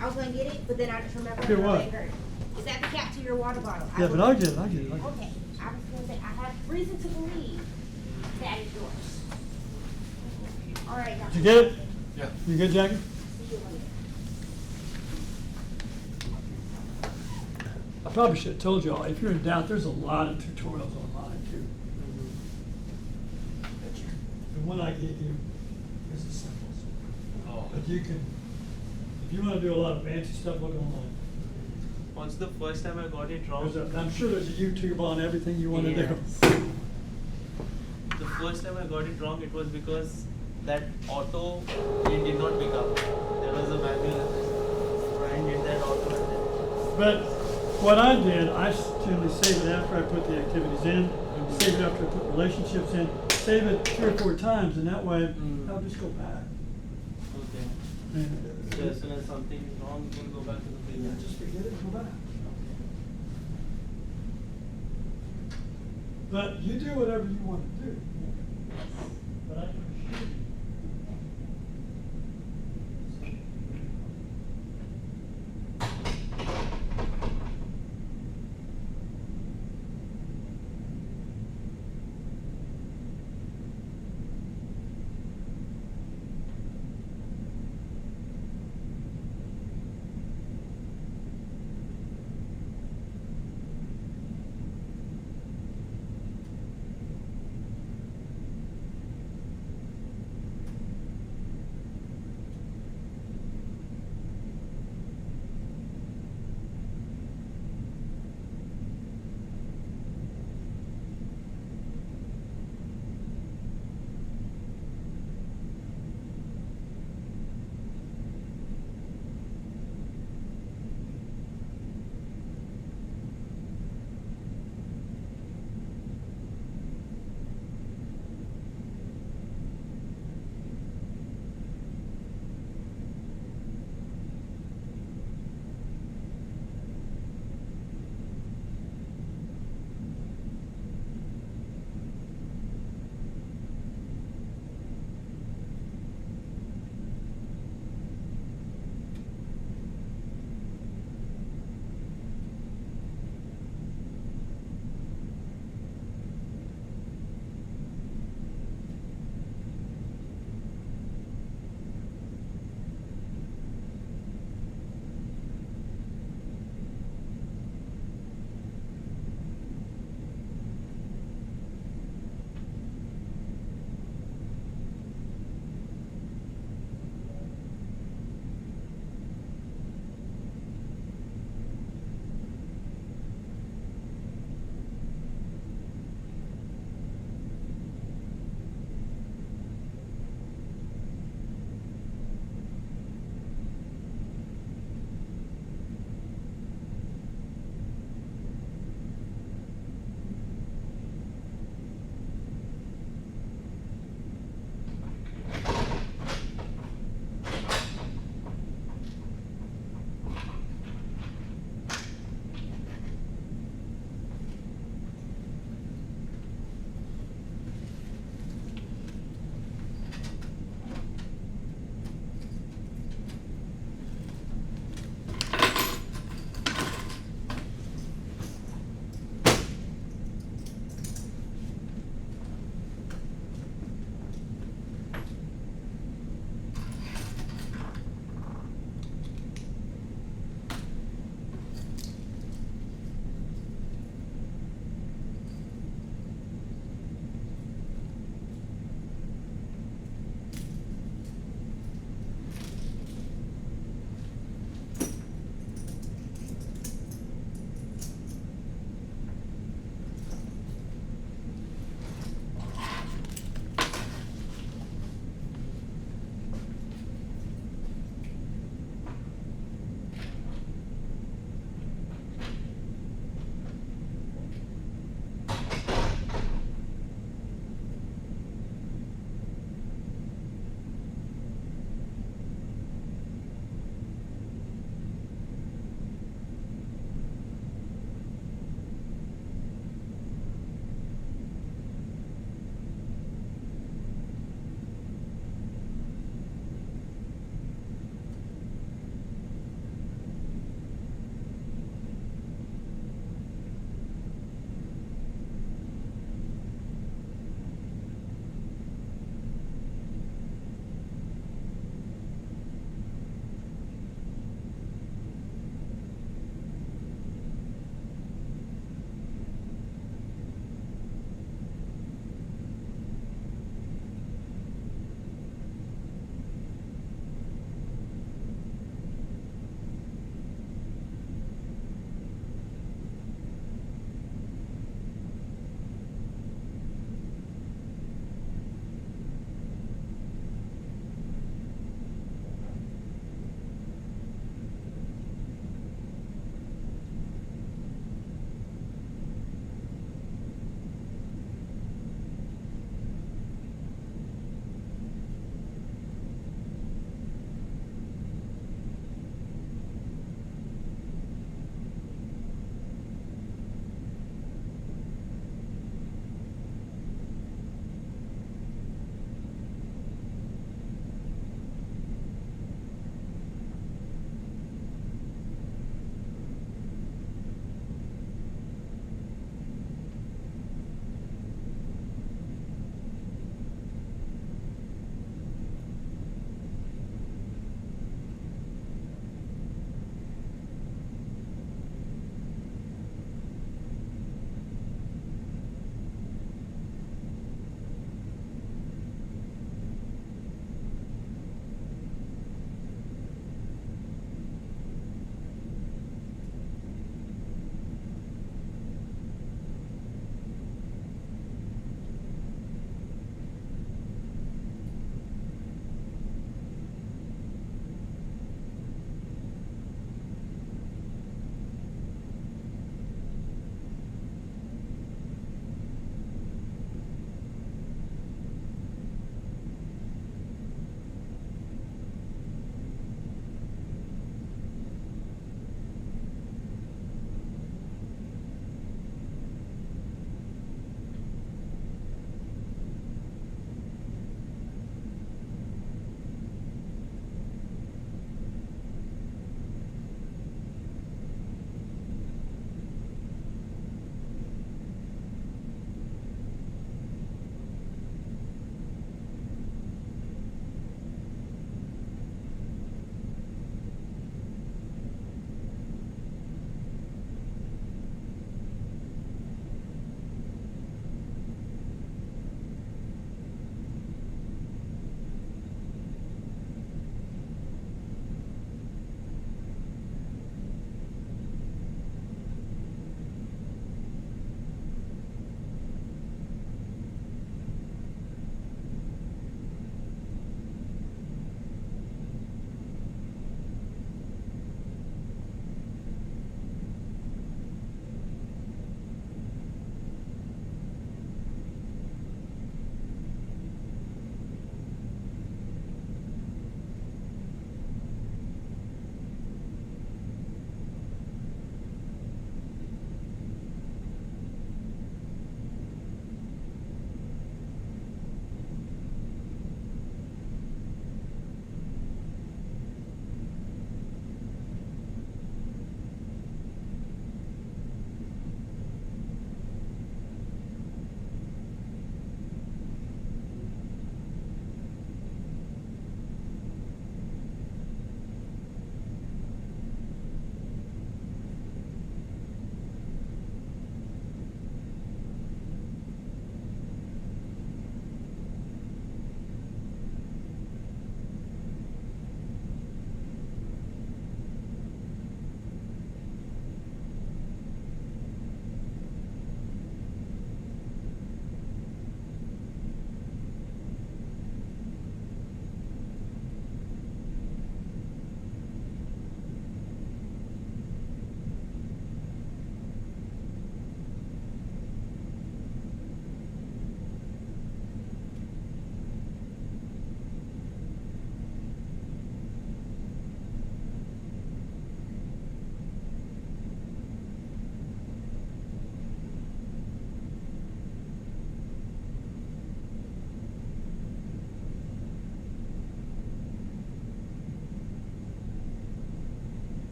Speaker 6: I was gonna get it, but then I just remembered.
Speaker 1: Get
Speaker 6: how
Speaker 1: what?
Speaker 6: it hurt. Is that the cap to your water bottle?
Speaker 1: Yeah, but
Speaker 6: will-
Speaker 1: I'll get it, I'll get it.
Speaker 6: Okay, I was gonna say, I have reason to believe that is yours. All right,
Speaker 1: Did you get it?
Speaker 2: Yeah.
Speaker 1: You good, Jackie?
Speaker 6: See you later.
Speaker 1: I probably should have told y'all, if you're in doubt, there's a lot of tutorials online too. The one I gave you is the simplest.
Speaker 2: Oh.
Speaker 1: But you can, if you wanna do a lot of fancy stuff, look online.
Speaker 13: Once the first time I got it wrong,
Speaker 1: I'm sure there's a YouTube on everything you wanna do.
Speaker 13: Yes. the first time I got it wrong, it was because that auto it did not pick up. There was a manual in this. So I did that auto and then.
Speaker 1: But what I did, I generally save it after I put the activities in, save it after I put relationships in, save it 3 or 4 times, and that way, I'll just go back.
Speaker 13: Okay.
Speaker 1: And
Speaker 13: So as soon as something is wrong, you can go back to the
Speaker 1: yeah,
Speaker 13: previous.
Speaker 1: just forget it, go back. But you do whatever you want to do. But I